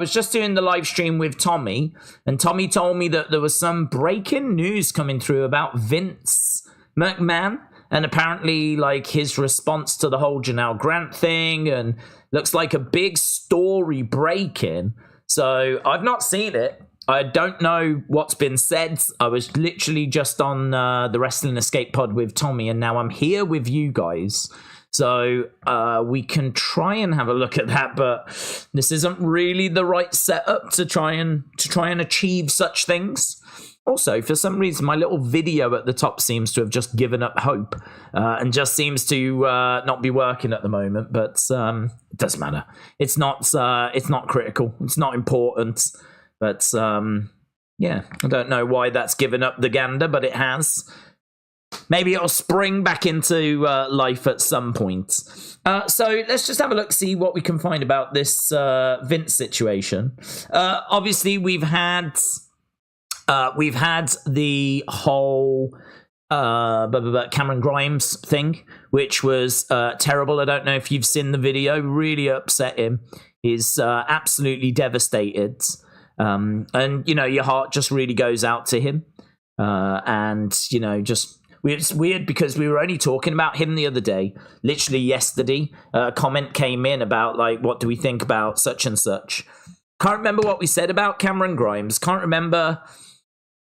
was just doing the live stream with Tommy, and Tommy told me that there was some breaking news coming through about Vince McMahon, and apparently like his response to the whole Janelle Grant thing, and looks like a big story breaking. So I've not seen it. I don't know what's been said. I was literally just on the Wrestling Escape Pod with Tommy, and now I'm here with you guys. So we can try and have a look at that, but this isn't really the right setup to try and achieve such things. Also, for some reason, my little video at the top seems to have just given up hope and just seems to not be working at the moment. But it doesn't matter. It's not critical. It's not important. But yeah, I don't know why that's given up the gander, but it has. Maybe it'll spring back into life at some point. So let's just have a look, see what we can find about this Vince situation. Obviously, we've had the whole Cameron Grimes thing, which was terrible. I don't know if you've seen the video. Really upset him. He's absolutely devastated. And, you know, your heart just really goes out to him. And, you know, just... It's weird because we were only talking about him the other day. Literally yesterday, a comment came in about, like, what do we think about such and such. Can't remember what we said about Cameron Grimes. Can't remember.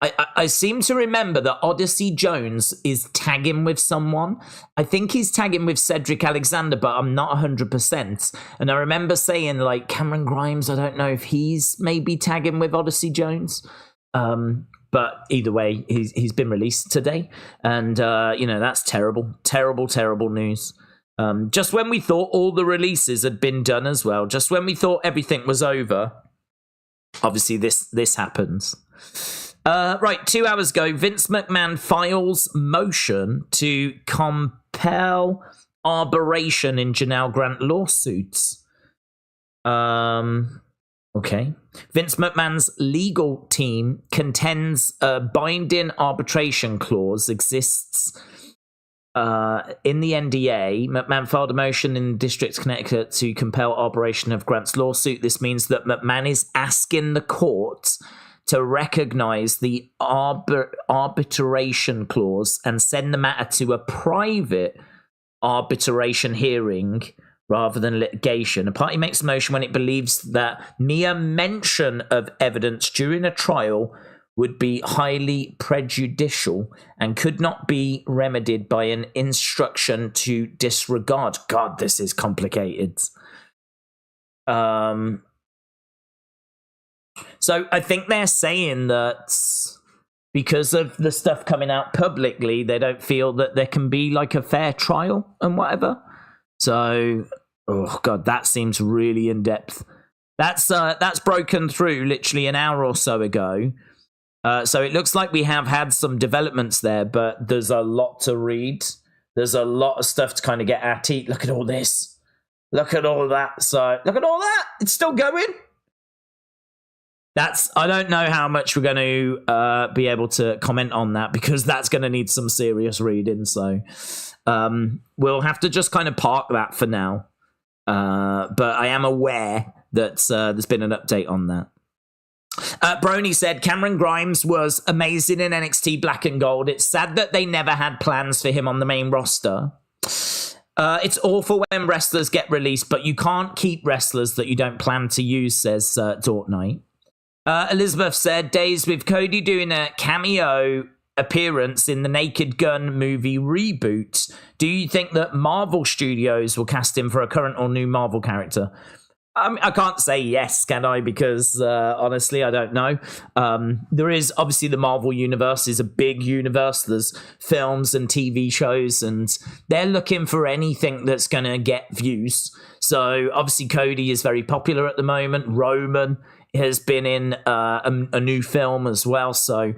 I seem to remember that Odyssey Jones is tagging with someone. I think he's tagging with Cedric Alexander, but I'm not 100%. And I remember saying, like, Cameron Grimes, I don't know if he's maybe tagging with Odyssey Jones. But either way, he's been released today. And, you know, that's terrible, terrible, terrible news. Just when we thought all the releases had been done as well, just when we thought everything was over, obviously this happens. Right, 2 hours ago, Vince McMahon files motion to compel arbitration in Janelle Grant lawsuits. Okay. Vince McMahon's legal team contends a binding arbitration clause exists in the NDA. McMahon filed a motion in the District of Connecticut to compel arbitration of Grant's lawsuit. This means that McMahon is asking the court to recognize the arbitration clause and send the matter to a private arbitration hearing rather than litigation. A party makes a motion when it believes that mere mention of evidence during a trial would be highly prejudicial and could not be remedied by an instruction to disregard. God, this is complicated. So I think they're saying that because of the stuff coming out publicly, they don't feel that there can be like a fair trial and whatever. So, oh God, that seems really in depth. That's broken through literally an hour or so ago. So it looks like we have had some developments there, but there's a lot to read. There's a lot of stuff to kind of get at. Look at all this. Look at all that. So look at all that. It's still going. I don't know how much we're going to be able to comment on that because that's going to need some serious reading. So we'll have to just kind of park that for now. But I am aware that there's been an update on that. Brony said Cameron Grimes was amazing in NXT Black and Gold. It's sad that they never had plans for him on the main roster. It's awful when wrestlers get released, but you can't keep wrestlers that you don't plan to use, says Dortnight. Elizabeth said, Daze, with Cody doing a cameo appearance in the Naked Gun movie reboot, do you think that Marvel Studios will cast him for a current or new Marvel character? I can't say yes, can I? Because honestly, I don't know. There is obviously the Marvel universe is a big universe. There's films and TV shows, and they're looking for anything that's going to get views. So obviously, Cody is very popular at the moment. Roman has been in a new film as well. So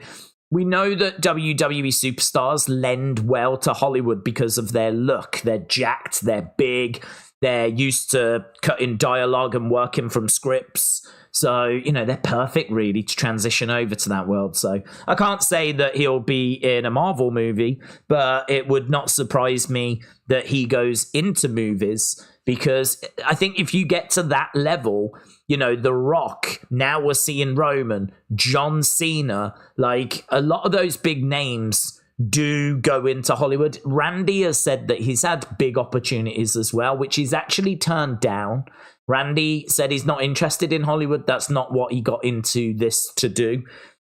we know that WWE superstars lend well to Hollywood because of their look. They're jacked, they're big, they're used to cutting dialogue and working from scripts. So, you know, they're perfect really to transition over to that world. So I can't say that he'll be in a Marvel movie, but it would not surprise me that he goes into movies because I think if you get to that level, you know, The Rock, now we're seeing Roman, John Cena, like a lot of those big names do go into Hollywood. Randy has said that he's had big opportunities as well, which he's actually turned down. Randy said he's not interested in Hollywood. That's not what he got into this to do.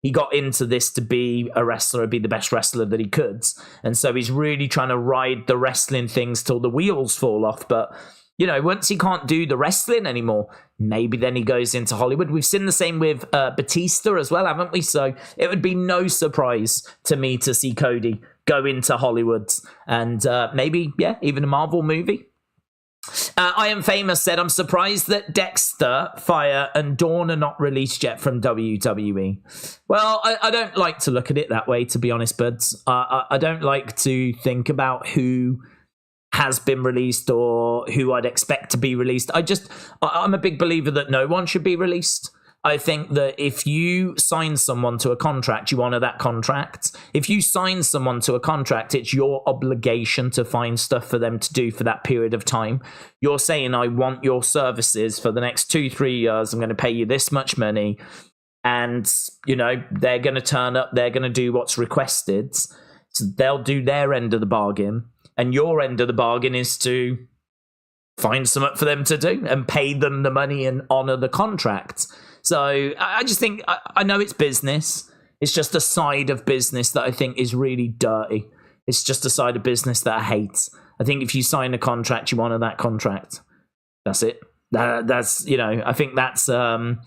He got into this to be a wrestler, be the best wrestler that he could. And so he's really trying to ride the wrestling things till the wheels fall off. But, you know, once he can't do the wrestling anymore, maybe then he goes into Hollywood. We've seen the same with Batista as well, haven't we? So it would be no surprise to me to see Cody go into Hollywood and maybe, yeah, even a Marvel movie. I Am Famous said, I'm surprised that Dexter, Fire, and Dawn are not released yet from WWE. Well, I don't like to look at it that way, to be honest, buds. I don't like to think about who has been released or who I'd expect to be released. I'm a big believer that no one should be released. I think that if you sign someone to a contract, you honor that contract. If you sign someone to a contract, it's your obligation to find stuff for them to do for that period of time. You're saying, I want your services for the next 2-3 years. I'm going to pay you this much money. And, you know, they're going to turn up. They're going to do what's requested. So they'll do their end of the bargain. And your end of the bargain is to find something for them to do and pay them the money and honor the contract. So I just think, I know it's business. It's just a side of business that I think is really dirty. It's just a side of business that I hate. I think if you sign a contract, you honor that contract. That's it. That's, you know, I think that's the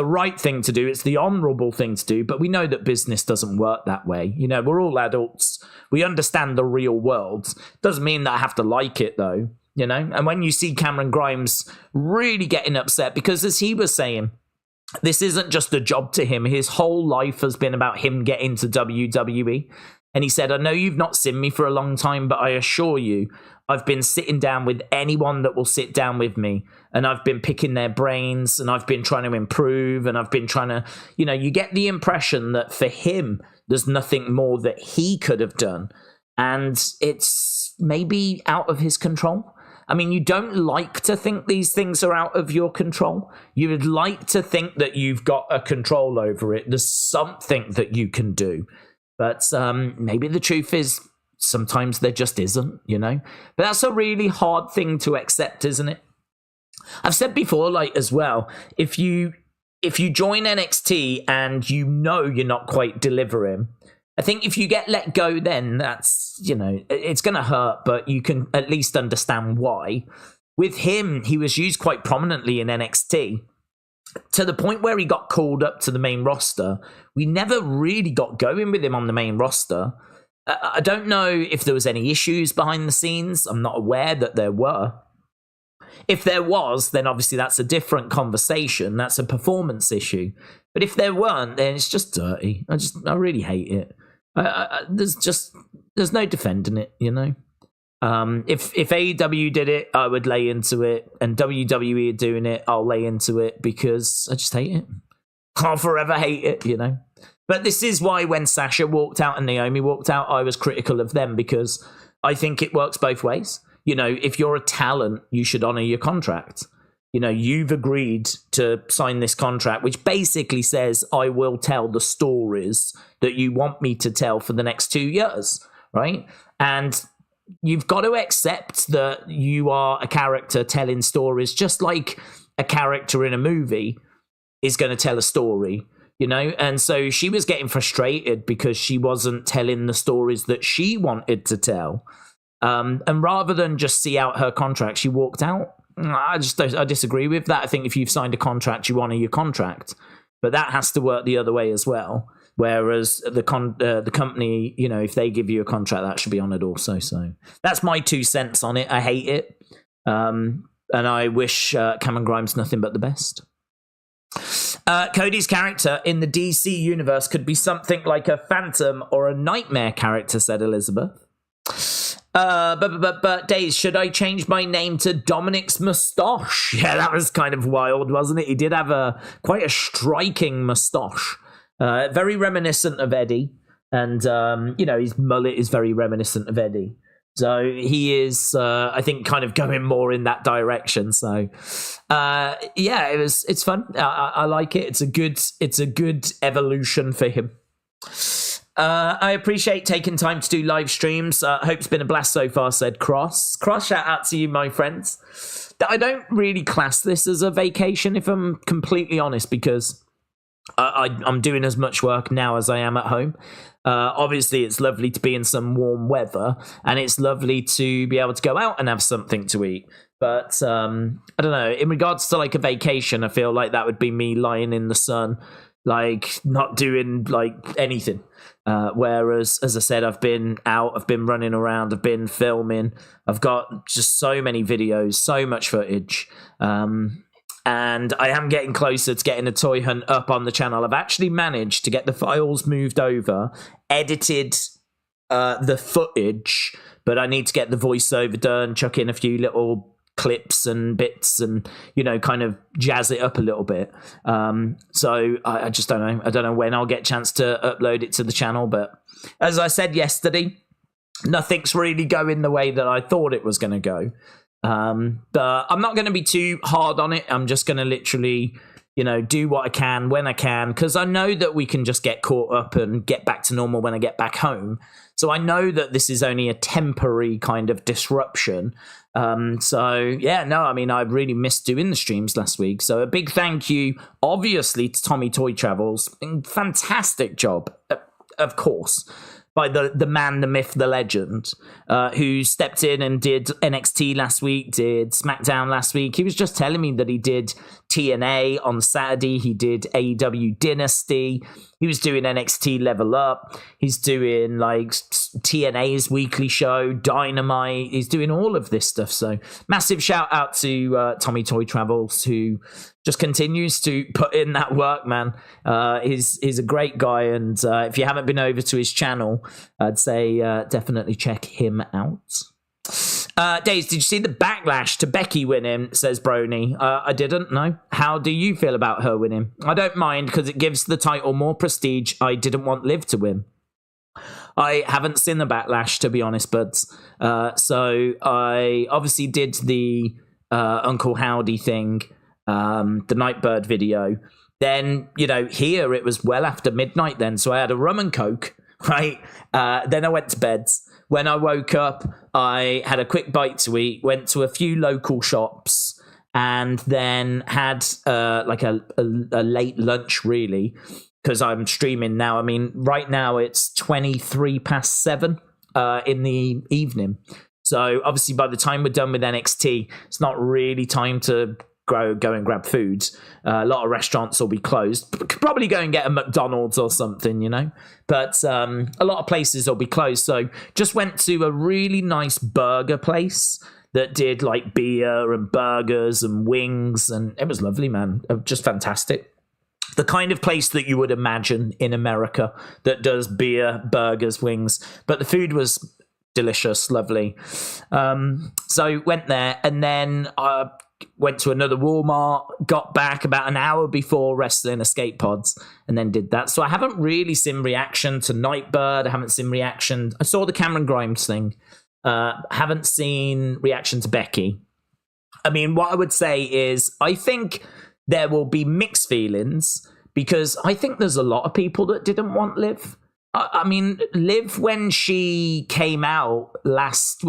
right thing to do. It's the honorable thing to do. But we know that business doesn't work that way. You know, we're all adults. We understand the real world. Doesn't mean that I have to like it, though. You know, and when you see Cameron Grimes really getting upset, because as he was saying, this isn't just a job to him. His whole life has been about him getting to WWE. And he said, I know you've not seen me for a long time, but I assure you, I've been sitting down with anyone that will sit down with me. And I've been picking their brains and I've been trying to improve. And I've been trying to, you know, you get the impression that for him, there's nothing more that he could have done. And it's maybe out of his control. I mean, you don't like to think these things are out of your control. You would like to think that you've got a control over it. There's something that you can do. But maybe the truth is sometimes there just isn't, you know. But that's a really hard thing to accept, isn't it? I've said before, like, as well, if you join NXT and you know you're not quite delivering, I think if you get let go, then that's, you know, it's going to hurt, but you can at least understand why. With him, he was used quite prominently in NXT to the point where he got called up to the main roster. We never really got going with him on the main roster. I don't know if there was any issues behind the scenes. I'm not aware that there were. If there was, then obviously that's a different conversation. That's a performance issue. But if there weren't, then it's just dirty. I really hate it. There's no defending it, you know. If AEW did it, I would lay into it, and WWE are doing it, I'll lay into it because I just hate it. I'll forever hate it, you know. But this is why when Sasha walked out and Naomi walked out, I was critical of them because I think it works both ways. You know, if you're a talent, you should honor your contract. You know, you've agreed to sign this contract, which basically says I will tell the stories that you want me to tell for the next 2 years, right? And you've got to accept that you are a character telling stories, just like a character in a movie is going to tell a story, you know? And so she was getting frustrated because she wasn't telling the stories that she wanted to tell. And rather than just see out her contract, she walked out. I disagree with that. I think if you've signed a contract, you honor your contract, but that has to work the other way as well. Whereas the company, you know, if they give you a contract, that should be honored also. So that's my 2 cents on it. I hate it, and I wish Cameron Grimes nothing but the best. Cody's character in the DC universe could be something like a Phantom or a Nightmare character, said Elizabeth. But Daze, should I change my name to Dominic's moustache? Yeah, that was kind of wild, wasn't it? He did have quite a striking moustache, very reminiscent of Eddie, and you know, his mullet is very reminiscent of Eddie. So he is, I think, kind of going more in that direction. So, it's fun. I like it. It's a good evolution for him. I appreciate taking time to do live streams. Hope it's been a blast so far, said Cross. Cross, shout out to you, my friends. I don't really class this as a vacation, if I'm completely honest, because I'm doing as much work now as I am at home. Obviously, it's lovely to be in some warm weather, and it's lovely to be able to go out and have something to eat. But I don't know. In regards to like a vacation, I feel like that would be me lying in the sun, like not doing like anything. Whereas, as I said, I've been out, I've been running around, I've been filming. I've got just so many videos, so much footage. And I am getting closer to getting a toy hunt up on the channel. I've actually managed to get the files moved over, edited the footage, but I need to get the voiceover done, chuck in a few little clips and bits and, kind of jazz it up a little bit. So I just don't know. I don't know when I'll get a chance to upload it to the channel. But as I said yesterday, nothing's really going the way that I thought it was going to go. But I'm not going to be too hard on it. I'm just going to literally, do what I can when I can, because I know that we can just get caught up and get back to normal when I get back home. So I know that this is only a temporary kind of disruption. I really missed doing the streams last week. So a big thank you, obviously, to Tommy Toy Travels. Fantastic job, of course, by the man, the myth, the legend, who stepped in and did NXT last week, did SmackDown last week. He was just telling me that he did TNA on Saturday. He did AEW Dynasty. He was doing NXT Level Up. He's doing like TNA's weekly show, Dynamite. He's doing all of this stuff. So massive shout out to Tommy Toy Travels, who just continues to put in that work, man. He's a great guy. And if you haven't been over to his channel, I'd say definitely check him out. Daze, did you see the backlash to Becky winning, says Brony? I didn't, no. How do you feel about her winning? I don't mind, because it gives the title more prestige. I didn't want Liv to win. I haven't seen the backlash, to be honest, buds. So I obviously did the Uncle Howdy thing, the Nightbird video. Then, here it was well after midnight then, so I had a rum and coke, right? Then I went to bed. When I woke up, I had a quick bite to eat, went to a few local shops, and then had a late lunch, really, because I'm streaming now. I mean, right now it's 7:23 in the evening. So obviously by the time we're done with NXT, it's not really time to go and grab food. A lot of restaurants will be closed. Could probably go and get a McDonald's or something, but a lot of places will be closed. So just went to a really nice burger place that did like beer and burgers and wings, and it was lovely, man. Just fantastic. The kind of place that you would imagine in America that does beer, burgers, wings, but the food was delicious, lovely. So went there, and then went to another Walmart, got back about an hour before Wrestling Escape Pods, and then did that. So I haven't really seen reaction to Nightbird. I haven't seen reaction. I saw the Cameron Grimes thing. Haven't seen reaction to Becky. I mean, what I would say is I think there will be mixed feelings, because I think there's a lot of people that didn't want Liv. I mean, Liv, when she came out last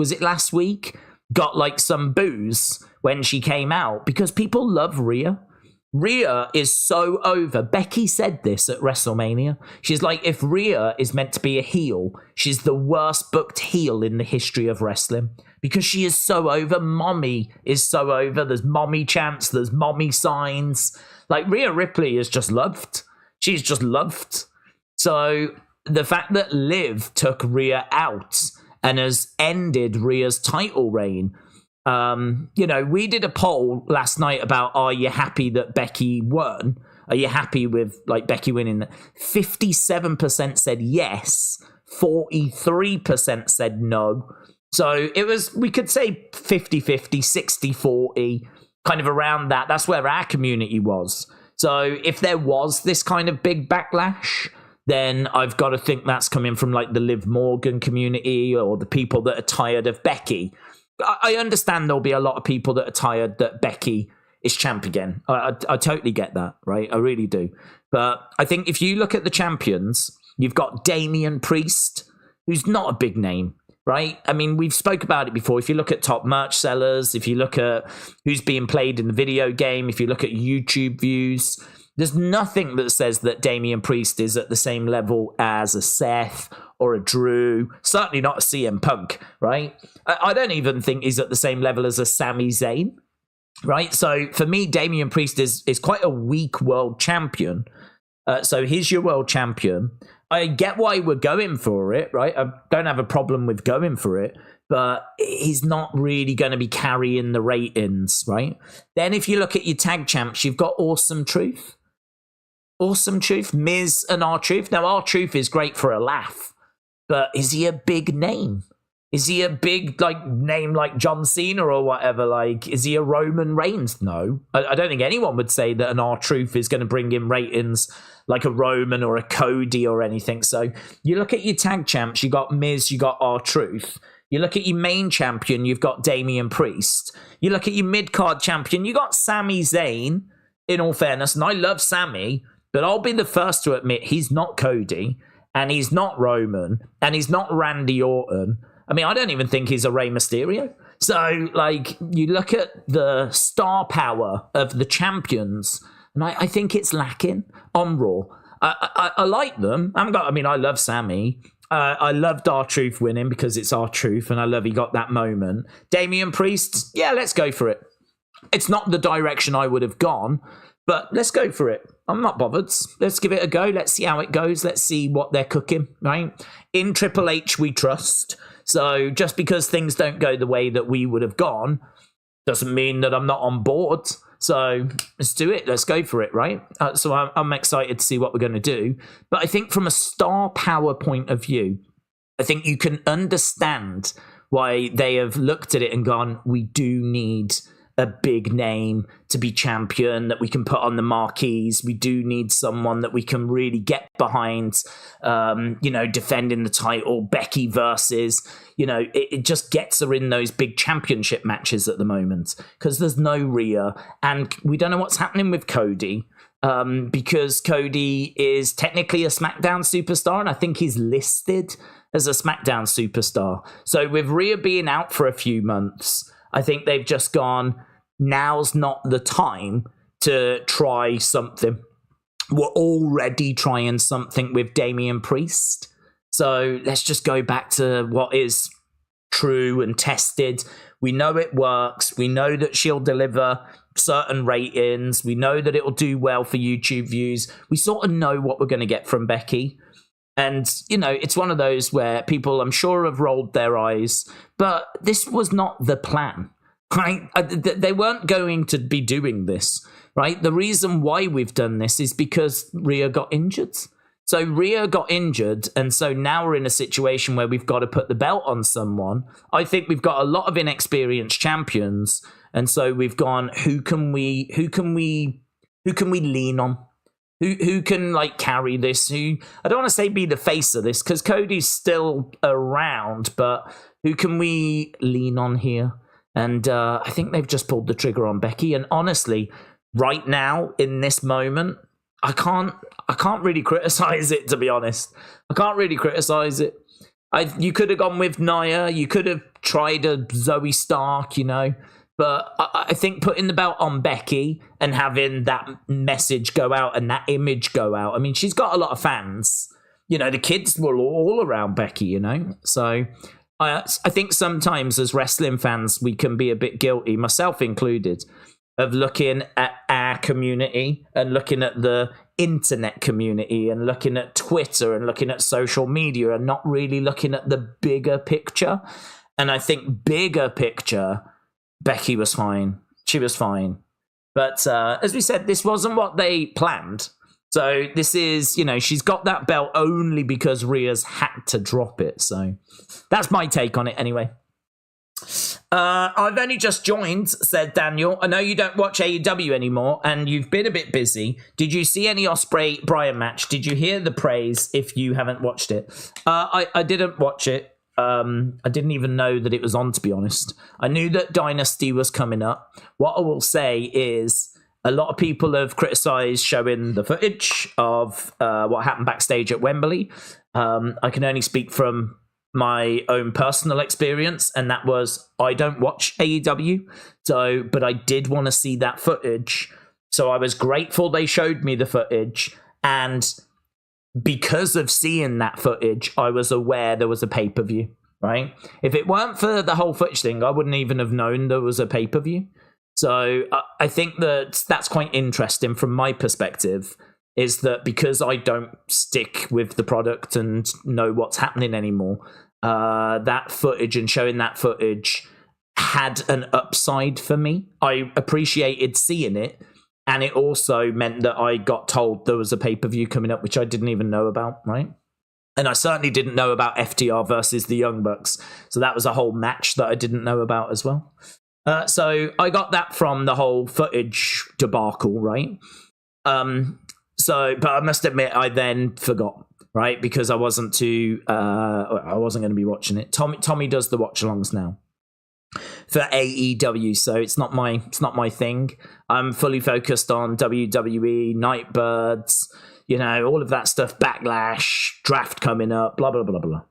week, got like some boos when she came out, because people love Rhea. Rhea is so over. Becky said this at WrestleMania. She's like, if Rhea is meant to be a heel, she's the worst booked heel in the history of wrestling, because she is so over. Mommy is so over. There's mommy chants, there's mommy signs. Like, Rhea Ripley is just loved. She's just loved. So the fact that Liv took Rhea out and has ended Rhea's title reign. We did a poll last night about, are you happy that Becky won? Are you happy with like Becky winning? 57% said yes, 43% said no. So it was, we could say 50-50, 60-40, kind of around that. That's where our community was. So if there was this kind of big backlash, then I've got to think that's coming from like the Liv Morgan community or the people that are tired of Becky. I understand there'll be a lot of people that are tired that Becky is champ again. I totally get that, right? I really do. But I think if you look at the champions, you've got Damian Priest, who's not a big name, right? I mean, we've spoke about it before. If you look at top merch sellers, if you look at who's being played in the video game, if you look at YouTube views, there's nothing that says that Damian Priest is at the same level as a Seth or a Drew, certainly not a CM Punk, right? I don't even think he's at the same level as a Sami Zayn, right? So for me, Damian Priest is quite a weak world champion. So he's your world champion. I get why we're going for it, right? I don't have a problem with going for it, but he's not really going to be carrying the ratings, right? Then if you look at your tag champs, you've got Awesome Truth, Miz and R-Truth. Now, R-Truth is great for a laugh, but is he a big name? Is he a big name like John Cena or whatever? Like, is he a Roman Reigns? No. I don't think anyone would say that an R-Truth is going to bring in ratings like a Roman or a Cody or anything. So you look at your tag champs, you got Miz, you got R-Truth. You look at your main champion, you've got Damian Priest. You look at your mid-card champion, you got Sami Zayn, in all fairness. And I love Sami, but I'll be the first to admit he's not Cody, and he's not Roman, and he's not Randy Orton. I mean, I don't even think he's a Rey Mysterio. So, you look at the star power of the champions, and I think it's lacking on Raw. I like them. I love Sami. I loved R-Truth winning because it's R-Truth, and I love he got that moment. Damian Priest, yeah, let's go for it. It's not the direction I would have gone, but let's go for it. I'm not bothered. Let's give it a go. Let's see how it goes. Let's see what they're cooking, right? In Triple H, we trust. So just because things don't go the way that we would have gone doesn't mean that I'm not on board. So let's do it. Let's go for it, right? So I'm excited to see what we're going to do. But I think from a star power point of view, I think you can understand why they have looked at it and gone, we do need a big name to be champion that we can put on the marquees. We do need someone that we can really get behind, defending the title. Becky versus, it just gets her in those big championship matches at the moment because there's no Rhea, and we don't know what's happening with Cody. Because Cody is technically a SmackDown superstar, and I think he's listed as a SmackDown superstar. So with Rhea being out for a few months, I think they've just gone, now's not the time to try something. We're already trying something with Damian Priest. So let's just go back to what is true and tested. We know it works. We know that she'll deliver certain ratings. We know that it'll do well for YouTube views. We sort of know what we're going to get from Becky. And, it's one of those where people, I'm sure, have rolled their eyes, but this was not the plan, right? They weren't going to be doing this, right? The reason why we've done this is because Rhea got injured. So Rhea got injured, and so now we're in a situation where we've got to put the belt on someone. I think we've got a lot of inexperienced champions, and so we've gone, who can we lean on? Who can carry this? I don't want to say be the face of this because Cody's still around, but who can we lean on here? And I think they've just pulled the trigger on Becky. And honestly, right now in this moment, I can't really criticize it, to be honest. I can't really criticize it. You could have gone with Nia. You could have tried a Zoe Stark, But I think putting the belt on Becky and having that message go out and that image go out. I mean, she's got a lot of fans. The kids were all around Becky, So I think sometimes as wrestling fans, we can be a bit guilty, myself included, of looking at our community and looking at the internet community and looking at Twitter and looking at social media and not really looking at the bigger picture. And I think bigger picture, Becky was fine. She was fine. But as we said, this wasn't what they planned. So this is, she's got that belt only because Rhea's had to drop it. So that's my take on it anyway. I've only just joined, said Daniel. I know you don't watch AEW anymore, and you've been a bit busy. Did you see any Ospreay Bryan match? Did you hear the praise if you haven't watched it? I didn't watch it. I didn't even know that it was on, to be honest. I knew that Dynasty was coming up. What I will say is a lot of people have criticised showing the footage of what happened backstage at Wembley. I can only speak from my own personal experience, and that was I don't watch AEW, but I did want to see that footage, so I was grateful they showed me the footage, and because of seeing that footage I was aware there was a pay-per-view, right? If it weren't for the whole footage thing, I wouldn't even have known there was a pay-per-view. So I think that's quite interesting from my perspective, is that because I don't stick with the product and know what's happening anymore, that footage and showing that footage had an upside for me. I appreciated seeing it, and it also meant that I got told there was a pay-per-view coming up, which I didn't even know about, right? And I certainly didn't know about FTR versus the Young Bucks, so that was a whole match that I didn't know about as well. So I got that from the whole footage debacle, right? But I must admit, I then forgot, right? Because I wasn't I wasn't going to be watching it. Tommy does the watch-alongs now for AEW, so it's not my thing. I'm fully focused on WWE, Nightbirds, all of that stuff, Backlash, draft coming up, blah blah blah blah.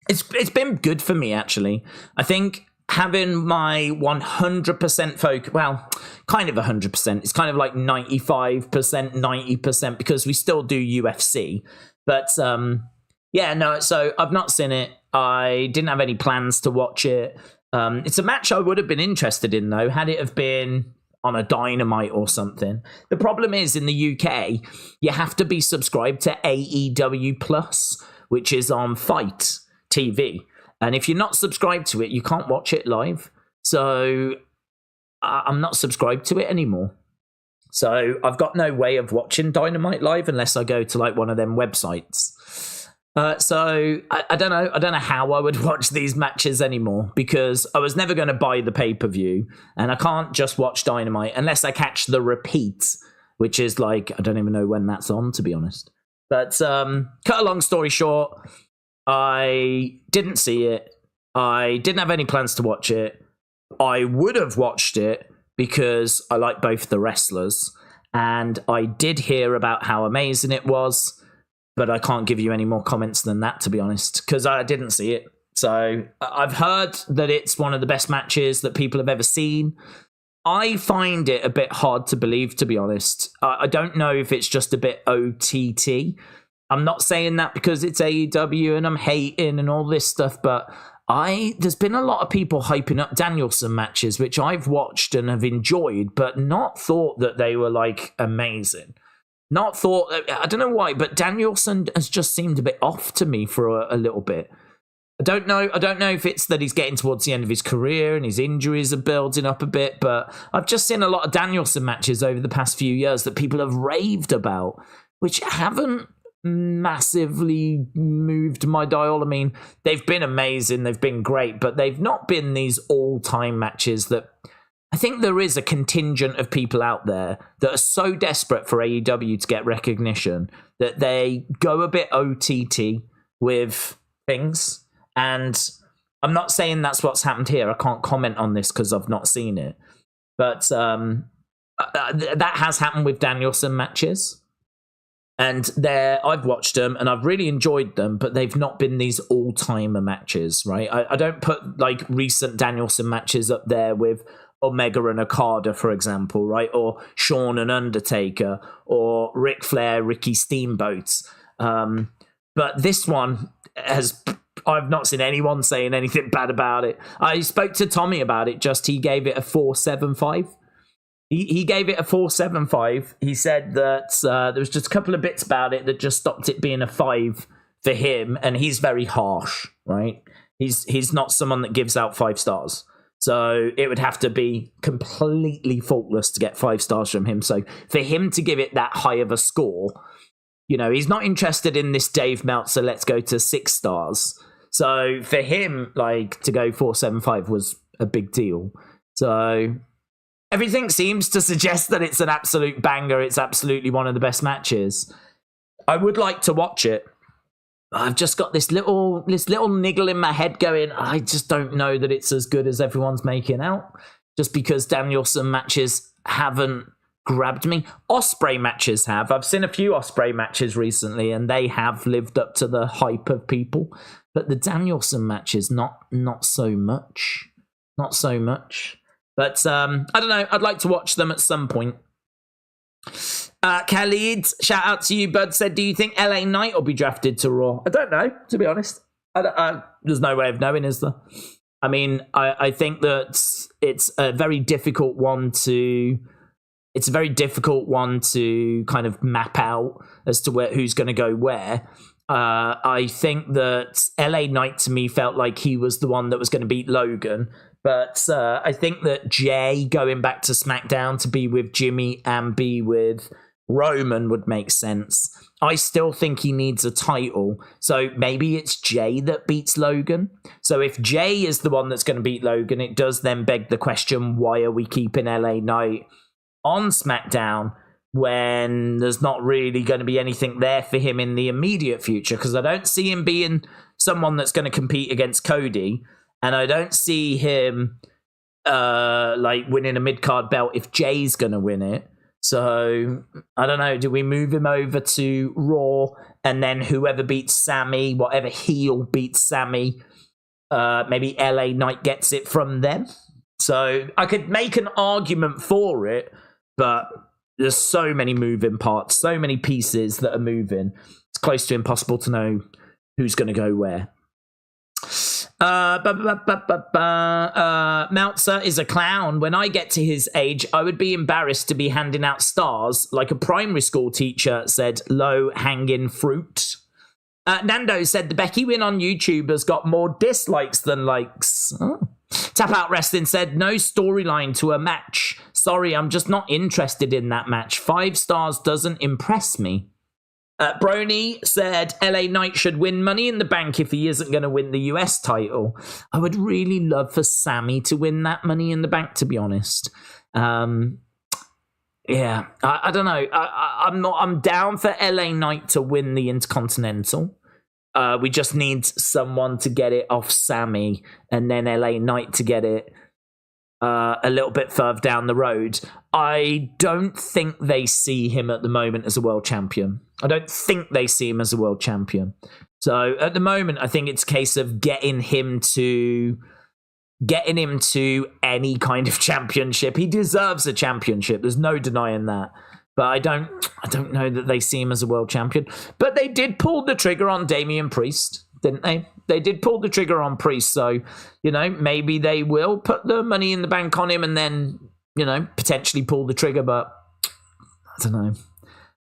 It's been good for me, actually. I think having my 100% focus, well, kind of 100%. It's kind of like 95%, 90%, because we still do UFC. But so I've not seen it. I didn't have any plans to watch it. It's a match I would have been interested in, though, had it have been on a Dynamite or something. The problem is, in the UK, you have to be subscribed to AEW Plus, which is on Fight TV. And if you're not subscribed to it, you can't watch it live. So I'm not subscribed to it anymore. So I've got no way of watching Dynamite live unless I go to like one of them websites. So I don't know. I don't know how I would watch these matches anymore, because I was never going to buy the pay-per-view, and I can't just watch Dynamite unless I catch the repeat, which is like, I don't even know when that's on, to be honest. But cut a long story short, I didn't see it. I didn't have any plans to watch it. I would have watched it because I like both the wrestlers, and I did hear about how amazing it was, but I can't give you any more comments than that, to be honest, because I didn't see it. So I've heard that it's one of the best matches that people have ever seen. I find it a bit hard to believe, to be honest. I don't know if it's just a bit OTT. I'm not saying that because it's AEW and I'm hating and all this stuff, but there's been a lot of people hyping up Danielson matches, which I've watched and have enjoyed, but not thought that they were like amazing. Not thought, I don't know why, but Danielson has just seemed a bit off to me for a little bit. I don't know if it's that he's getting towards the end of his career and his injuries are building up a bit, but I've just seen a lot of Danielson matches over the past few years that people have raved about, which haven't massively moved my dial. I mean, they've been amazing, they've been great, but they've not been these all-time matches that I think there is a contingent of people out there that are so desperate for AEW to get recognition that they go a bit OTT with things. And I'm not saying that's what's happened here. I can't comment on this because I've not seen it. But that has happened with Danielson matches. And I've watched them and I've really enjoyed them, but they've not been these all-timer matches, right? I don't put like recent Danielson matches up there with Omega and Okada, for example, right? Or Shawn and Undertaker, or Ric Flair, Ricky Steamboat. But this one I've not seen anyone saying anything bad about it. I spoke to Tommy about it, he gave it a 4.75. He gave it a 4.75. He said that there was just a couple of bits about it that just stopped it being a 5 for him, and he's very harsh, right? He's not someone that gives out 5 stars. So it would have to be completely faultless to get 5 stars from him. So for him to give it that high of a score, he's not interested in this Dave Meltzer, let's go to 6 stars. So for him, like, to go 4.75 was a big deal. So everything seems to suggest that it's an absolute banger. It's absolutely one of the best matches. I would like to watch it. I've just got this little niggle in my head going, I just don't know that it's as good as everyone's making out. Just because Danielson matches haven't grabbed me. Ospreay matches have. I've seen a few Ospreay matches recently, and they have lived up to the hype of people. But the Danielson matches, not so much. Not so much. But I don't know. I'd like to watch them at some point. Khalid, shout out to you, bud, said, do you think LA Knight will be drafted to Raw? I don't know, to be honest. There's no way of knowing, is there? I mean, I think that it's a very difficult one to kind of map out as to who's going to go where. I think that LA Knight to me felt like he was the one that was going to beat Logan. But I think that Jay going back to SmackDown to be with Jimmy and be with Roman would make sense. I still think he needs a title. So maybe it's Jay that beats Logan. So if Jay is the one that's going to beat Logan, it does then beg the question, why are we keeping LA Knight on SmackDown when there's not really going to be anything there for him in the immediate future? Because I don't see him being someone that's going to compete against Cody. And I don't see him winning a mid-card belt if Jay's going to win it. So, I don't know. Do we move him over to Raw and then whoever beats Sammy, whatever heel beats Sammy, maybe LA Knight gets it from them? So, I could make an argument for it, but there's so many moving parts, so many pieces that are moving. It's close to impossible to know who's going to go where. Meltzer is a clown. When I get to his age, I would be embarrassed to be handing out stars like a primary school teacher, said low-hanging fruit. Nando said the Becky win on YouTube has got more dislikes than likes. Oh. Tap Out Wrestling said no storyline to a match. Sorry, I'm just not interested in that match. 5 stars doesn't impress me. Brony said LA Knight should win Money in the Bank if he isn't going to win the US title. I would really love for Sammy to win that Money in the Bank, to be honest. I don't know. I'm down for LA Knight to win the Intercontinental. We just need someone to get it off Sammy and then LA Knight to get it a little bit further down the road. I don't think they see him at the moment as a world champion. So at the moment, I think it's a case of getting him to any kind of championship. He deserves a championship. There's no denying that. But I don't know that they see him as a world champion. But they did pull the trigger on Damian Priest, didn't they? They did pull the trigger on Priest. So, maybe they will put the Money in the Bank on him and then, potentially pull the trigger. But I don't know.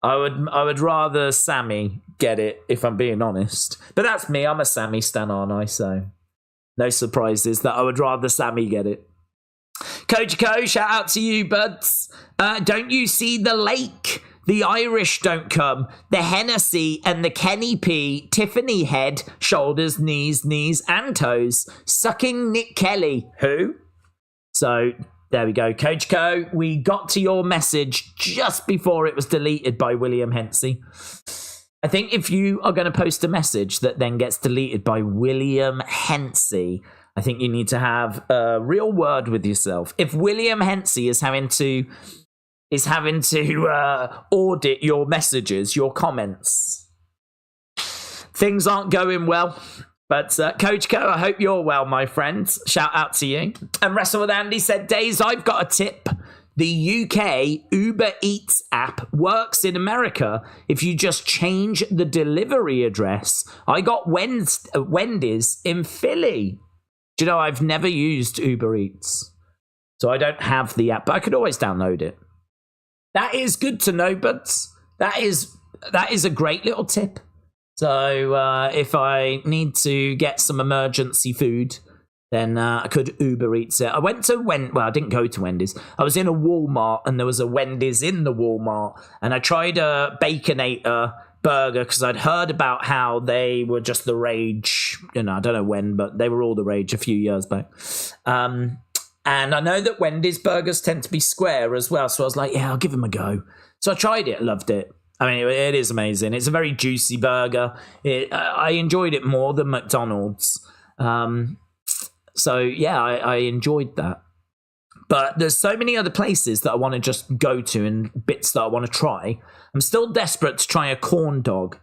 I would rather Sammy get it, if I'm being honest. But that's me. I'm a Sammy stan, aren't I? So no surprises that I would rather Sammy get it. Kojiko, shout out to you, buds. Don't you see the lake? The Irish don't come. The Hennessy and the Kenny P. Tiffany head, shoulders, knees, and toes. Sucking Nick Kelly. Who? So there we go. Kojiko, we got to your message just before it was deleted by William Hensey. I think if you are going to post a message that then gets deleted by William Hensey, I think you need to have a real word with yourself. If William Hensey is having to audit your messages, your comments, things aren't going well. But Coach Co, I hope you're well, my friends. Shout out to you. And Wrestle with Andy said, Daze, I've got a tip. The UK Uber Eats app works in America if you just change the delivery address. I got Wendy's in Philly. Do you know, I've never used Uber Eats, so I don't have the app, but I could always download it. That is good to know, buds. That is a great little tip. So if I need to get some emergency food, then I could Uber Eats it. I went to I didn't go to Wendy's. I was in a Walmart, and there was a Wendy's in the Walmart, and I tried a Baconator burger because I'd heard about how they were just the rage. I don't know when, but they were all the rage a few years back. And I know that Wendy's burgers tend to be square as well. So I was like, yeah, I'll give them a go. So I tried it, loved it. I mean, it is amazing. It's a very juicy burger. I enjoyed it more than McDonald's. So yeah, I enjoyed that. But there's so many other places that I want to just go to and bits that I want to try. I'm still desperate to try a corn dog.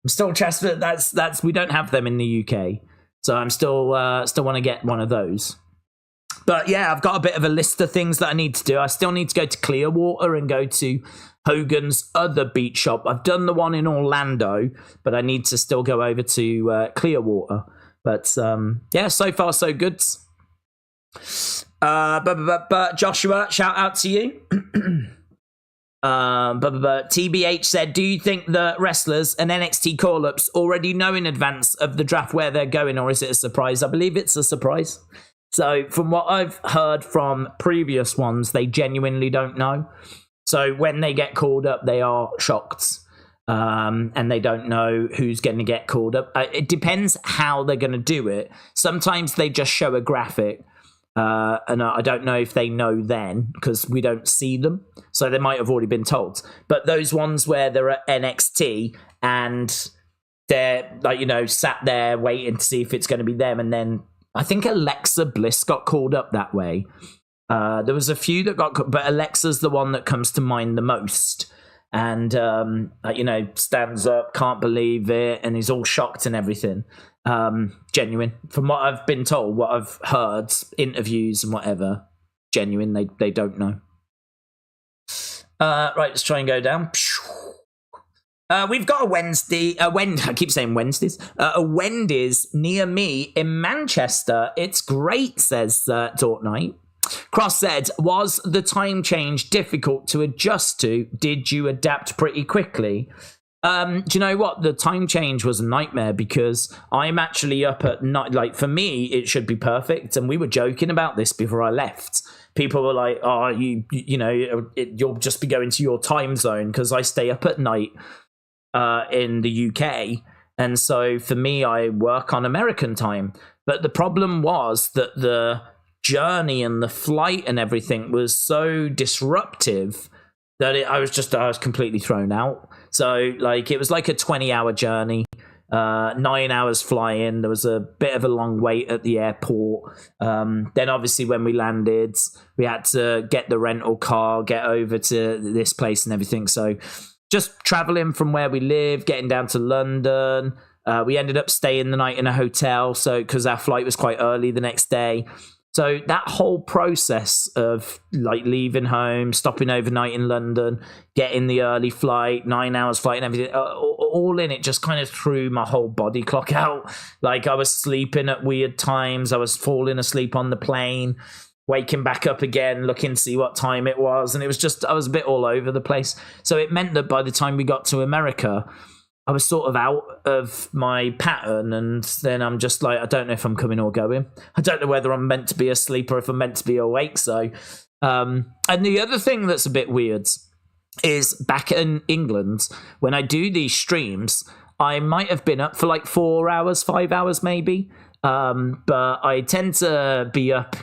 I'm still desperate. That's we don't have them in the UK, so I'm still want to get one of those. But yeah, I've got a bit of a list of things that I need to do. I still need to go to Clearwater and go to Hogan's other beach shop. I've done the one in Orlando, but I need to still go over to Clearwater. But yeah, so far so good. But Joshua, shout out to you. TBH said, do you think the wrestlers and NXT call-ups already know in advance of the draft where they're going, or is it a surprise? I believe it's a surprise. So from what I've heard from previous ones, they genuinely don't know. So when they get called up, they are shocked. And they don't know who's going to get called up. It depends how they're going to do it. Sometimes they just show a graphic. And I don't know if they know then because we don't see them. So they might have already been told. But those ones where they're at NXT and they're sat there waiting to see if it's going to be them. And then I think Alexa Bliss got called up that way. There was a few that got, but Alexa's the one that comes to mind the most. And, stands up, can't believe it, and he's all shocked and everything. Genuine. From what I've been told, what I've heard, interviews and whatever, genuine, they don't know. Right, let's try and go down. We've got a Wednesday, I keep saying Wednesdays, a Wendy's near me in Manchester. It's great, says Dortnight. Cross said, was the time change difficult to adjust to? Did you adapt pretty quickly? Do you know what? The time change was a nightmare because I'm actually up at night. Like, for me, it should be perfect. And we were joking about this before I left. People were like, oh, you'll just be going to your time zone because I stay up at night in the UK. And so for me, I work on American time. But the problem was that the journey and the flight and everything was so disruptive that I was completely thrown out. So it was like a 20-hour journey, 9 hours flying. There was a bit of a long wait at the airport. Then obviously when we landed, we had to get the rental car, get over to this place and everything. So just traveling from where we live, getting down to London. We ended up staying the night in a hotel, so because our flight was quite early the next day. So that whole process of leaving home, stopping overnight in London, getting the early flight, 9 hours flight and everything, all in it just kind of threw my whole body clock out. I was sleeping at weird times. I was falling asleep on the plane, waking back up again, looking to see what time it was. And it was just, I was a bit all over the place. So it meant that by the time we got to America, I was sort of out of my pattern, and then I'm just I don't know if I'm coming or going. I don't know whether I'm meant to be asleep or if I'm meant to be awake. So, and the other thing that's a bit weird is back in England, when I do these streams, I might have been up for 4 hours, 5 hours maybe. But I tend to be up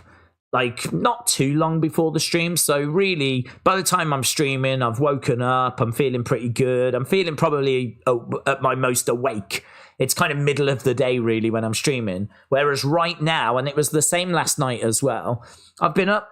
not too long before the stream. So really, by the time I'm streaming, I've woken up, I'm feeling pretty good. I'm feeling probably at my most awake. It's kind of middle of the day, really, when I'm streaming. Whereas right now, and it was the same last night as well, I've been up...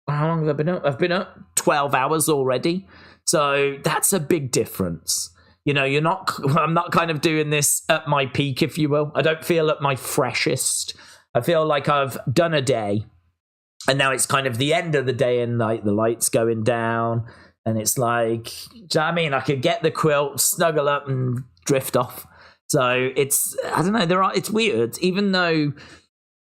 How long have I been up? I've been up 12 hours already. So that's a big difference. I'm not kind of doing this at my peak, if you will. I don't feel at my freshest. I feel like I've done a day and now it's kind of the end of the day and the light's going down and it's do you know what I mean? I could get the quilt, snuggle up and drift off. So it's, I don't know, it's weird, even though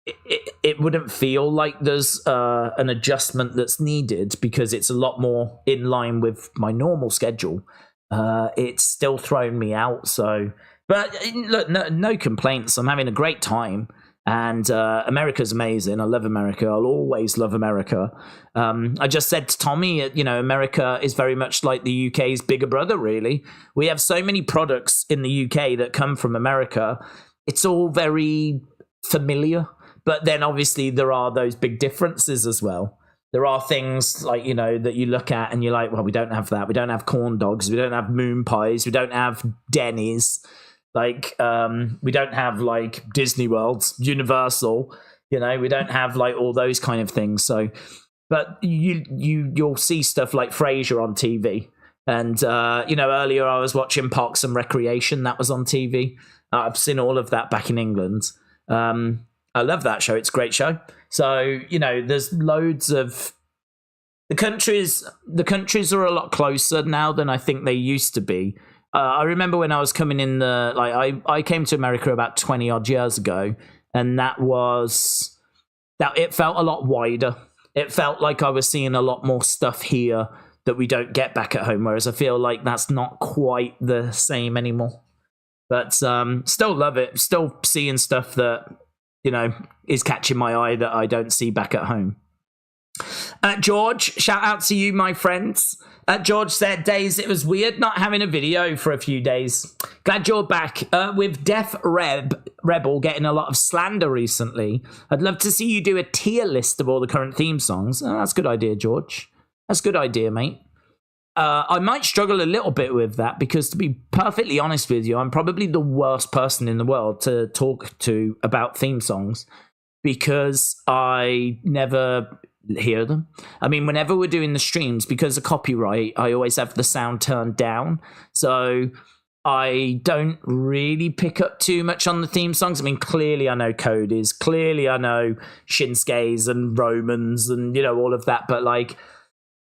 it wouldn't feel like there's an adjustment that's needed because it's a lot more in line with my normal schedule. It's still thrown me out. So, but look, no complaints. I'm having a great time. And America's amazing. I love America. I'll always love America. I just said to Tommy, America is very much like the UK's bigger brother, really. We have so many products in the UK that come from America. It's all very familiar. But then obviously there are those big differences as well. There are things like, that you look at and you're like, well, we don't have that. We don't have corn dogs. We don't have moon pies. We don't have Denny's. Like, we don't have like Disney World, Universal, we don't have like all those kind of things. So, but you'll see stuff like Frasier on TV. And, earlier I was watching Parks and Recreation. That was on TV. I've seen all of that back in England. I love that show. It's a great show. So, there's loads of the countries are a lot closer now than I think they used to be. I remember when I was coming in I came to America about 20 odd years ago, and it felt a lot wider. It felt like I was seeing a lot more stuff here that we don't get back at home. Whereas I feel like that's not quite the same anymore, but, still love it. Still seeing stuff that, is catching my eye that I don't see back at home. George, shout out to you, my friends. George said, Daze, it was weird not having a video for a few days. Glad you're back. With Def Rebel getting a lot of slander recently, I'd love to see you do a tier list of all the current theme songs. Oh, that's a good idea, George. That's a good idea, mate. I might struggle a little bit with that because, to be perfectly honest with you, I'm probably the worst person in the world to talk to about theme songs because I never hear them. I mean, whenever we're doing the streams, because of copyright, I always have the sound turned down. So I don't really pick up too much on the theme songs. I mean, clearly I know Cody's, clearly I know Shinsuke's and Roman's and, all of that. But like,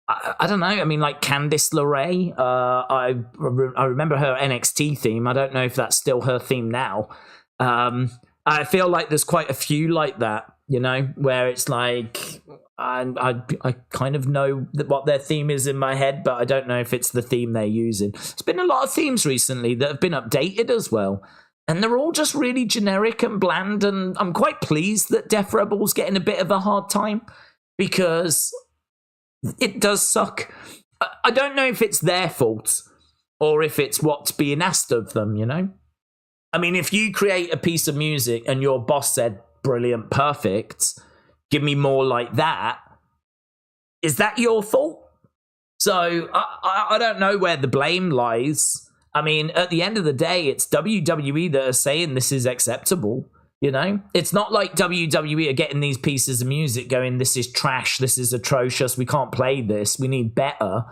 I don't know. I mean, like Candice LeRae, I remember her NXT theme. I don't know if that's still her theme now. I feel like there's quite a few like that, where it's like I kind of know what their theme is in my head, but I don't know if it's the theme they're using. There's been a lot of themes recently that have been updated as well, and they're all just really generic and bland, and I'm quite pleased that Def Rebel's getting a bit of a hard time because it does suck. I don't know if it's their fault or if it's what's being asked of them, I mean, if you create a piece of music and your boss said, brilliant, perfect, give me more like that, is that your fault? So I don't know where the blame lies. I mean, at the end of the day, it's WWE that are saying this is acceptable. It's not like WWE are getting these pieces of music going, this is trash, this is atrocious, we can't play this, we need better.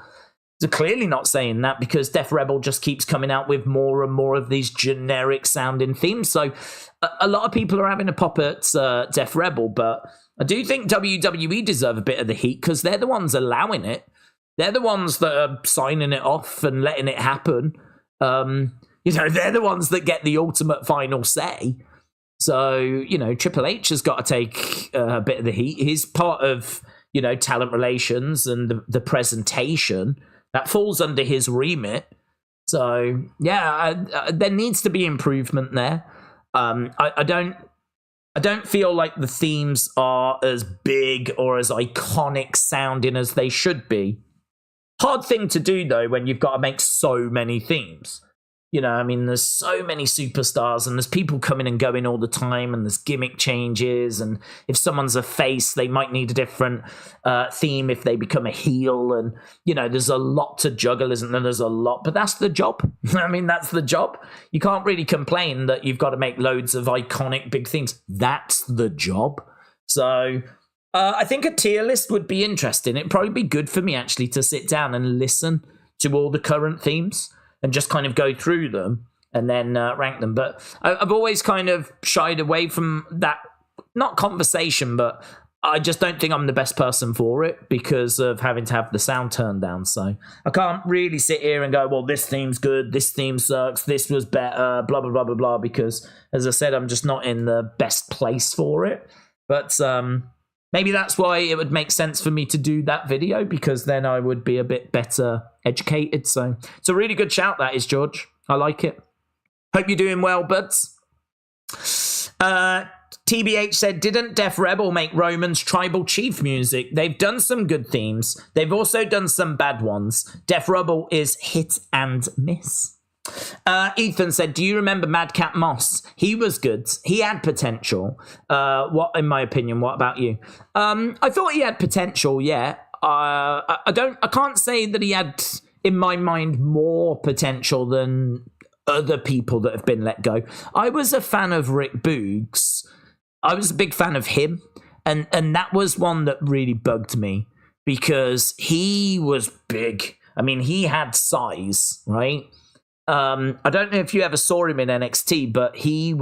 They're clearly not saying that because Def Rebel just keeps coming out with more and more of these generic sounding themes. So a lot of people are having a pop at Def Rebel, but I do think WWE deserve a bit of the heat because they're the ones allowing it. They're the ones that are signing it off and letting it happen. They're the ones that get the ultimate final say. So, Triple H has got to take a bit of the heat. He's part of, talent relations and the presentation. That falls under his remit. So, yeah, there needs to be improvement there. I don't feel like the themes are as big or as iconic sounding as they should be. Hard thing to do, though, when you've got to make so many themes. I mean, there's so many superstars and there's people coming and going all the time and there's gimmick changes. And if someone's a face, they might need a different theme if they become a heel. And, there's a lot to juggle, isn't there? There's a lot, but that's the job. I mean, that's the job. You can't really complain that you've got to make loads of iconic big themes. That's the job. So I think a tier list would be interesting. It'd probably be good for me actually to sit down and listen to all the current themes and just kind of go through them and then rank them. But I've always kind of shied away from that, not conversation, but I just don't think I'm the best person for it because of having to have the sound turned down. So I can't really sit here and go, well, this theme's good, this theme sucks, this was better, blah, blah, blah, blah, blah, because, as I said, I'm just not in the best place for it. But maybe that's why it would make sense for me to do that video, because then I would be a bit better educated. So it's a really good shout, that is, George. I like it. Hope you're doing well, buds. TBH said, didn't Def Rebel make Roman's tribal chief music? They've done some good themes. They've also done some bad ones. Def Rebel is hit and miss. Ethan said, do you remember Madcap Moss? He was good. He had potential. What, in my opinion, what about you? I thought he had potential, yeah. I can't say that he had, in my mind, more potential than other people that have been let go. I was a fan of Rick Boogs. I was a big fan of him. And that was one that really bugged me because he was big. I mean, he had size, right? I don't know if you ever saw him in NXT, but he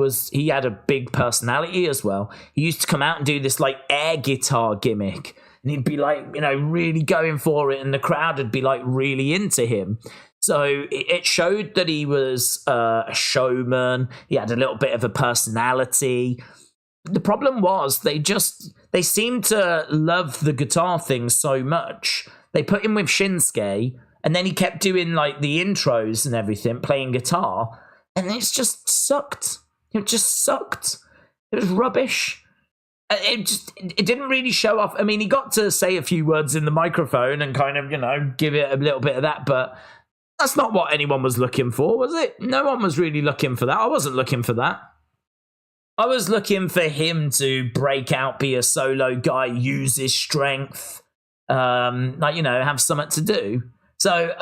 had a big personality as well. He used to come out and do this like air guitar gimmick, and he'd be like, you know, really going for it, and the crowd would be like really into him. So it showed that he was a showman. He had a little bit of a personality. The problem was they seemed to love the guitar thing so much. They put him with Shinsuke, and then he kept doing like the intros and everything, playing guitar, and it just sucked. It just sucked. It was rubbish. It didn't really show off. I mean, he got to say a few words in the microphone and kind of, you know, give it a little bit of that, but that's not what anyone was looking for, was it? No one was really looking for that. I wasn't looking for that. I was looking for him to break out, be a solo guy, use his strength, like, you know, have something to do. So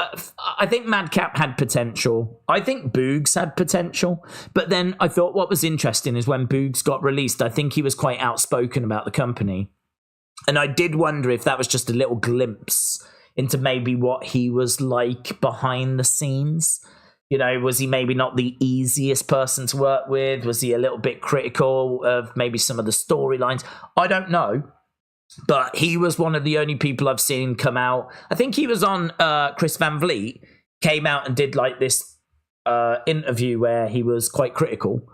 I think Madcap had potential. I think Boogs had potential. But then I thought what was interesting is when Boogs got released, I think he was quite outspoken about the company. And I did wonder if that was just a little glimpse into maybe what he was like behind the scenes. You know, was he maybe not the easiest person to work with? Was he a little bit critical of maybe some of the storylines? I don't know. But he was one of the only people I've seen come out. I think he was on Chris Van Vliet, came out and did like this interview where he was quite critical.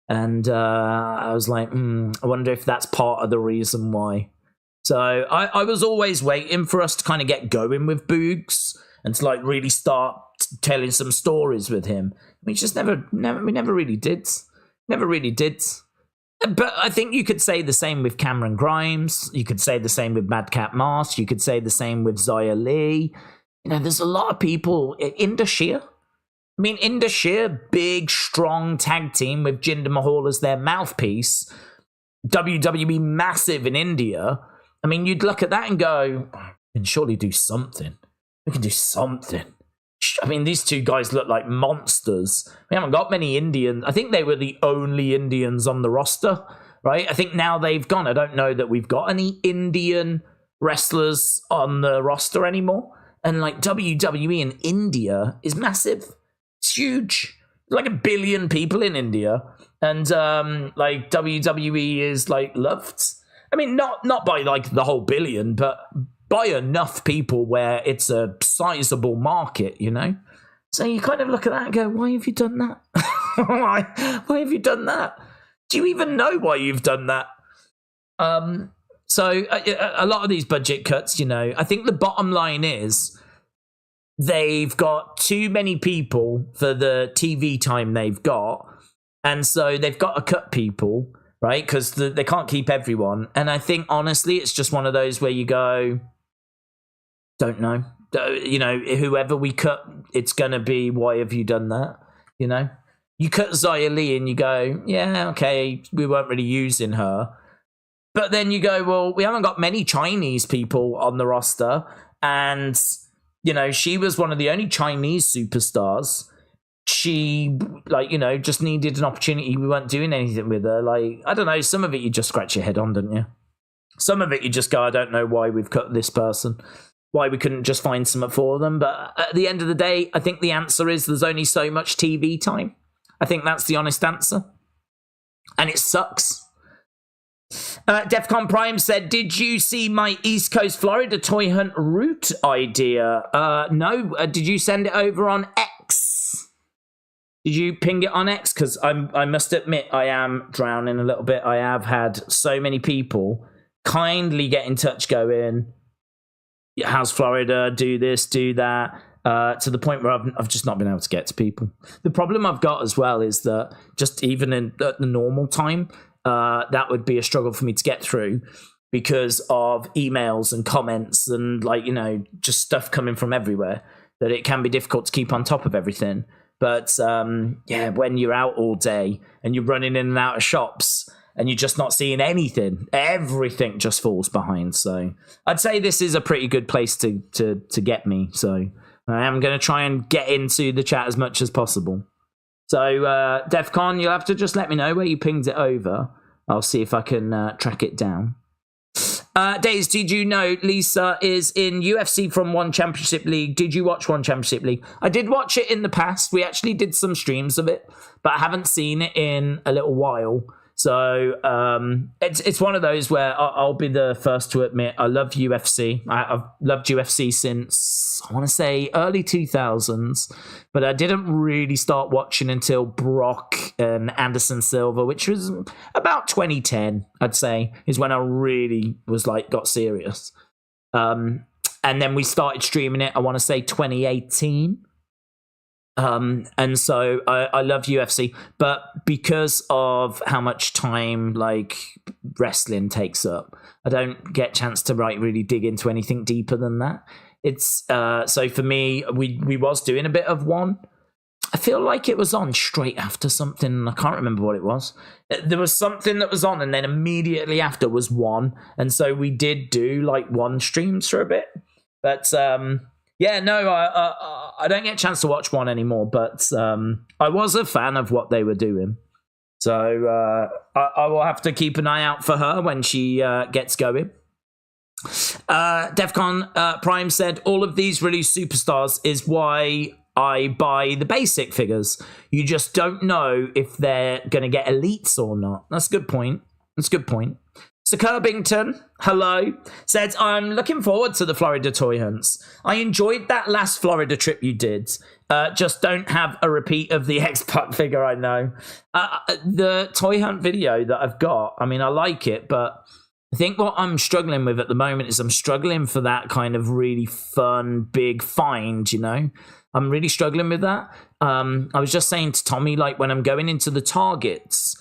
And I was like, I wonder if that's part of the reason why. So I was always waiting for us to kind of get going with Boogs and to like really start telling some stories with him. We just never really did. Never really did. But I think you could say the same with Cameron Grimes. You could say the same with Madcap Moss. You could say the same with Xia Li. You know, there's a lot of people. Indus Sher. I mean, Indus Sher, big, strong tag team with Jinder Mahal as their mouthpiece. WWE massive in India. I mean, you'd look at that and go, we can surely do something. We can do something. I mean, these two guys look like monsters. We haven't got many Indians. I think they were the only Indians on the roster, right? I think now they've gone. I don't know that we've got any Indian wrestlers on the roster anymore. And like WWE in India is massive. It's huge. Like 1 billion people in India. And like WWE is like loved. I mean, not by like the whole billion, but by enough people where it's a sizable market, you know? So you kind of look at that and go, why have you done that? Why have you done that? Do you even know why you've done that? So a lot of these budget cuts, you know, I think the bottom line is they've got too many people for the TV time they've got. And so they've got to cut people, right? Because they can't keep everyone. And I think, honestly, it's just one of those where you go, don't know. You know, whoever we cut, it's going to be, why have you done that? You know? You cut Xia Li and you go, yeah, okay, we weren't really using her. But then you go, well, we haven't got many Chinese people on the roster. And, you know, she was one of the only Chinese superstars. She, like, you know, just needed an opportunity. We weren't doing anything with her. Like, I don't know, some of it you just scratch your head on, don't you? Some of it you just go, I don't know why we've cut this person. Why we couldn't just find something for them. But at the end of the day, I think the answer is there's only so much TV time. I think that's the honest answer. And it sucks. Defcon Prime said, did you see my East Coast Florida toy hunt route idea? No. Did you send it over on X? Did you ping it on X? Because I must admit, I am drowning a little bit. I have had so many people kindly get in touch going, how's Florida? Do this, do that. To the point where I've just not been able to get to people. The problem I've got as well is that just even at the normal time, that would be a struggle for me to get through because of emails and comments and just stuff coming from everywhere, that it can be difficult to keep on top of everything. But when you're out all day and you're running in and out of shops and you're just not seeing anything, everything just falls behind. So I'd say this is a pretty good place to get me. So I am going to try and get into the chat as much as possible. So DEFCON, you'll have to just let me know where you pinged it over. I'll see if I can track it down. Daze, did you know Lisa is in UFC from One Championship League? Did you watch One Championship League? I did watch it in the past. We actually did some streams of it, but I haven't seen it in a little while. So it's one of those where I'll be the first to admit I love UFC. I've loved UFC since, I want to say, early 2000s, but I didn't really start watching until Brock and Anderson Silva, which was about 2010, I'd say, is when I really was got serious. And then we started streaming it, I want to say 2018. And so I love UFC, but because of how much time wrestling takes up, I don't get a chance to really dig into anything deeper than that. It's so for me, we was doing a bit of one. I feel like it was on straight after something. I can't remember what it was. There was something that was on, and then immediately after was one, and so we did do one streams for a bit, but I don't get a chance to watch one anymore, but I was a fan of what they were doing. So I will have to keep an eye out for her when she gets going. Defcon Prime said, all of these released superstars is why I buy the basic figures. You just don't know if they're going to get elites or not. That's a good point. So Curbington, hello, said, I'm looking forward to the Florida toy hunts. I enjoyed that last Florida trip you did. Just don't have a repeat of the X-Pac figure, I know. The toy hunt video that I've got, I mean, I like it, but I think what I'm struggling with at the moment is I'm struggling for that kind of really fun, big find, I'm really struggling with that. I was just saying to Tommy, when I'm going into the Targets,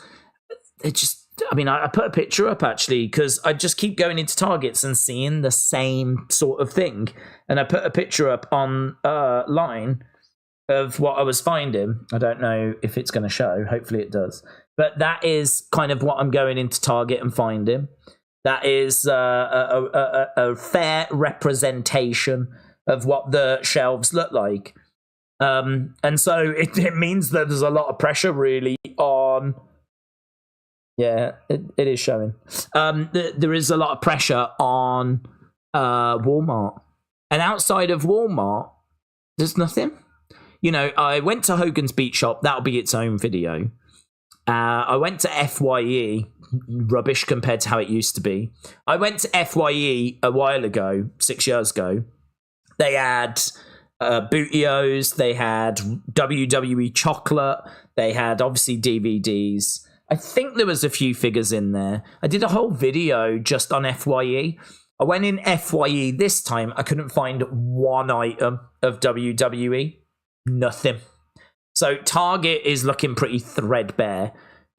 I put a picture up actually because I just keep going into Targets and seeing the same sort of thing. And I put a picture up on line of what I was finding. I don't know if it's going to show. Hopefully it does. But that is kind of what I'm going into Target and finding. That is a fair representation of what the shelves look like. And so it means that there's a lot of pressure really on... Yeah, it is showing. There is a lot of pressure on Walmart. And outside of Walmart, there's nothing. I went to Hogan's Beat Shop. That'll be its own video. I went to FYE. Rubbish compared to how it used to be. I went to FYE a while ago, 6 years ago. They had Bootios. They had WWE chocolate. They had, obviously, DVDs. I think there was a few figures in there. I did a whole video just on FYE. I went in FYE this time. I couldn't find one item of WWE. Nothing. So Target is looking pretty threadbare.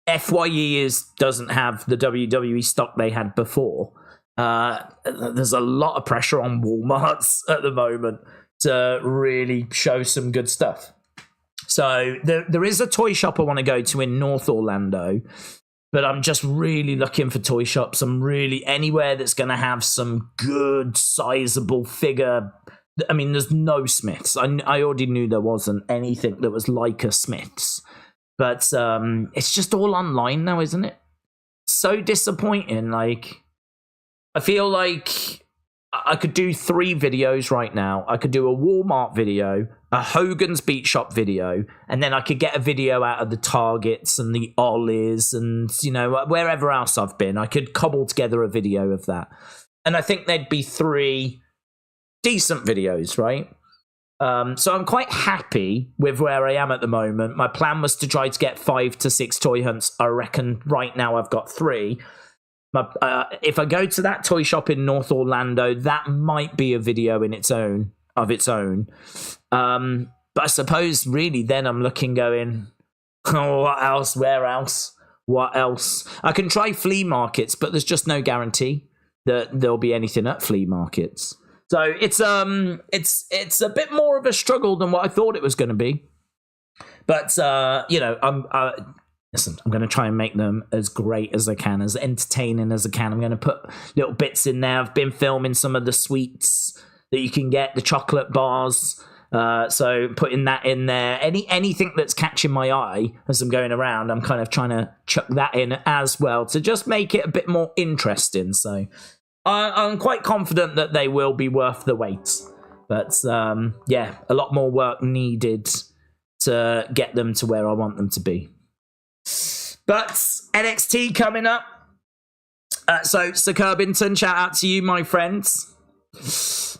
FYE doesn't have the WWE stock they had before. There's a lot of pressure on Walmarts at the moment to really show some good stuff. So there is a toy shop I want to go to in North Orlando, but I'm just really looking for toy shops. I'm really anywhere that's going to have some good, sizable figure. I mean, there's no Smiths. I already knew there wasn't anything that was like a Smiths, but it's just all online now, isn't it? So disappointing. I feel like I could do 3 videos right now. I could do a Walmart video, a Hogan's Beat Shop video, and then I could get a video out of the Targets and the Ollie's and, wherever else I've been. I could cobble together a video of that. And I think there'd be 3 decent videos, right? So I'm quite happy with where I am at the moment. My plan was to try to get 5 to 6 toy hunts. I reckon right now I've got 3. If I go to that toy shop in North Orlando, that might be a video in its own. But I suppose really then I'm looking going, oh, what else? Where else? What else? I can try flea markets, but there's just no guarantee that there'll be anything at flea markets. So it's a bit more of a struggle than what I thought it was going to be. But listen, I'm going to try and make them as great as I can, as entertaining as I can. I'm going to put little bits in there. I've been filming some of the sweets that you can get, the chocolate bars. So putting that in there. Anything that's catching my eye as I'm going around, I'm kind of trying to chuck that in as well to just make it a bit more interesting. So I'm quite confident that they will be worth the wait. But a lot more work needed to get them to where I want them to be. But NXT coming up. So Curbington, shout out to you, my friends. Let's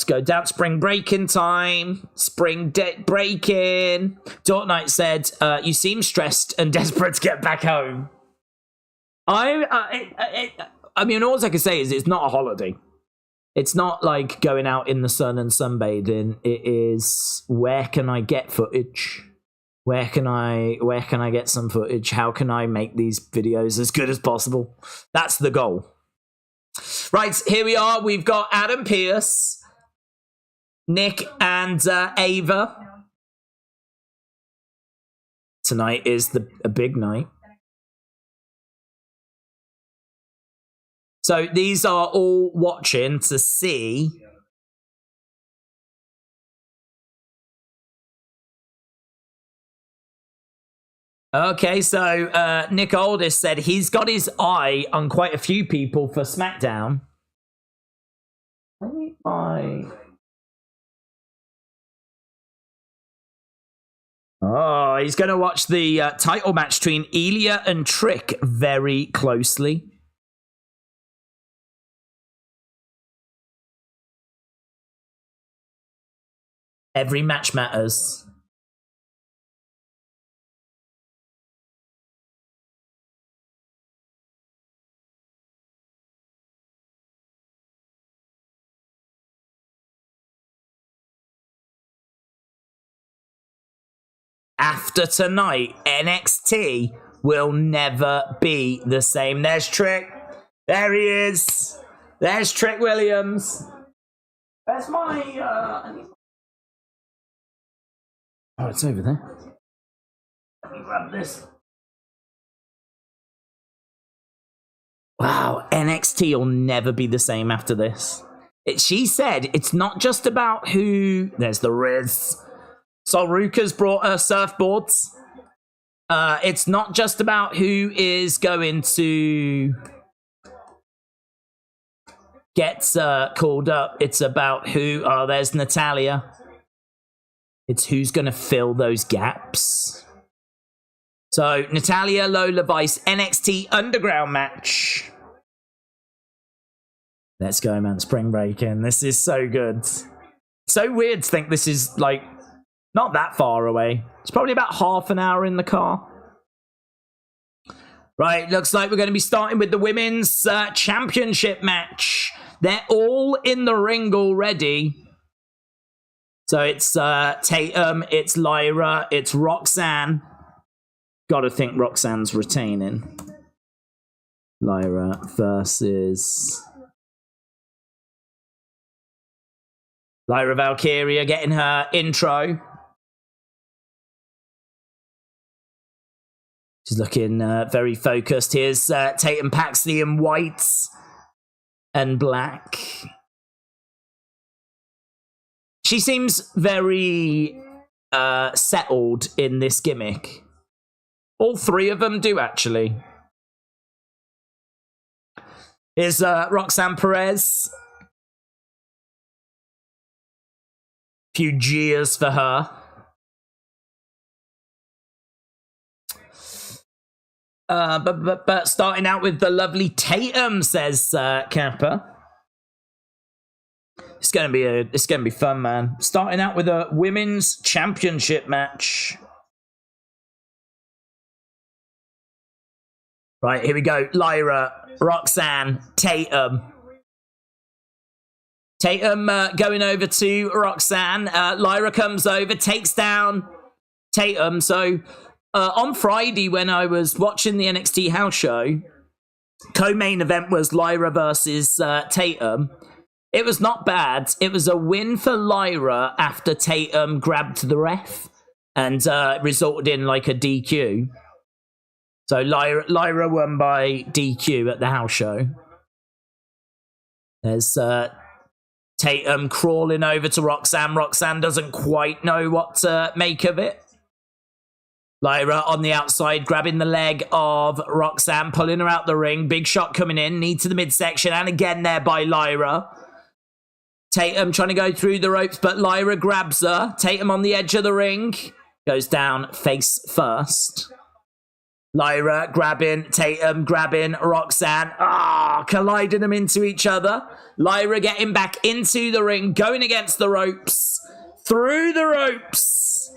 go down. Spring Breakin time. Spring Breakin. Dort Knight said, "You seem stressed and desperate to get back home." I mean, all I can say is it's not a holiday. It's not like going out in the sun and sunbathing. It is, where can I get footage? Where can I get some footage? How can I make these videos as good as possible? That's the goal. Right, here we are. We've got Adam Pearce, Nick, and Ava. Tonight is a big night. So these are all watching to see Okay, so Nick Aldis said he's got his eye on quite a few people for SmackDown. Oh, he's going to watch the title match between Ilja and Trick very closely. Every match matters. After tonight, NXT will never be the same. There's Trick. There he is. There's Trick Williams. Where's my... Oh, it's over there. Let me grab this. Wow, NXT will never be the same after this. She said it's not just about who... There's the Riz. So Ruca's brought her surfboards. It's not just about who is going to get called up. It's about who... Oh, there's Natalya. It's who's going to fill those gaps. So, Natalya, Lola, Vice, NXT Underground match. Let's go, man. Spring Breakin. This is so good. So weird to think this is, like, not that far away. It's probably about half an hour in the car. Right, looks like we're going to be starting with the women's championship match. They're all in the ring already. So it's Tatum, it's Lyra, it's Roxanne. Gotta think Roxanne's retaining. Lyra versus... Lyra Valkyria getting her intro. She's looking very focused. Here's Tatum Paxley in white and black. She seems very settled in this gimmick. All three of them do, actually. Here's Roxanne Perez. Few jeers for her. But starting out with the lovely Tatum, says Kappa. It's gonna be fun, man. Starting out with a women's championship match. Right, here we go. Lyra, Roxanne, Tatum. Tatum going over to Roxanne. Lyra comes over, takes down Tatum. So on Friday when I was watching the NXT house show, co-main event was Lyra versus Tatum. It was not bad. It was a win for Lyra after Tatum grabbed the ref and resulted in like a DQ. So Lyra won by DQ at the house show. There's Tatum crawling over to Roxanne. Roxanne doesn't quite know what to make of it. Lyra on the outside, grabbing the leg of Roxanne, pulling her out the ring. Big shot coming in, knee to the midsection, and again there by Lyra. Tatum trying to go through the ropes, but Lyra grabs her. Tatum on the edge of the ring. Goes down face first. Lyra grabbing, Tatum grabbing Roxanne. Colliding them into each other. Lyra getting back into the ring, going against the ropes. Through the ropes.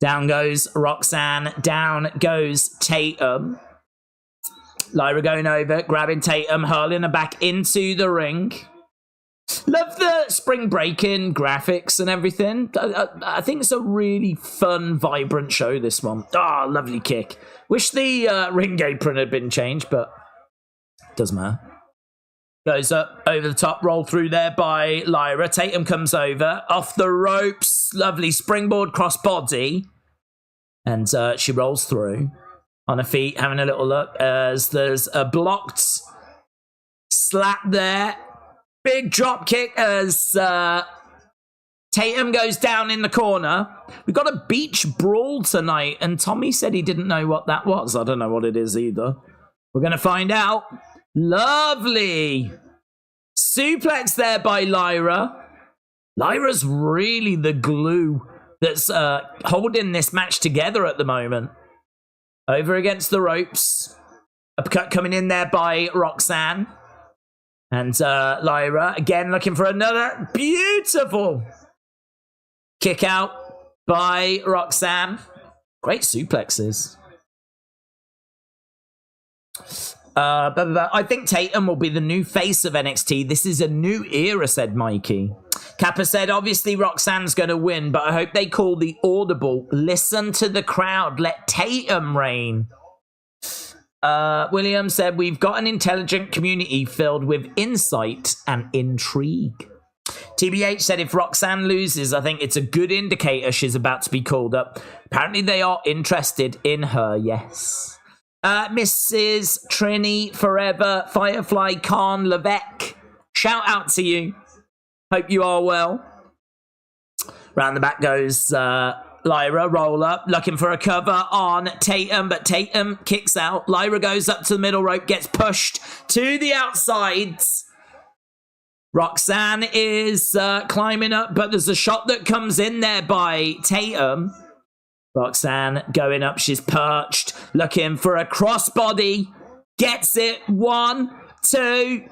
Down goes Roxanne. Down goes Tatum. Lyra going over, grabbing Tatum, hurling her back into the ring. Love the Spring Breakin graphics and everything. I think it's a really fun, vibrant show, this one. Lovely kick. Wish the ring apron had been changed, but doesn't matter. Goes up, over the top, roll through there by Lyra. Tatum comes over, off the ropes. Lovely springboard crossbody. And she rolls through on her feet, having a little look as there's a blocked slap there. Big drop kick as Tatum goes down in the corner. We've got a beach brawl tonight, and Tommy said he didn't know what that was. I don't know what it is either. We're going to find out. Lovely. Suplex there by Lyra. Lyra's really the glue that's holding this match together at the moment. Over against the ropes. Uppercut coming in there by Roxanne. And Lyra, again, looking for another beautiful kick out by Roxanne. Great suplexes. I think Tatum will be the new face of NXT. This is a new era, said Mikey. Kappa said, obviously Roxanne's going to win, but I hope they call the audible. Listen to the crowd. Let Tatum reign. William said, we've got an intelligent community filled with insight and intrigue. TBH said, if Roxanne loses, I think it's a good indicator she's about to be called up. Apparently they are interested in her, yes. Mrs. Trini Forever, Firefly Khan Levesque, shout out to you. Hope you are well. Round the back goes Lyra, roll up, looking for a cover on Tatum, but Tatum kicks out. Lyra goes up to the middle rope, gets pushed to the outside. Roxanne is climbing up, but there's a shot that comes in there by Tatum. Roxanne going up, she's perched, looking for a crossbody. Gets it, 1, 2.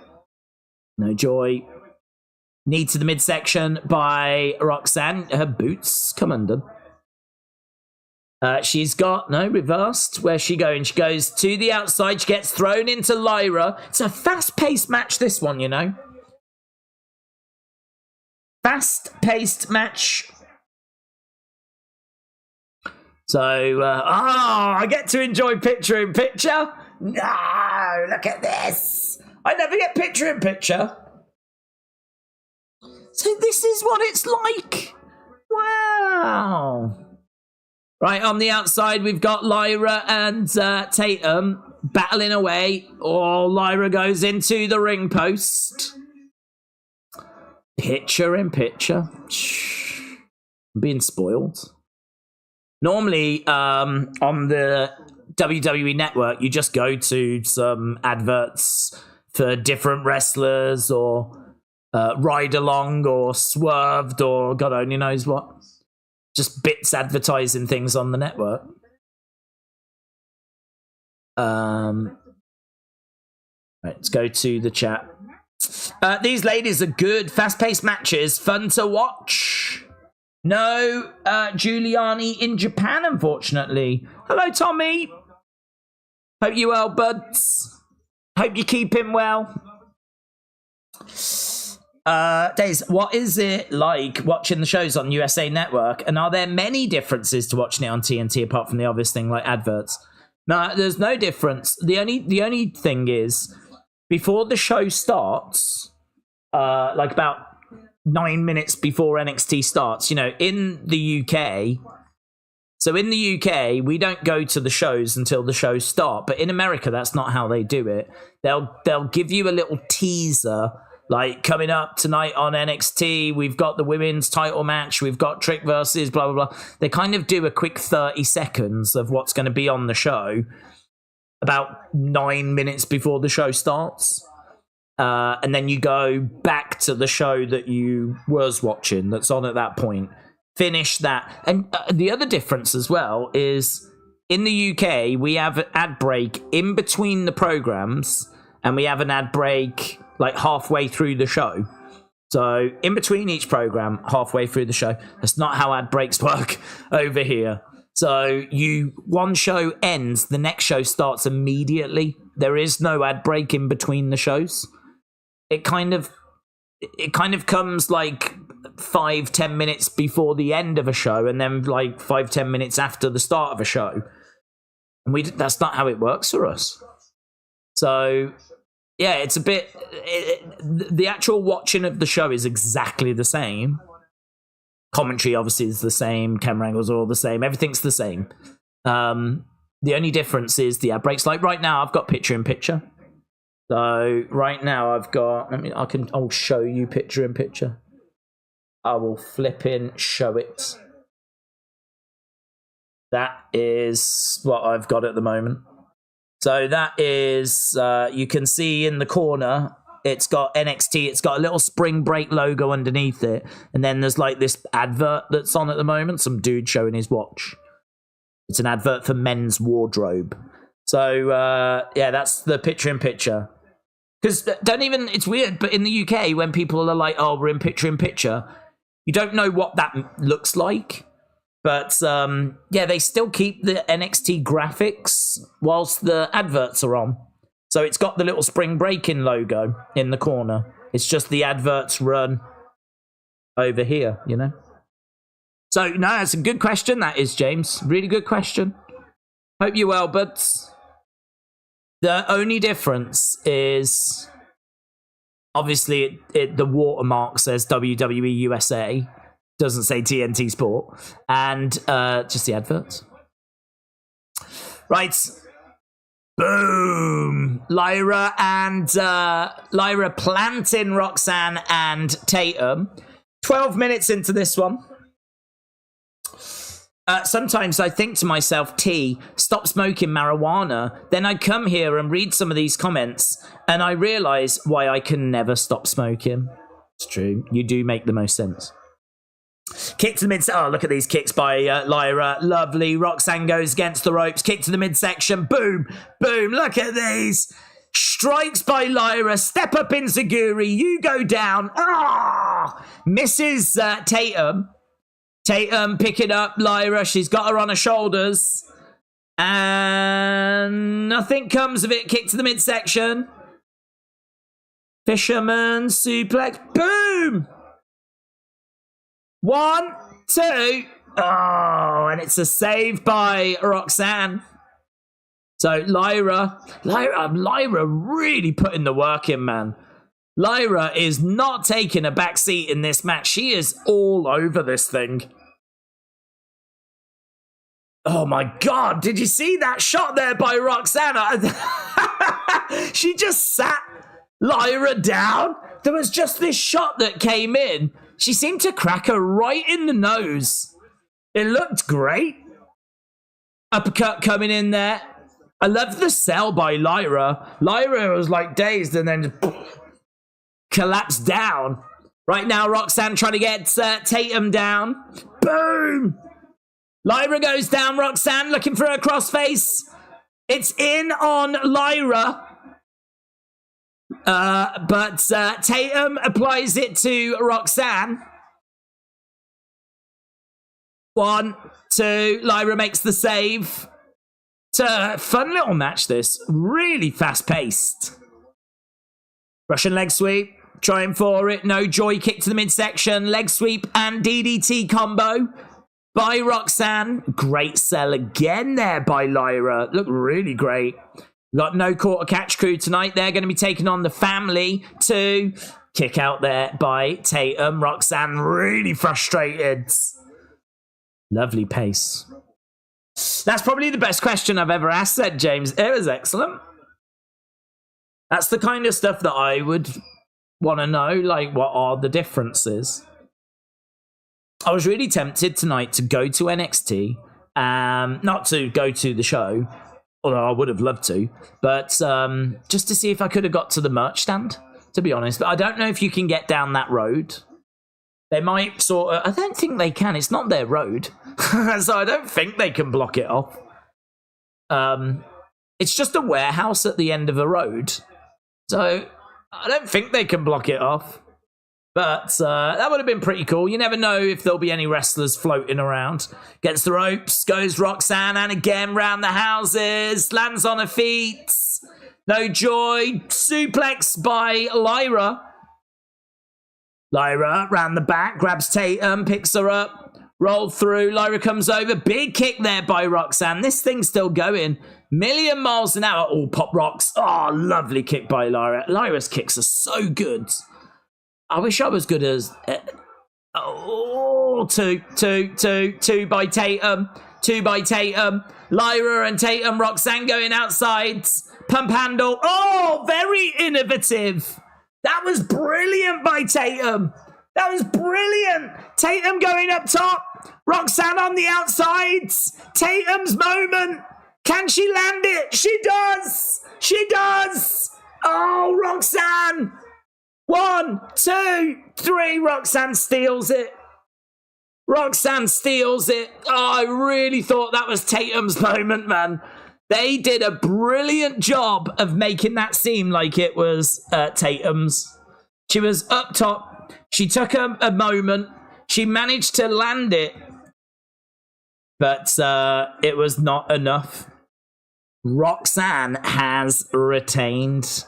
No joy. Knee to the midsection by Roxanne. Her boots come undone. She's got, no, reversed. Where's she going? She goes to the outside. She gets thrown into Lyra. It's a fast-paced match, this one, you know. Fast-paced match. So, I get to enjoy picture-in-picture. No, look at this. I never get picture-in-picture. So this is what it's like. Wow. Right, on the outside, we've got Lyra and Tatum battling away. Lyra goes into the ring post. Picture-in-picture. I'm being spoiled. Normally, on the WWE Network, you just go to some adverts for different wrestlers or Ride Along or Swerved or God only knows what. Just bits advertising things on the network. Right, let's go to the chat. These ladies are good, fast-paced matches, fun to watch. No Giuliani in Japan, unfortunately. Hello, Tommy. Hope you well, buds. Hope you're keeping well. Daze, what is it like watching the shows on USA Network? And are there many differences to watching it on TNT apart from the obvious thing like adverts? No, there's no difference. The only thing is, before the show starts, like about 9 minutes before NXT starts, in the UK. So in the UK, we don't go to the shows until the shows start. But in America, that's not how they do it. They'll give you a little teaser, like coming up tonight on NXT, we've got the women's title match, we've got Trick versus blah, blah, blah. They kind of do a quick 30 seconds of what's going to be on the show about 9 minutes before the show starts. And then you go back to the show that you was watching that's on at that point. Finish that. And the other difference as well is in the UK, we have an ad break in between the programs and we have an ad break like halfway through the show. So in between each program, halfway through the show. That's not how ad breaks work over here. So one show ends, the next show starts immediately. There is no ad break in between the shows. It kind of comes like 5-10 minutes before the end of a show, and then like 5-10 minutes after the start of a show. And that's not how it works for us. So yeah, it's a bit. The actual watching of the show is exactly the same. Commentary obviously is the same. Camera angles are all the same. Everything's the same. The only difference is the ad breaks. Like right now, I've got picture in picture. So right now I've got. I'll show you picture in picture. I will flip in, show it. That is what I've got at the moment. So that is, you can see in the corner, it's got NXT, it's got a little Spring Break logo underneath it. And then there's like this advert that's on at the moment, some dude showing his watch. It's an advert for men's wardrobe. So, yeah, that's the picture in picture. Because it's weird, but in the UK, when people are like, oh, we're in picture, you don't know what that looks like. But, yeah, they still keep the NXT graphics whilst the adverts are on. So it's got the little Spring Breakin logo in the corner. It's just the adverts run over here, So, no, that's a good question, that is, James. Really good question. Hope you're well, buds. The only difference is, obviously, the watermark says WWE USA. Doesn't say TNT Sport. And just the adverts. Right. Boom. Lyra planting Roxanne and Tatum. 12 minutes into this one. Sometimes I think to myself, stop smoking marijuana. Then I come here and read some of these comments and I realise why I can never stop smoking. It's true. You do make the most sense. Kick to the mid. Oh, look at these kicks by Lyra. Lovely. Roxanne goes against the ropes. Kick to the midsection. Boom. Boom. Look at these. Strikes by Lyra. Step up in Zaguri. You go down. Ah! Misses Tatum. Tatum picking up Lyra. She's got her on her shoulders. And nothing comes of it. Kick to the midsection. Fisherman suplex. Boom! 1, 2. Oh, and it's a save by Roxanne. So Lyra really putting the work in, man. Lyra is not taking a back seat in this match. She is all over this thing. Oh my God, did you see that shot there by Roxanne? She just sat Lyra down. There was just this shot that came in. She seemed to crack her right in the nose. It looked great. Uppercut coming in there. I love the sell by Lyra. Lyra was like dazed and then just collapsed down. Right now, Roxanne trying to get Tatum down. Boom! Lyra goes down. Roxanne looking for her crossface. It's in on Lyra. But Tatum applies it to Roxanne. 1, 2. Lyra makes the save. It's a fun little match, this. Really fast-paced. Russian leg sweep. trying for it. No joy, kick to the midsection. Leg sweep and DDT combo by Roxanne. Great sell again there by Lyra. Look really great. Got no quarter catch crew tonight. They're going to be taking on the family too. Kick out there by Tatum. Roxanne really frustrated. Lovely pace. That's probably the best question I've ever asked, said James. It was excellent. That's the kind of stuff that I would want to know. Like, what are the differences? I was really tempted tonight to go to NXT. Not to go to the show, although I would have loved to. But just to see if I could have got to the merch stand, to be honest. But I don't know if you can get down that road. They might sort of... I don't think they can. It's not their road. So I don't think they can block it off. It's just a warehouse at the end of a road. So I don't think they can block it off. But that would have been pretty cool. You never know if there'll be any wrestlers floating around. Gets the ropes, goes Roxanne, and again round the houses. Lands on her feet. No joy. Suplex by Lyra. Lyra round the back, grabs Tatum, picks her up, roll through. Lyra comes over. Big kick there by Roxanne. This thing's still going. Million miles an hour. Oh, pop rocks. Oh, lovely kick by Lyra. Lyra's kicks are so good. I wish I was good as... two by Tatum. Two by Tatum. Lyra and Tatum. Roxanne going outside. Pump handle. Oh, very innovative. That was brilliant by Tatum. That was brilliant. Tatum going up top. Roxanne on the outsides. Tatum's moment. Can she land it? She does. She does. Oh, Roxanne. 1, 2, 3. Roxanne steals it. Roxanne steals it. Oh, I really thought that was Tatum's moment, man. They did a brilliant job of making that seem like it was Tatum's. She was up top. She took a moment. She managed to land it. But it was not enough. Roxanne has retained.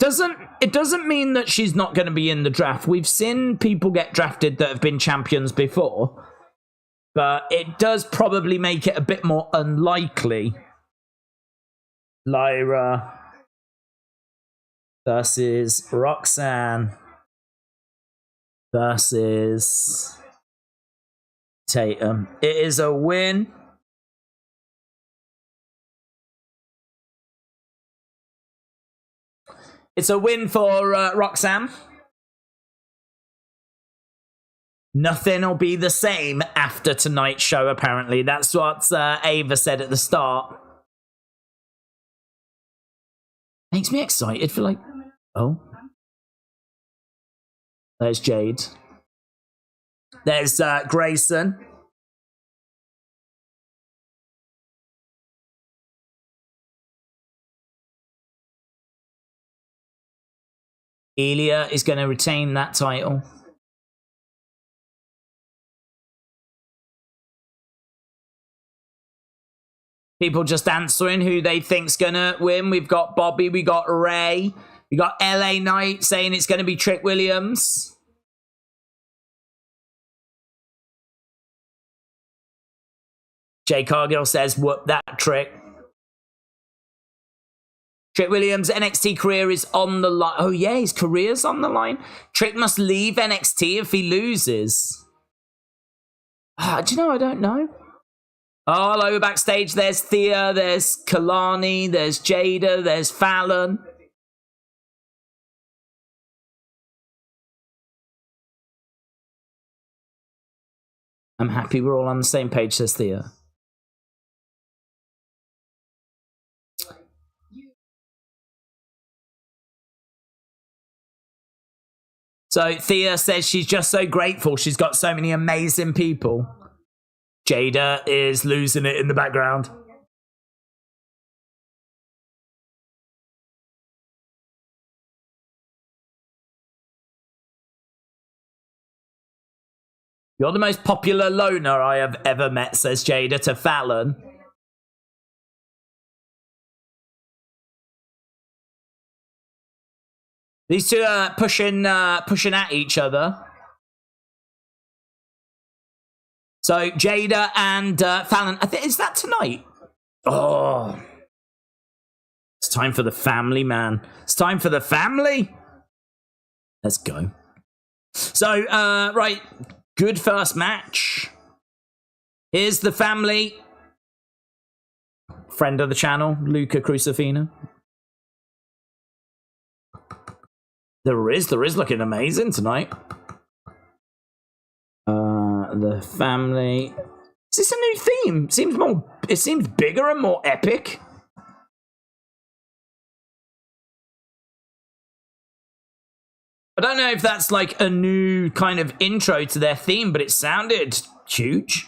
It doesn't mean that she's not going to be in the draft. We've seen people get drafted that have been champions before. But it does probably make it a bit more unlikely. Lyra versus Roxanne versus Tatum. It is a win. It's a win for Roxanne. Nothing will be the same after tonight's show, apparently. That's what Ava said at the start. Makes me excited for, like... Oh. There's Jade. There's Grayson. Ilja is going to retain that title. People just answering who they think's going to win. We've got Bobby, we got Ray, we got LA Knight saying it's going to be Trick Williams. Jay Cargill says, whoop that Trick. Trick Williams' NXT career is on the line. Oh, yeah, his career's on the line. Trick must leave NXT if he loses. Do you know? I don't know. Oh, hello, backstage. There's Thea, there's Kalani, there's Jada, there's Fallon. I'm happy we're all on the same page, says Thea. So Thea says she's just so grateful. She's got so many amazing people. Jada is losing it in the background. You're the most popular loner I have ever met, says Jada to Fallon. These two are pushing at each other. So Jada and Fallon, I think, is that tonight? Oh, it's time for the family, man. It's time for the family. Let's go. So, right, good first match. Here's the family. Friend of the channel, Luca Crucifino. The Riz looking amazing tonight. The family. Is this a new theme? It seems bigger and more epic. I don't know if that's like a new kind of intro to their theme, but it sounded huge.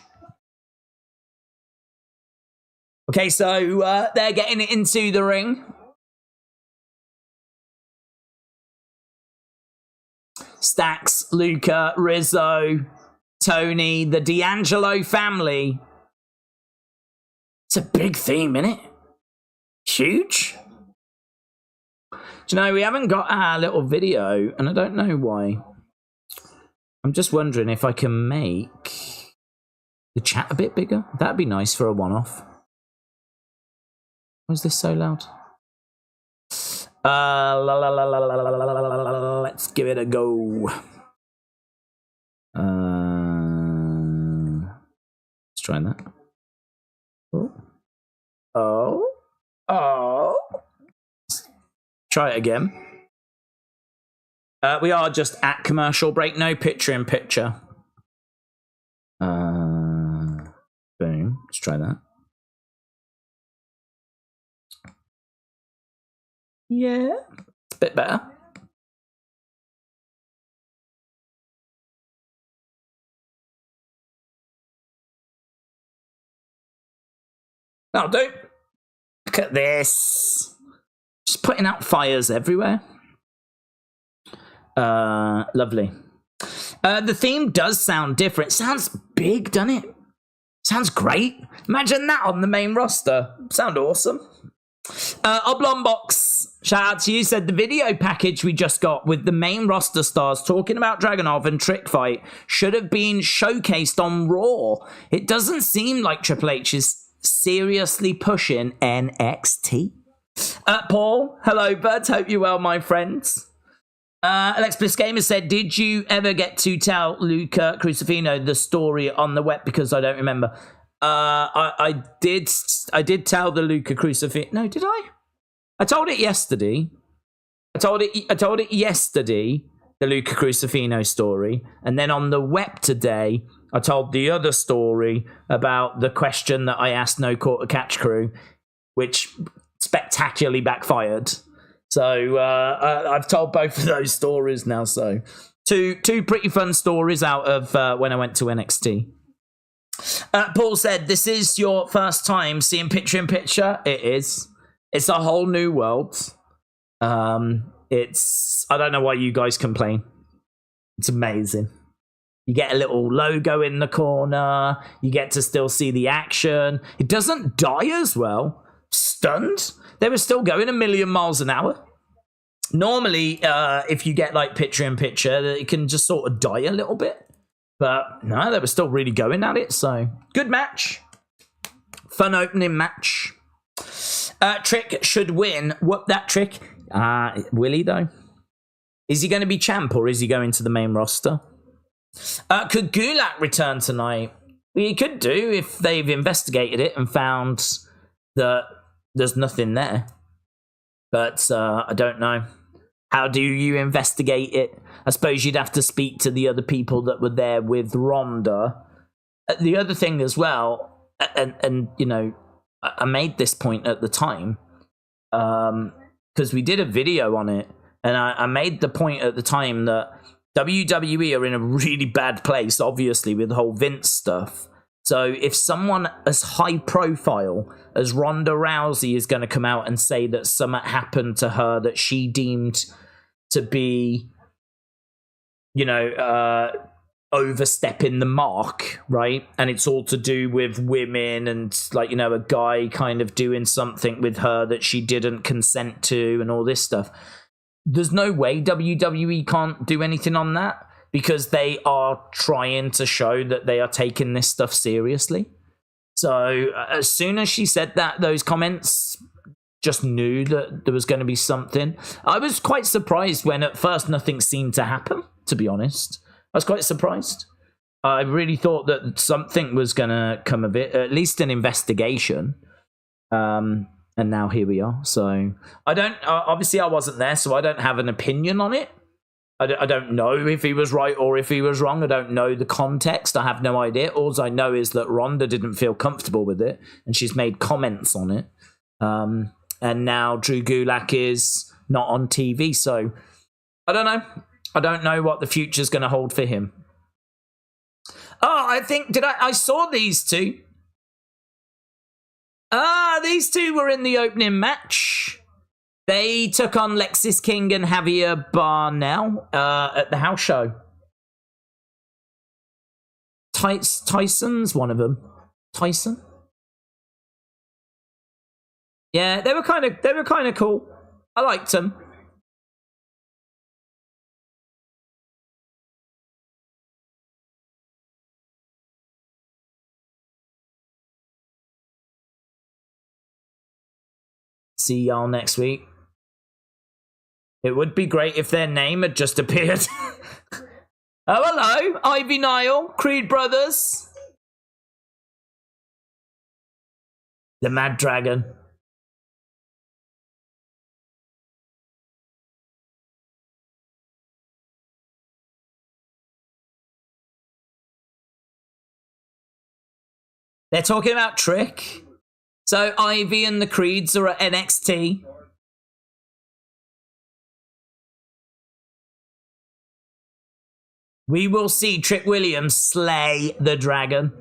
Okay, so they're getting into the ring. Stax, Luca, Rizzo, Tony, the D'Angelo family. It's a big theme, isn't it? Huge. Do you know, we haven't got our little video, and I don't know why. I'm just wondering if I can make the chat a bit bigger. That'd be nice for a one-off. Why is this so loud? Let's give it a go. Let's try that. Oh. Try it again. We are just at commercial break. No picture in picture. Boom. Let's try that. Yeah. It's a bit better. That'll do. Look at this. Just putting out fires everywhere. Lovely. The theme does sound different. It sounds big, doesn't it? Sounds great. Imagine that on the main roster. Sound awesome. Oblong Box, shout out to you, said the video package we just got with the main roster stars talking about Dragunov and Trick Fight should have been showcased on Raw. It doesn't seem like Triple H is seriously pushing NXT. Paul, hello, buds. Hope you're well, my friends. Alex Bliss Gamer said, did you ever get to tell Luca Crucifino the story on the web? Because I don't remember. I did tell the Luca Crucifino. No, did I? I told it yesterday. I told it yesterday, the Luca Crucifino story, and then on the web today, I told the other story about the question that I asked No Quarter Catch Crew, which spectacularly backfired. So I've told both of those stories now. So two pretty fun stories out of when I went to NXT. Paul said, this is your first time seeing picture in picture. It is. It's a whole new world. I don't know why you guys complain. It's amazing. You get a little logo in the corner. You get to still see the action. It doesn't die as well. Stunned. They were still going 1,000,000 miles an hour. Normally, if you get like picture in picture, it can just sort of die a little bit. But no, they were still really going at it. So good match. Fun opening match. Trick should win. Whoop that Trick. Will he though? Is he going to be champ or is he going to the main roster? Could Gulak return tonight? He could do if they've investigated it and found that there's nothing there. But I don't know. How do you investigate it? I suppose you'd have to speak to the other people that were there with Rhonda. The other thing as well, and you know, I made this point at the time, because we did a video on it, and I made the point at the time that WWE are in a really bad place, obviously, with the whole Vince stuff. So if someone as high profile as Ronda Rousey is going to come out and say that something happened to her that she deemed to be, you know, overstepping the mark, right? And it's all to do with women and, like, you know, a guy kind of doing something with her that she didn't consent to and all this stuff. there's no way WWE can't do anything on that, because they are trying to show that they are taking this stuff seriously. So as soon as she said that, those comments, just knew that there was going to be something. I was quite surprised when at first nothing seemed to happen, to be honest. I was quite surprised. I really thought that something was going to come of it, at least an investigation. And now here we are. So I don't, obviously I wasn't there, so I don't have an opinion on it. I don't know if he was right or if he was wrong. I don't know the context. I have no idea. All I know is that Ronda didn't feel comfortable with it, and she's made comments on it. And now Drew Gulak is not on TV. So I don't know. I don't know what the future's going to hold for him. Oh, I think, I saw these two. These two were in the opening match. They took on Lexis King and Javier Barnell at the house show. Tyson's one of them. Tyson? Yeah, they were kind of cool. I liked them. See y'all next week. It would be great if their name had just appeared. Oh, hello, Ivy Nile, Creed Brothers. The Mad Dragon. They're talking about Trick. So Ivy and the Creeds are at NXT. We will see Trick Williams slay the dragon.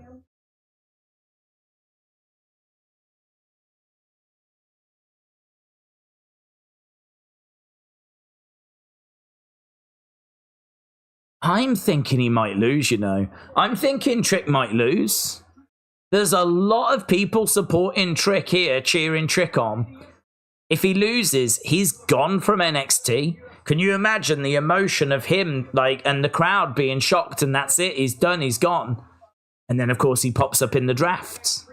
I'm thinking he might lose, you know. I'm thinking Trick might lose. There's a lot of people supporting Trick here, cheering Trick on. If he loses, he's gone from NXT. Can you imagine the emotion of him, like, and the crowd being shocked, and that's it, he's done, he's gone. And then, of course, he pops up in the draft.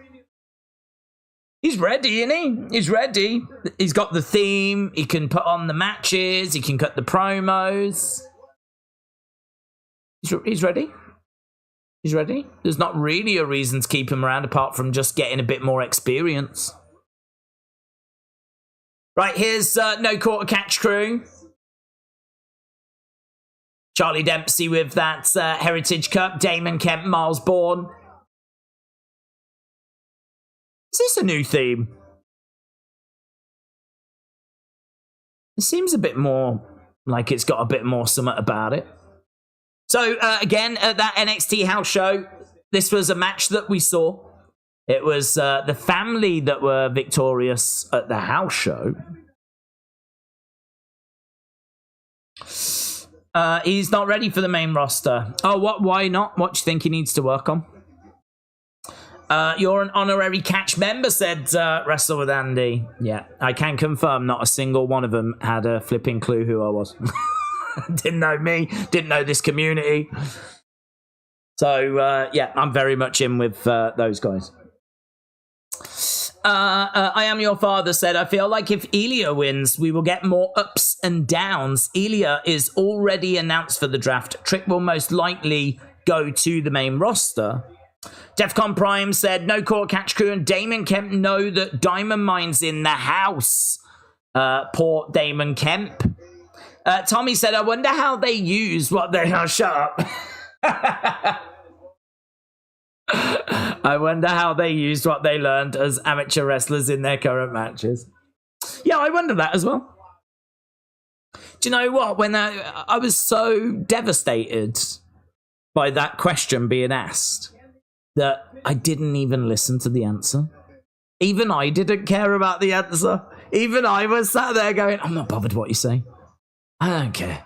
He's ready, isn't he? He's ready. He's got the theme, he can put on the matches, he can cut the promos. He's ready. He's ready. There's not really a reason to keep him around apart from just getting a bit more experience. Right, here's No Quarter Catch Crew. Charlie Dempsey with that Heritage Cup. Damon Kemp, Miles Bourne. Is this a new theme? It seems a bit more like it's got a bit more something about it. So, again, at that NXT house show, this was a match that we saw. It was the family that were victorious at the house show. He's not ready for the main roster. Oh, what? Why not? What do you think he needs to work on? You're an honorary catch member, said Wrestle with Andy. Yeah, I can confirm not a single one of them had a flipping clue who I was. Didn't know me, didn't know this community. So, yeah, I'm very much in with those guys. I Am Your Father said, I feel like if Ilja wins, we will get more ups and downs. Ilja is already announced for the draft. Trick will most likely go to the main roster. Defcon Prime said, No Court Catch Crew and Damon Kemp know that Diamond Mine's in the house. Poor Damon Kemp. Tommy said, I wonder how they use what they... Oh, shut up. I wonder how they used what they learned as amateur wrestlers in their current matches. Yeah, I wonder that as well. Do you know what? When I was so devastated by that question being asked that I didn't even listen to the answer. Even I didn't care about the answer. Even I was sat there going, I'm not bothered what you say. I don't care.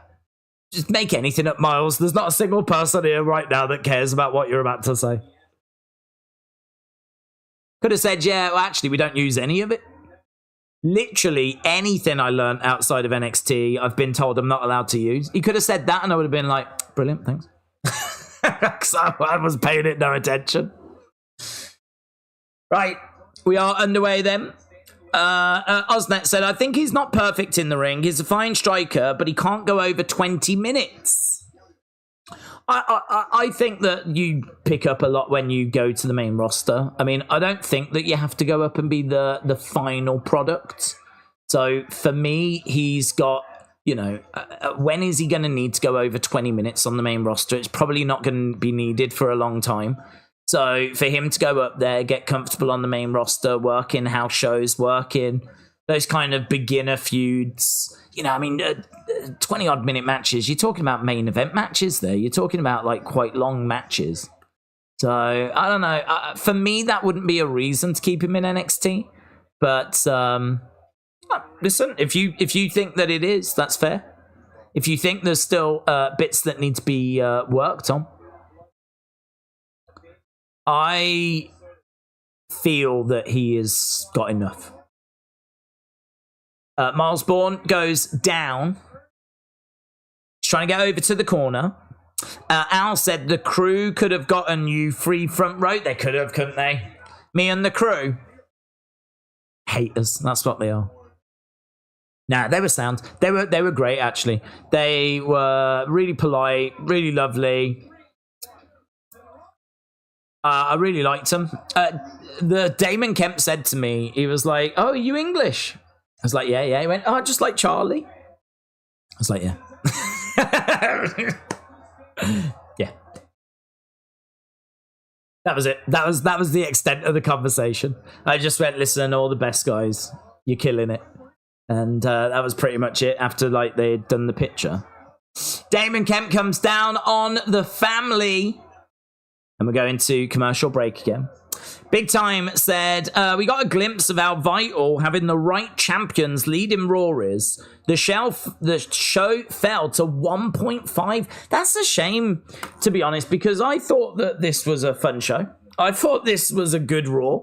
Just make anything up, Miles. There's not a single person here right now that cares about what you're about to say. Could have said, yeah, well, actually, we don't use any of it. Literally anything I learned outside of NXT, I've been told I'm not allowed to use. He could have said that and I would have been like, brilliant, thanks. Because I was paying it no attention. Right, we are underway then. Osnet said, I think he's not perfect in the ring. He's a fine striker, but he can't go over 20 minutes. I think that you pick up a lot when you go to the main roster. I mean, I don't think that you have to go up and be the final product. So for me, he's got, you know, when is he going to need to go over 20 minutes on the main roster? It's probably not going to be needed for a long time. So for him to go up there, get comfortable on the main roster, work in house shows, work in those kind of beginner feuds, you know, I mean, 20-odd minute matches, you're talking about main event matches there. You're talking about, like, quite long matches. So, I don't know. For me, that wouldn't be a reason to keep him in NXT. But, listen, if you think that it is, that's fair. If you think there's still bits that need to be worked on, I feel that he has got enough. Miles Bourne goes down. He's trying to get over to the corner. Al said the crew could have gotten you free front row. They could have, couldn't they? Me and the crew. Haters. That's what they are. Nah, they were sound. They were great, actually. They were really polite, really lovely. I really liked them. The Damon Kemp said to me, he was like, oh, are you English? I was like, yeah. He went, oh, just like Charlie. I was like, yeah. Yeah. That was it. That was the extent of the conversation. I just went, listen, all the best guys. You're killing it. And that was pretty much it after like they'd done the picture. Damon Kemp comes down on the family. And we're going to commercial break again. Big Time said, we got a glimpse of how vital having the right champions leading Raw is. The show fell to 1.5. That's a shame, to be honest, because I thought that this was a fun show. I thought this was a good Raw.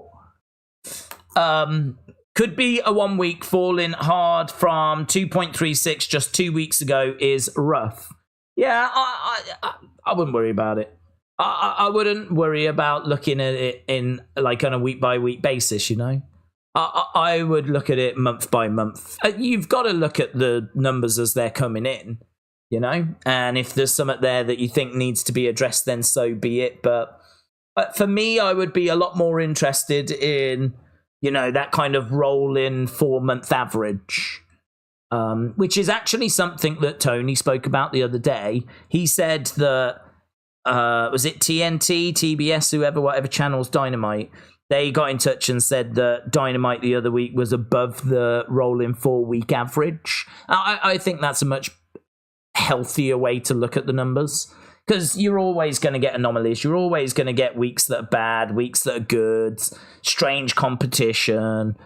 Could be a 1 week. Falling hard from 2.36 just 2 weeks ago is rough. Yeah, I wouldn't worry about it. I wouldn't worry about looking at it in like on a week by week basis, you know. I would look at it month by month. You've got to look at the numbers as they're coming in, you know. And if there's something there that you think needs to be addressed, then so be it. But for me, I would be a lot more interested in, you know, that kind of rolling 4 month average. Which is actually something that Tony spoke about the other day. He said that was it TNT, TBS, whoever, whatever channel's Dynamite, they got in touch and said that Dynamite the other week was above the rolling 4 week average. I think that's a much healthier way to look at the numbers, because you're always going to get anomalies. You're always going to get weeks that are bad, weeks that are good, strange competition,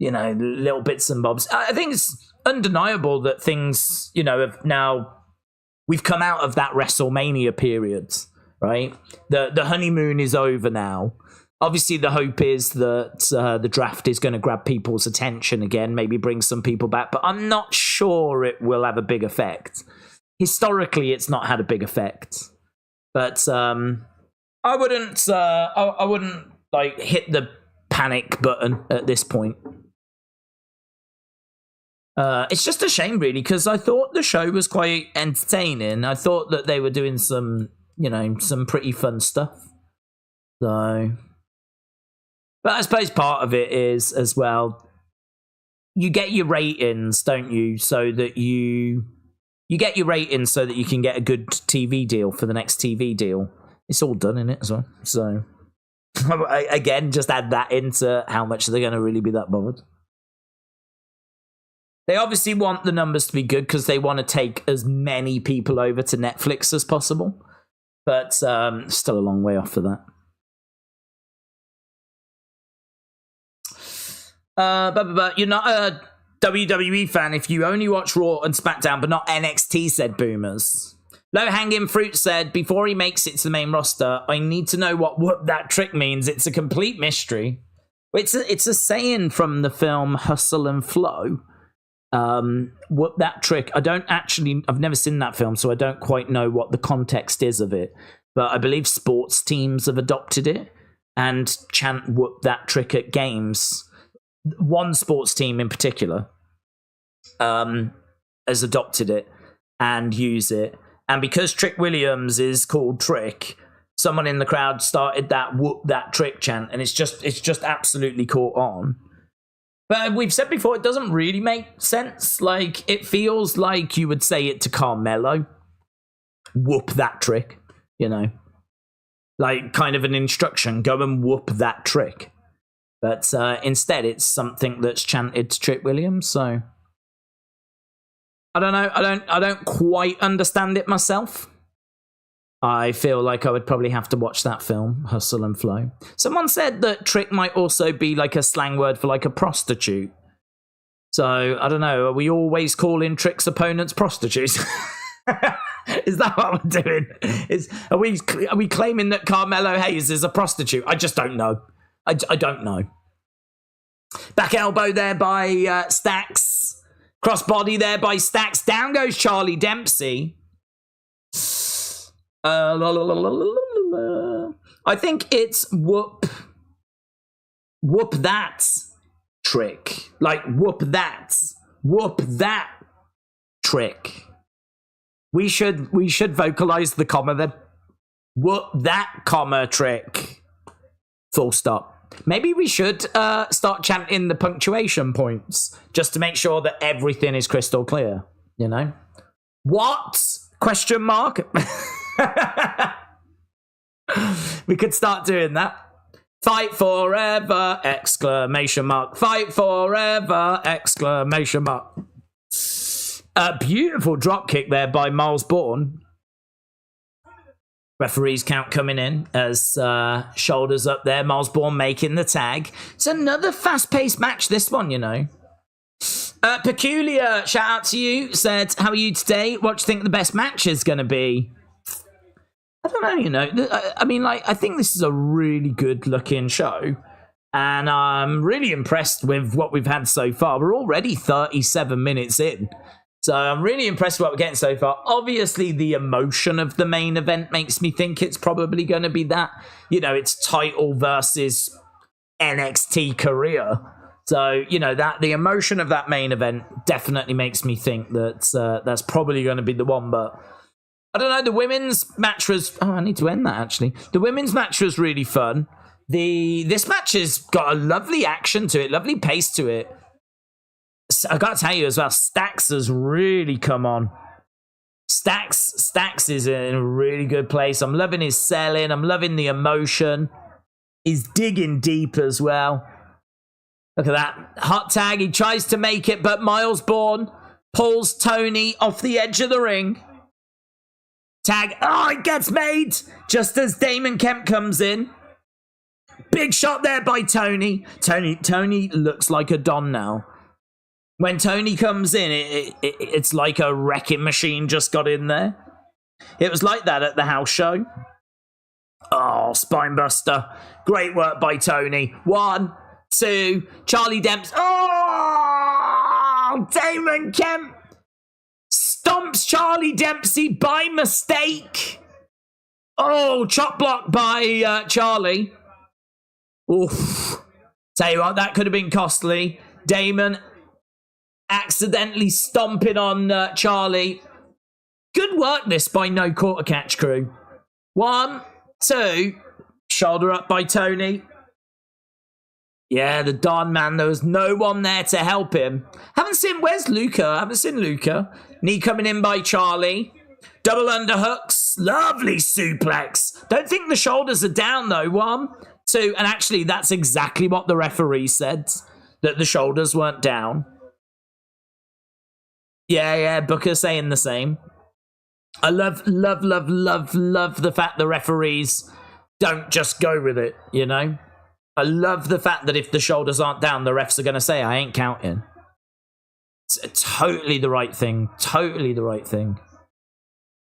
you know, little bits and bobs. I think it's undeniable that things, you know, have now, we've come out of that WrestleMania period, right? The honeymoon is over now. Obviously, the hope is that the draft is going to grab people's attention again, maybe bring some people back, but I'm not sure it will have a big effect. Historically, it's not had a big effect. But I wouldn't like hit the panic button at this point. It's just a shame, really, because I thought the show was quite entertaining. I thought that they were doing some, you know, some pretty fun stuff. So, but I suppose part of it is as well, you get your ratings, don't you? So that you get your ratings so that you can get a good TV deal for the next TV deal. It's all done in it as well. So, again, just add that into how much they're going to really be that bothered. They obviously want the numbers to be good because they want to take as many people over to Netflix as possible. But still a long way off for that. But you're not a WWE fan if you only watch Raw and SmackDown, but not NXT, said Boomers. Low Hanging Fruit said, before he makes it to the main roster, I need to know what that trick means. It's a complete mystery. It's a saying from the film Hustle and Flow. What that trick, I've never seen that film, so I don't quite know what the context is of it. But I believe sports teams have adopted it and chant whoop that trick at games. One sports team in particular has adopted it and use it. And because Trick Williams is called Trick, someone in the crowd started that whoop that trick chant, and it's just absolutely caught on. But we've said before, it doesn't really make sense. Like, it feels like you would say it to Carmelo. Whoop that trick, you know. Like, kind of an instruction, go and whoop that trick. But instead, it's something that's chanted to Trick Williams, so... I don't know, I don't quite understand it myself. I feel like I would probably have to watch that film, Hustle and Flow. Someone said that trick might also be like a slang word for like a prostitute. So, I don't know, are we always calling Trick's opponents prostitutes? Is that what we're doing? Are we claiming that Carmelo Hayes is a prostitute? I just don't know. I don't know. Back elbow there by Stacks. Crossbody there by Stacks. Down goes Charlie Dempsey. I think it's whoop that trick. Like whoop that trick. We should vocalize the comma then. Whoop that comma trick. Full stop. Maybe we should start chanting the punctuation points just to make sure that everything is crystal clear. You know? What? Question mark? We could start doing that. Fight forever! Exclamation mark. Fight forever! Exclamation mark. A beautiful drop kick there by Miles Bourne. Referee's count coming in as shoulders up there. Miles Bourne making the tag. It's another fast-paced match, this one, you know. Peculiar, shout out to you, said, how are you today? What do you think the best match is going to be? I don't know, you know. I mean, like, I think this is a really good-looking show. And I'm really impressed with what we've had so far. We're already 37 minutes in. So I'm really impressed with what we're getting so far. Obviously, the emotion of the main event makes me think it's probably going to be that. You know, it's title versus NXT career. So, you know, that the emotion of that main event definitely makes me think that that's probably going to be the one. But I don't know, the women's match was... Oh, I need to end that, actually. The women's match was really fun. This match has got a lovely action to it, lovely pace to it. I got to tell you as well, Stacks has really come on. Stacks is in a really good place. I'm loving his selling. I'm loving the emotion. He's digging deep as well. Look at that. Hot tag. He tries to make it, but Miles Bourne pulls Tony off the edge of the ring. Tag. Oh, it gets made just as Damon Kemp comes in. Big shot there by Tony. Tony looks like a Don now. When Tony comes in, it's like a wrecking machine just got in there. It was like that at the house show. Oh, spinebuster. Great work by Tony. 1, 2, Charlie Dempsey. Oh, Damon Kemp stomps Charlie Dempsey by mistake. Oh, chop block by Charlie. Oof. Tell you what, that could have been costly. Damon accidentally stomping on Charlie. Good work this by No Quarter Catch crew. 1, 2, shoulder up by Tony. Yeah, the Don man, there was no one there to help him. Where's Luca? I haven't seen Luca. Knee coming in by Charlie. Double underhooks. Lovely suplex. Don't think the shoulders are down though. 1, 2, and actually that's exactly what the referee said, that the shoulders weren't down. Yeah, Booker saying the same. I love the fact the referees don't just go with it, you know? I love the fact that if the shoulders aren't down, the refs are going to say, I ain't counting. It's totally the right thing. Totally the right thing.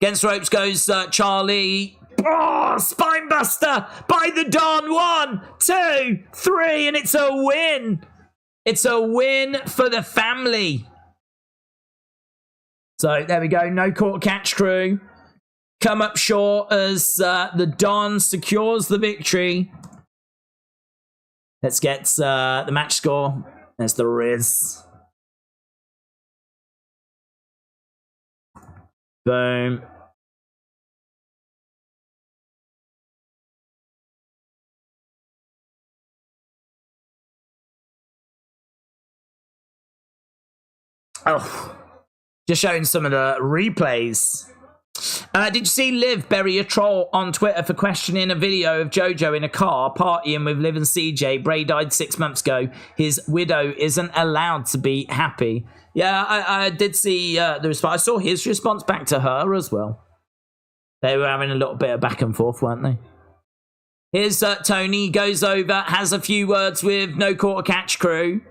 Against ropes goes Charlie. Oh, Spinebuster by the Don. 1, 2, 3, and it's a win. It's a win for the family. So there we go. No court catch crew. Come up short as the Don secures the victory. Let's get the match score. There's the Riz. Boom. Oh, just showing some of the replays. Did you see Liv bury a troll on Twitter for questioning a video of JoJo in a car partying with Liv and CJ? Bray died 6 months ago. His widow isn't allowed to be happy. Yeah, I did see the response. I saw his response back to her as well. They were having a little bit of back and forth, weren't they? Here's Tony, goes over, has a few words with No Quarter Catch crew.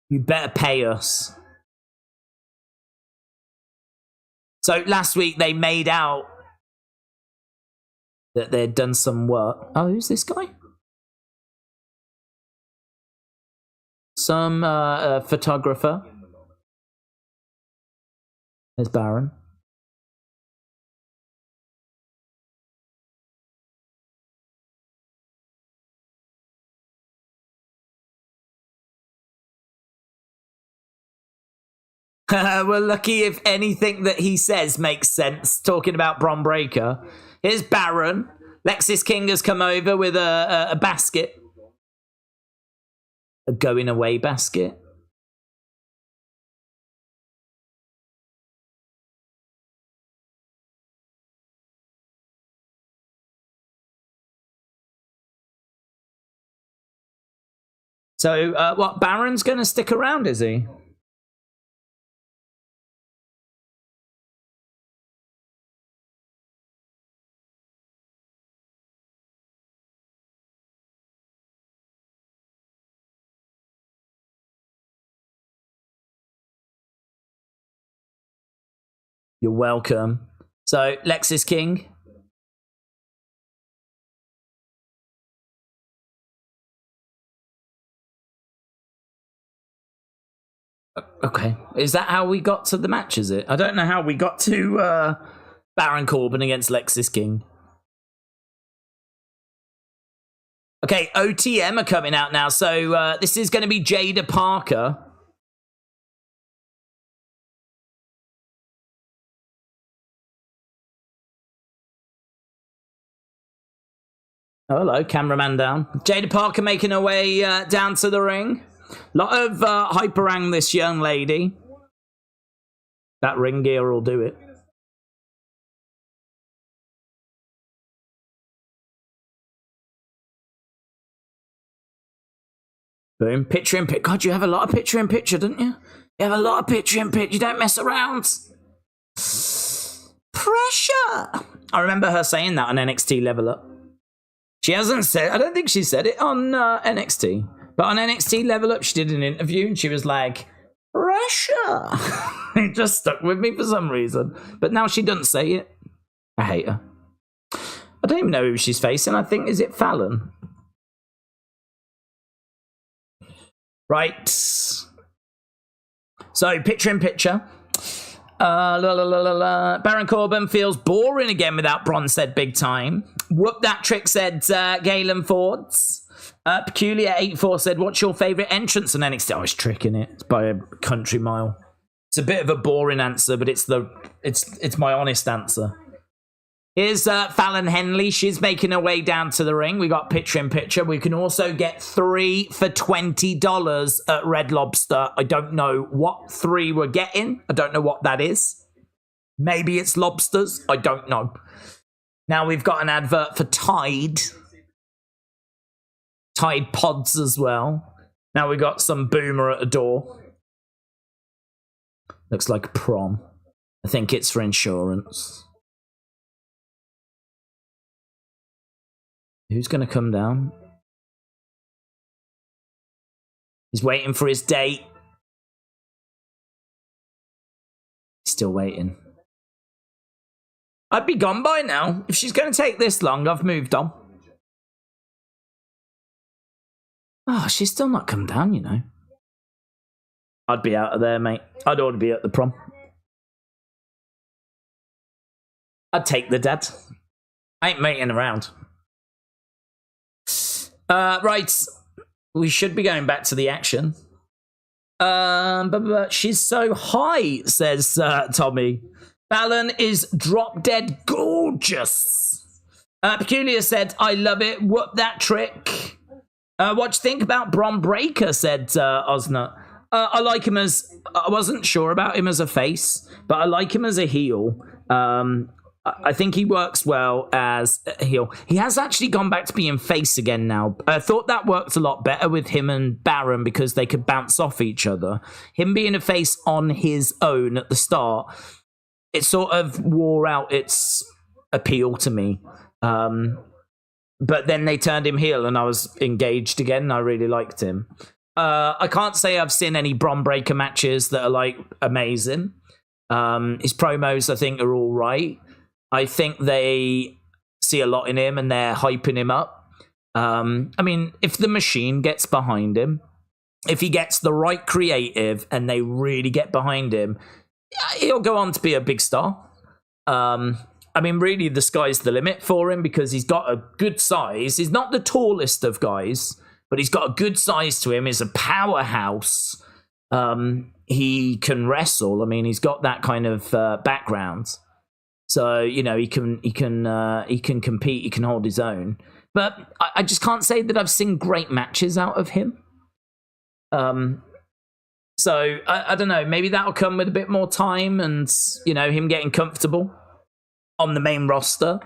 You better pay us. So last week they made out that they'd done some work. Oh, who's this guy? Some photographer. There's Baron. We're lucky if anything that he says makes sense. Talking about Bron Breakker. Here's Baron. Lexis King has come over with a basket. A going away basket. So, what, Baron's going to stick around, is he? You're welcome. So, Lexis King. Okay. Is that how we got to the match, is it? I don't know how we got to Baron Corbin against Lexis King. Okay, OTM are coming out now. So, this is going to be Jada Parker. Oh, hello, cameraman down. Jada Parker making her way down to the ring. A lot of hype around this young lady. That ring gear will do it. Boom. Picture in picture. God, you have a lot of picture in picture, don't you? You have a lot of picture in picture. You don't mess around. Pressure. I remember her saying that on NXT Level Up. She hasn't said, I don't think she said it on NXT. But on NXT Level Up, she did an interview and she was like, pressure. It just stuck with me for some reason. But now she doesn't say it. I hate her. I don't even know who she's facing. I think, is it Fallon? Right. So, picture in picture. Baron Corbin feels boring again without Bron said big time. Whoop that trick said Galen Fords. Peculiar 84 said, what's your favourite entrance on NXT? I was tricking it. It's by a country mile. It's a bit of a boring answer, but it's my honest answer. Here's Fallon Henley. She's making her way down to the ring. We got picture in picture. We can also get 3 for $20 at Red Lobster. I don't know what 3 we're getting. I don't know what that is. Maybe it's lobsters. I don't know. Now we've got an advert for Tide. Tide Pods as well. Now we've got some boomer at the door. Looks like a prom. I think it's for insurance. Who's going to come down? He's waiting for his date. He's still waiting. I'd be gone by now. If she's going to take this long, I've moved on. Oh, she's still not come down, you know. I'd be out of there, mate. I'd ought to be at the prom. I'd take the dad. I ain't mating around. Right. We should be going back to the action. But she's so high, says Tommy. Fallon is drop dead gorgeous. Peculiar said, I love it. Whoop that trick. What do you think about Bron Breakker, said Osner. I like him as... I wasn't sure about him as a face, but I like him as a heel. I think he works well as a heel. He has actually gone back to being face again now. I thought that worked a lot better with him and Baron because they could bounce off each other. Him being a face on his own at the start, it sort of wore out its appeal to me. But then they turned him heel and I was engaged again and I really liked him. I can't say I've seen any Bron Breakker matches that are like amazing. His promos I think are all right. I think they see a lot in him and they're hyping him up. I mean, if the machine gets behind him, if he gets the right creative and they really get behind him, he'll go on to be a big star. I mean, really, the sky's the limit for him because he's got a good size. He's not the tallest of guys, but he's got a good size to him. He's a powerhouse. He can wrestle. I mean, he's got that kind of background. So, you know, he can compete, he can hold his own. But I just can't say that I've seen great matches out of him. So, I don't know, maybe that'll come with a bit more time and, you know, him getting comfortable on the main roster.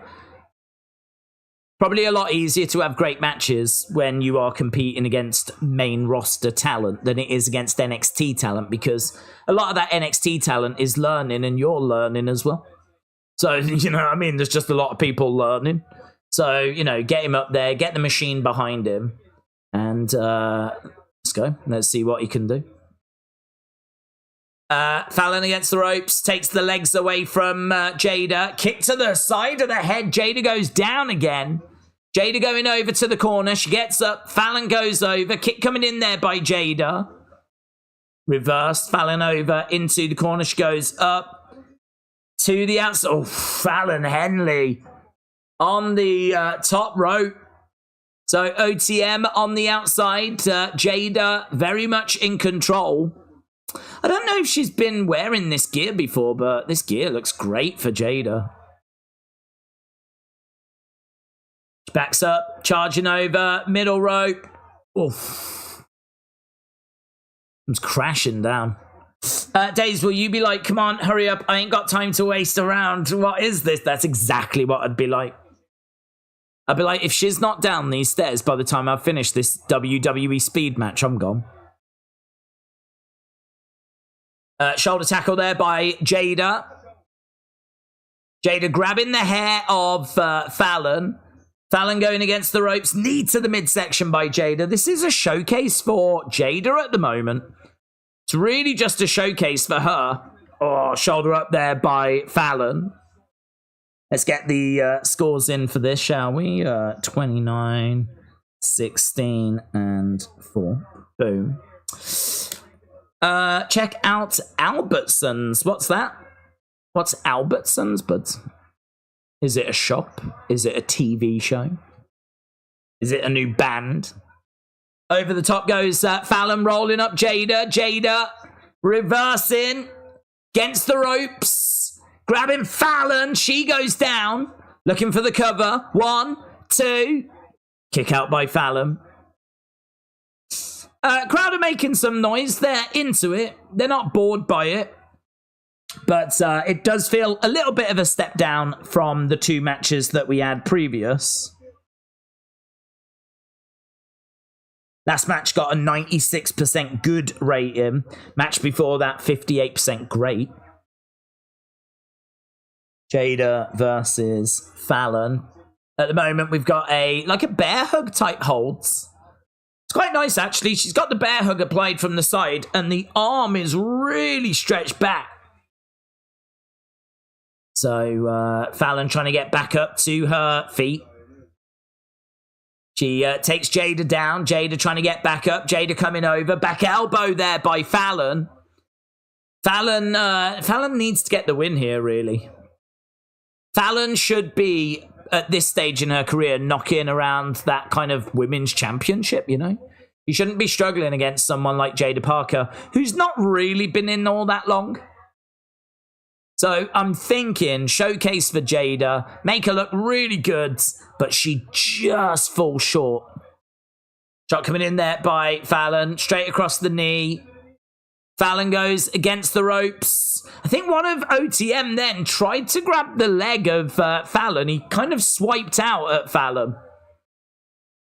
Probably a lot easier to have great matches when you are competing against main roster talent than it is against NXT talent because a lot of that NXT talent is learning and you're learning as well. So, you know what I mean? There's just a lot of people learning. So, you know, get him up there, get the machine behind him, and let's go. Let's see what he can do. Fallon against the ropes, takes the legs away from Jada. Kick to the side of the head. Jada goes down again. Jada going over to the corner. She gets up. Fallon goes over. Kick coming in there by Jada. Reversed. Fallon over into the corner. She goes up. To the outside. Oh, Fallon Henley on the top rope. So OTM on the outside. Jada very much in control. I don't know if she's been wearing this gear before, but this gear looks great for Jada. She backs up, charging over, middle rope. Oof. Comes crashing down. Daze, will you be like, come on, hurry up, I ain't got time to waste around. What is this? That's exactly what I'd be like. I'd be like, if she's not down these stairs by the time I've finished this WWE speed match, I'm gone. Shoulder tackle there by Jada. Jada grabbing the hair of Fallon. Fallon going against the ropes. Knee to the midsection by Jada. This is a showcase for Jada at the moment. It's really just a showcase for her. Oh, shoulder up there by Fallon. Let's get the scores in for this, shall we? 29, 16, and 4. Boom. Check out Albertsons. What's that? What's Albertsons, bud? Is it a shop? Is it a TV show? Is it a new band? Over the top goes Fallon rolling up Jada. Jada reversing against the ropes. Grabbing Fallon. She goes down. Looking for the cover. 1, 2. Kick out by Fallon. Crowd are making some noise. They're into it. They're not bored by it. But it does feel a little bit of a step down from the 2 matches that we had previous. Last match got a 96% good rating. Match before that, 58% great. Jada versus Fallon. At the moment, we've got a bear hug type holds. It's quite nice, actually. She's got the bear hug applied from the side, and the arm is really stretched back. So Fallon trying to get back up to her feet. She takes Jada down. Jada trying to get back up. Jada coming over. Back elbow there by Fallon. Fallon needs to get the win here, really. Fallon should be, at this stage in her career, knocking around that kind of women's championship, you know? You shouldn't be struggling against someone like Jada Parker, who's not really been in all that long. So I'm thinking showcase for Jada, make her look really good, but she just falls short. Shot coming in there by Fallon, straight across the knee. Fallon goes against the ropes. I think one of OTM then tried to grab the leg of Fallon. He kind of swiped out at Fallon.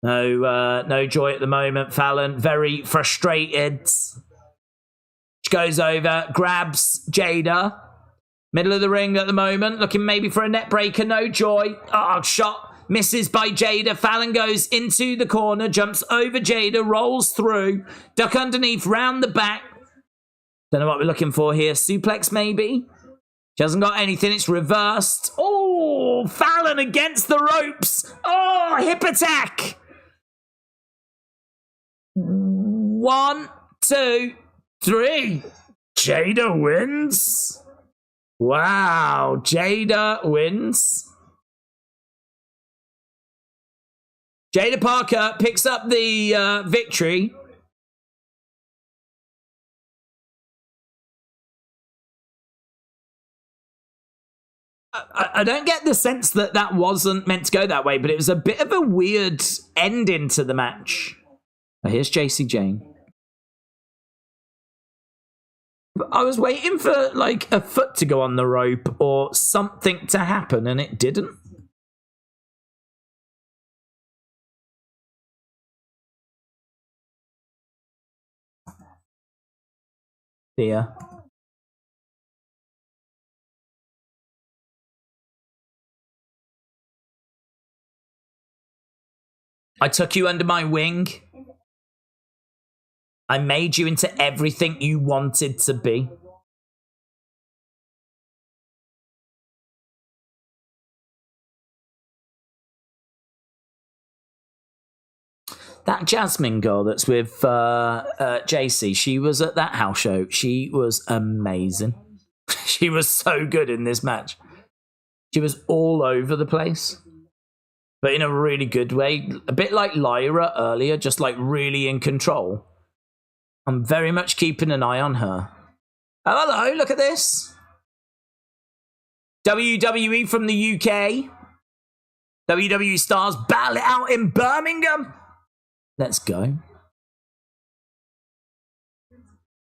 No joy at the moment. Fallon very frustrated. She goes over, grabs Jada. Middle of the ring at the moment, looking maybe for a net breaker. No joy. Oh, shot misses by Jada. Fallon goes into the corner, jumps over Jada, rolls through, duck underneath, round the back. Don't know what we're looking for here. Suplex maybe? She hasn't got anything. It's reversed. Oh, Fallon against the ropes. Oh, hip attack. 1, 2, 3. Jada wins. Wow, Jada wins. Jada Parker picks up the victory. I don't get the sense that that wasn't meant to go that way, but it was a bit of a weird ending to the match. Oh, here's JC Jane. I was waiting for, like, a foot to go on the rope or something to happen, and it didn't. Yeah. I took you under my wing. I made you into everything you wanted to be. That Jasmine girl that's with JC, she was at that house show. She was amazing. She was so good in this match. She was all over the place, but in a really good way. A bit like Lyra earlier, just like really in control. I'm very much keeping an eye on her. Oh, hello, look at this. WWE from the UK. WWE stars battle it out in Birmingham. Let's go.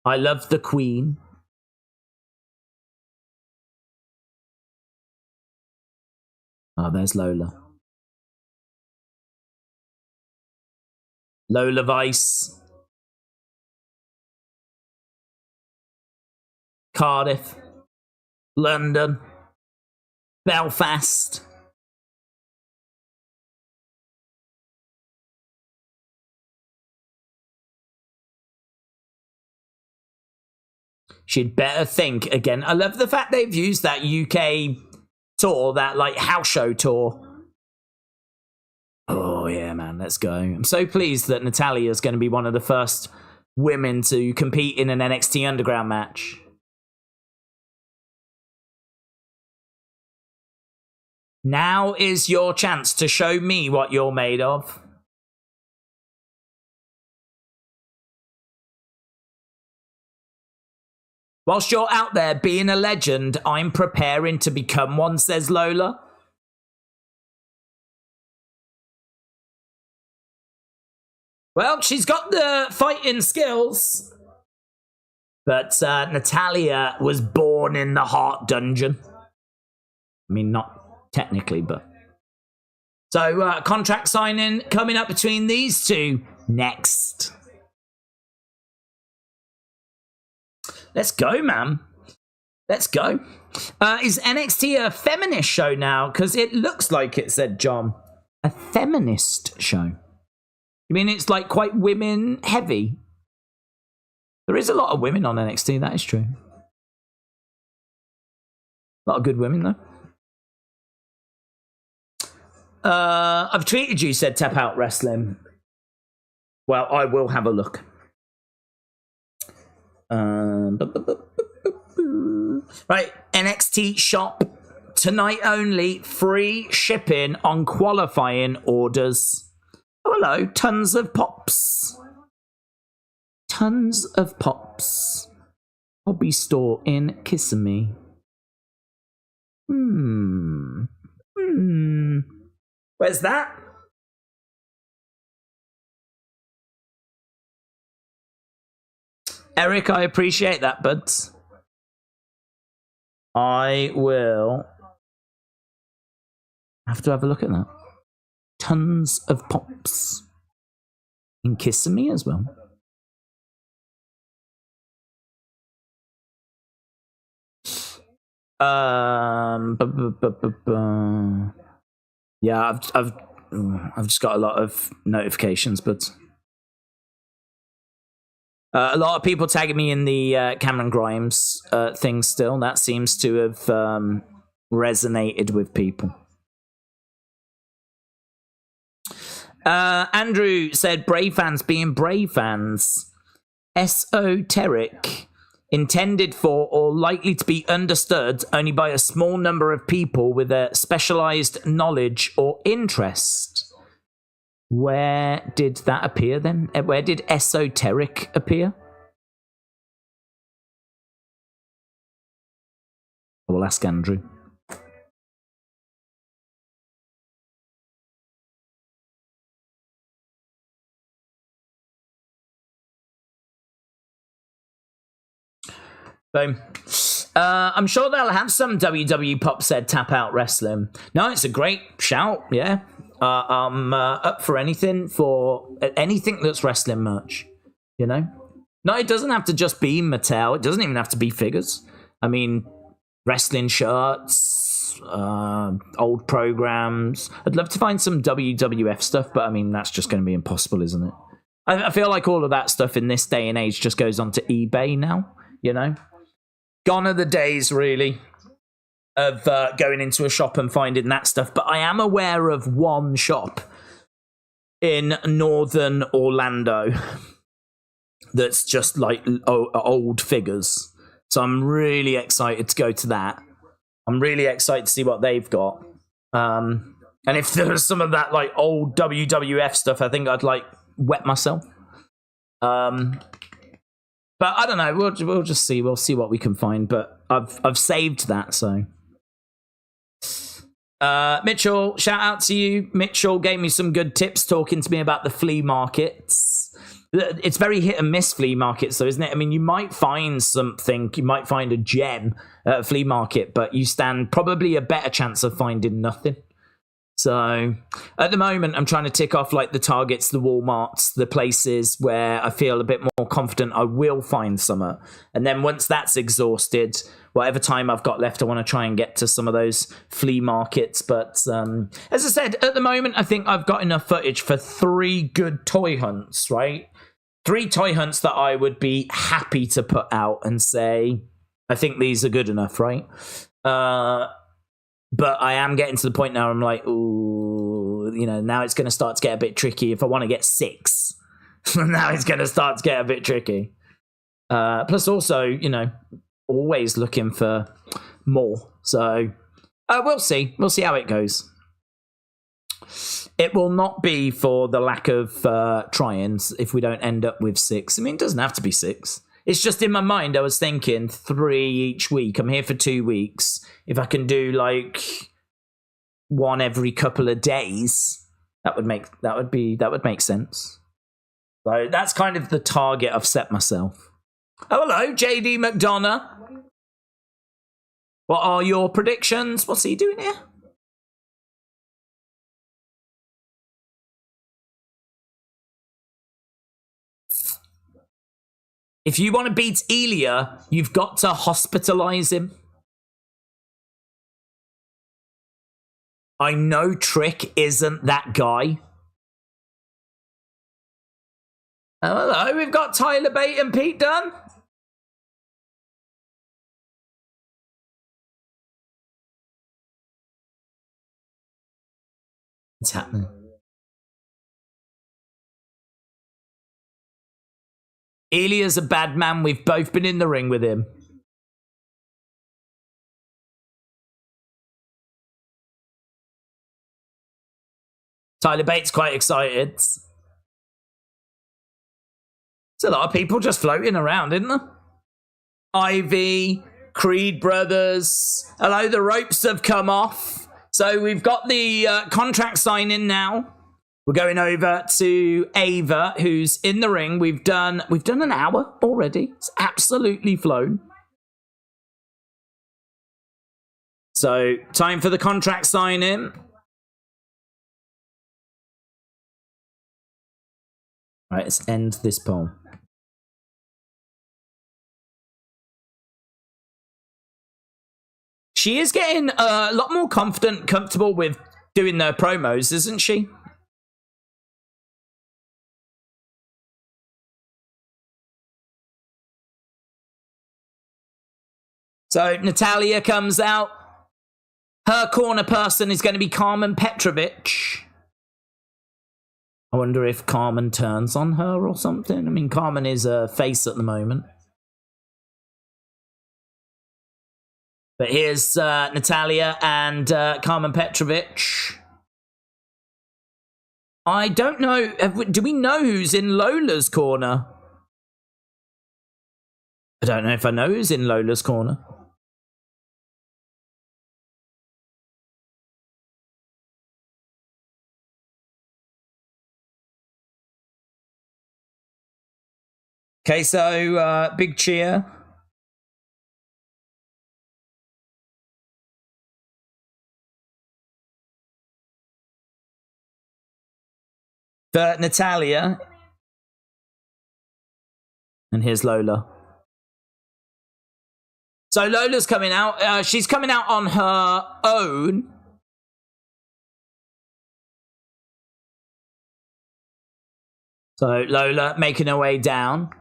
I love the Queen. Oh, there's Lola. Lola Vice. Cardiff, London, Belfast. She'd better think again. I love the fact they've used that UK tour, that like house show tour. Oh yeah, man, let's go. I'm so pleased that Natalya is going to be one of the first women to compete in an NXT Underground match. Now is your chance to show me what you're made of. Whilst you're out there being a legend, I'm preparing to become one, says Lola. Well, she's got the fighting skills. But Natalya was born in the Heart Dungeon. I mean, not technically, but... So, contract signing coming up between these two next. Let's go, man. Let's go. Is NXT a feminist show now? Because it looks like it said, John. A feminist show. You mean it's like quite women heavy? There is a lot of women on NXT, that is true. A lot of good women, though. I've tweeted you, said Tap Out Wrestling. Well, I will have a look. Right, NXT shop tonight only, free shipping on qualifying orders. Oh, hello, tons of pops. Tons of pops. Hobby store in Kissimmee. Where's that? Eric, I appreciate that, buds. I will have to have a look at that. Tons of pops. In Kissimmee as well. Yeah, I've just got a lot of notifications, but a lot of people tagging me in the Cameron Grimes thing still. That seems to have resonated with people. Andrew said, Brave fans being Brave fans. Esoteric. Intended for or likely to be understood only by a small number of people with a specialized knowledge or interest. Where did that appear then? Where did esoteric appear? I will ask Andrew. Boom. I'm sure they'll have some WWE pop, said Tap Out Wrestling. No, it's a great shout, yeah. I'm up for anything that's wrestling merch, you know? No, it doesn't have to just be Mattel. It doesn't even have to be figures. I mean, wrestling shirts, old programs. I'd love to find some WWF stuff, but I mean, that's just going to be impossible, isn't it? I feel like all of that stuff in this day and age just goes onto eBay now, you know? Gone are the days, really, of going into a shop and finding that stuff. But I am aware of one shop in northern Orlando that's just like old figures. So I'm really excited to go to that. I'm really excited to see what they've got. And if there was some of that like old WWF stuff, I think I'd like wet myself. But I don't know. We'll just see. We'll see what we can find. But I've saved that. So Mitchell, shout out to you. Mitchell gave me some good tips talking to me about the flea markets. It's very hit and miss flea markets, though, isn't it? I mean, you might find something. You might find a gem at a flea market, but you stand probably a better chance of finding nothing. So at the moment, I'm trying to tick off like the Targets, the Walmarts, the places where I feel a bit more confident I will find some. And then once that's exhausted, whatever time I've got left, I want to try and get to some of those flea markets. But as I said, at the moment, I think I've got enough footage for 3 good toy hunts, right? 3 toy hunts that I would be happy to put out and say, I think these are good enough, right? But I am getting to the point now I'm like, ooh, you know, now it's going to start to get a bit tricky if I want to get 6. Now it's going to start to get a bit tricky. Plus also, you know, always looking for more. So we'll see. We'll see how it goes. It will not be for the lack of try-ins if we don't end up with 6. I mean, it doesn't have to be 6. It's just in my mind, I was thinking 3 each week. I'm here for 2 weeks. If I can do like 1 every couple of days, that would make sense. So that's kind of the target I've set myself. Oh, hello, JD McDonough. What are your predictions? What's he doing here? If you want to beat Ilja, you've got to hospitalize him. I know Trick isn't that guy. Oh, hello, we've got Tyler Bate and Pete Dunne. What's happening? Ilja's a bad man. We've both been in the ring with him. Tyler Bates quite excited. There's a lot of people just floating around, isn't there? Ivy, Creed Brothers. Hello, the ropes have come off. So we've got the contract signing now. We're going over to Ava, who's in the ring. We've done an hour already. It's absolutely flown. So time for the contract signing. All right, let's end this poll. She is getting a lot more comfortable with doing their promos, isn't she? So Natalya comes out. Her corner person is going to be Carmen Petrovich. I wonder if Carmen turns on her or something. I mean, Carmen is a face at the moment. But here's Natalya and Carmen Petrovich. I don't know. Do we know who's in Lola's corner? I don't know if I know who's in Lola's corner. Okay, so big cheer. For Natalya. And here's Lola. So Lola's coming out. She's coming out on her own. So Lola making her way down.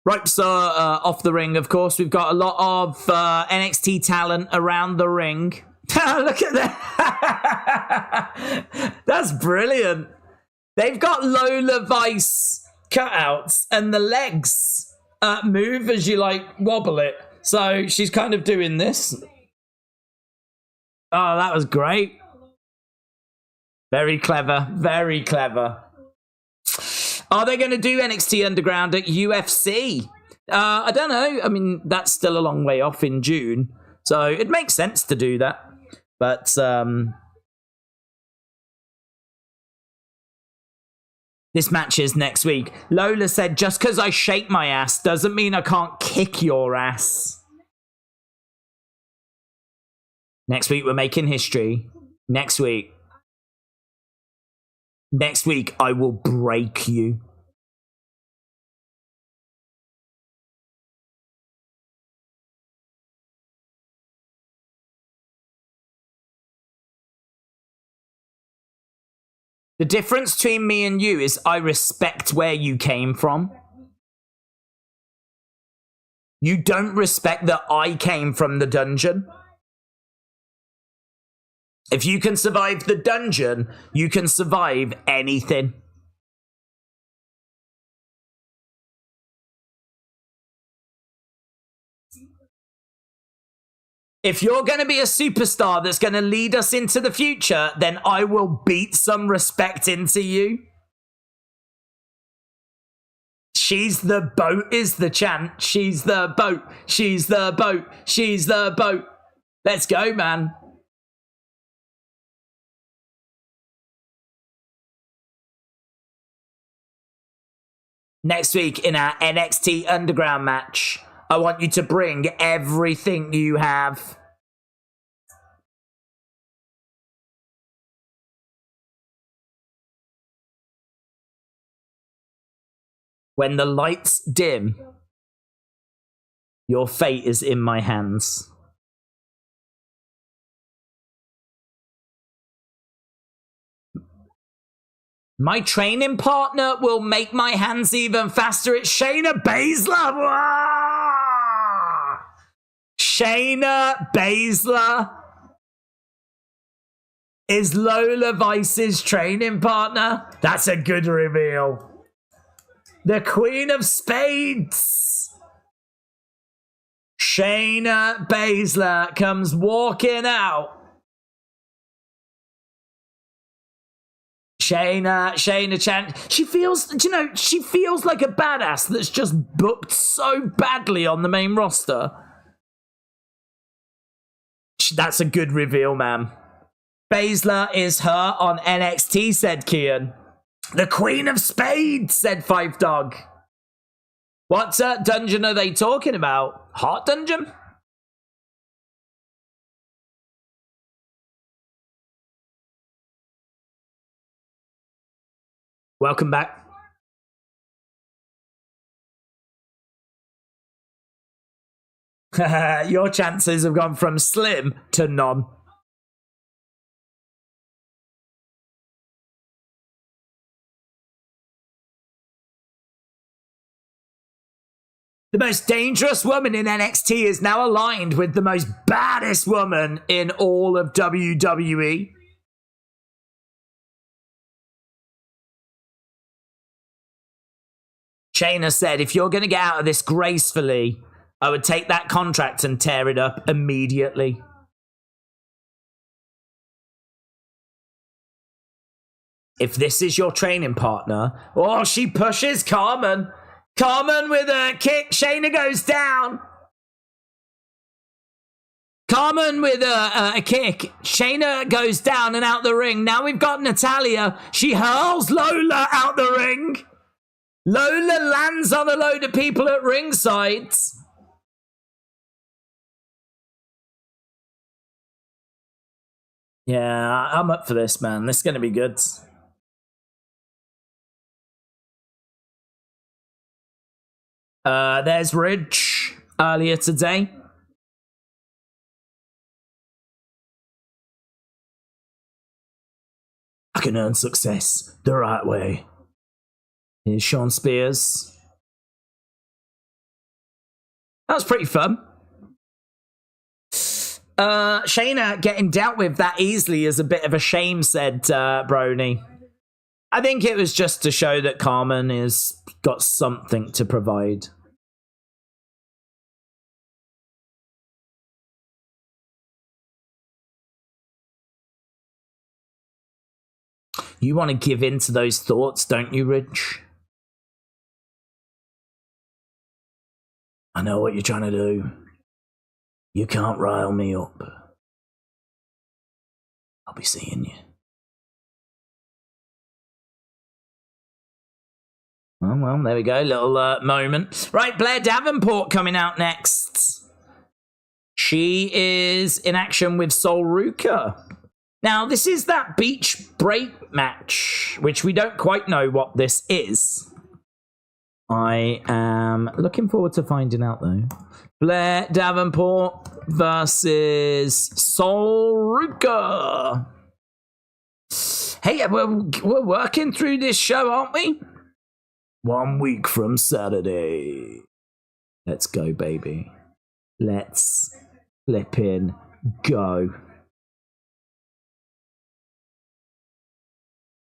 Ropes are off the ring, of course. We've got a lot of NXT talent around the ring. Look at that. That's brilliant. They've got Lola Vice cutouts and the legs move as you like wobble it. So she's kind of doing this. Oh, that was great. Very clever. Very clever. Are they going to do NXT Underground at UFC? I don't know. I mean, that's still a long way off in June. So it makes sense to do that. But this match is next week. Lola said, just because I shake my ass doesn't mean I can't kick your ass. Next week, we're making history. Next week. Next week, I will break you. The difference between me and you is I respect where you came from. You don't respect that I came from the dungeon. If you can survive the dungeon, you can survive anything. If you're going to be a superstar that's going to lead us into the future, then I will beat some respect into you. She's the boat is the chant. She's the boat. She's the boat. She's the boat. Let's go, man. Next week in our NXT Underground match, I want you to bring everything you have. When the lights dim, your fate is in my hands. My training partner will make my hands even faster. It's Shayna Baszler. Wah! Shayna Baszler. Is Lola Vice's training partner? That's a good reveal. The Queen of Spades. Shayna Baszler comes walking out. Shayna Chan. She feels like a badass that's just booked so badly on the main roster. That's a good reveal, man. Baszler is her on NXT, said Kian. The Queen of Spades, said Five Dog. What dungeon are they talking about? Heart Dungeon? Welcome back. Your chances have gone from slim to none. The most dangerous woman in NXT is now aligned with the most baddest woman in all of WWE. Shayna said, if you're going to get out of this gracefully, I would take that contract and tear it up immediately. If this is your training partner, oh, she pushes Carmen. Carmen with a kick. Shayna goes down. Carmen with a kick. Shayna goes down and out the ring. Now we've got Natalya. She hurls Lola out the ring. Lola lands on a load of people at ringside. Yeah, I'm up for this, man. This is going to be good. There's Ridge earlier today. I can earn success the right way. Here's Sean Spears. That was pretty fun. Shayna getting dealt with that easily is a bit of a shame, said Brony. I think it was just to show that Carmen has got something to provide. You want to give in to those thoughts, don't you, Rich? I know what you're trying to do. You can't rile me up. I'll be seeing you. Oh, well, there we go. Little moment. Right, Blair Davenport coming out next. She is in action with Sol Ruca. Now, this is that beach break match, which we don't quite know what this is. I am looking forward to finding out, though. Blair Davenport versus Sol Ruca. Hey, we're working through this show, aren't we? 1 week from Saturday. Let's go, baby. Let's flippin' go.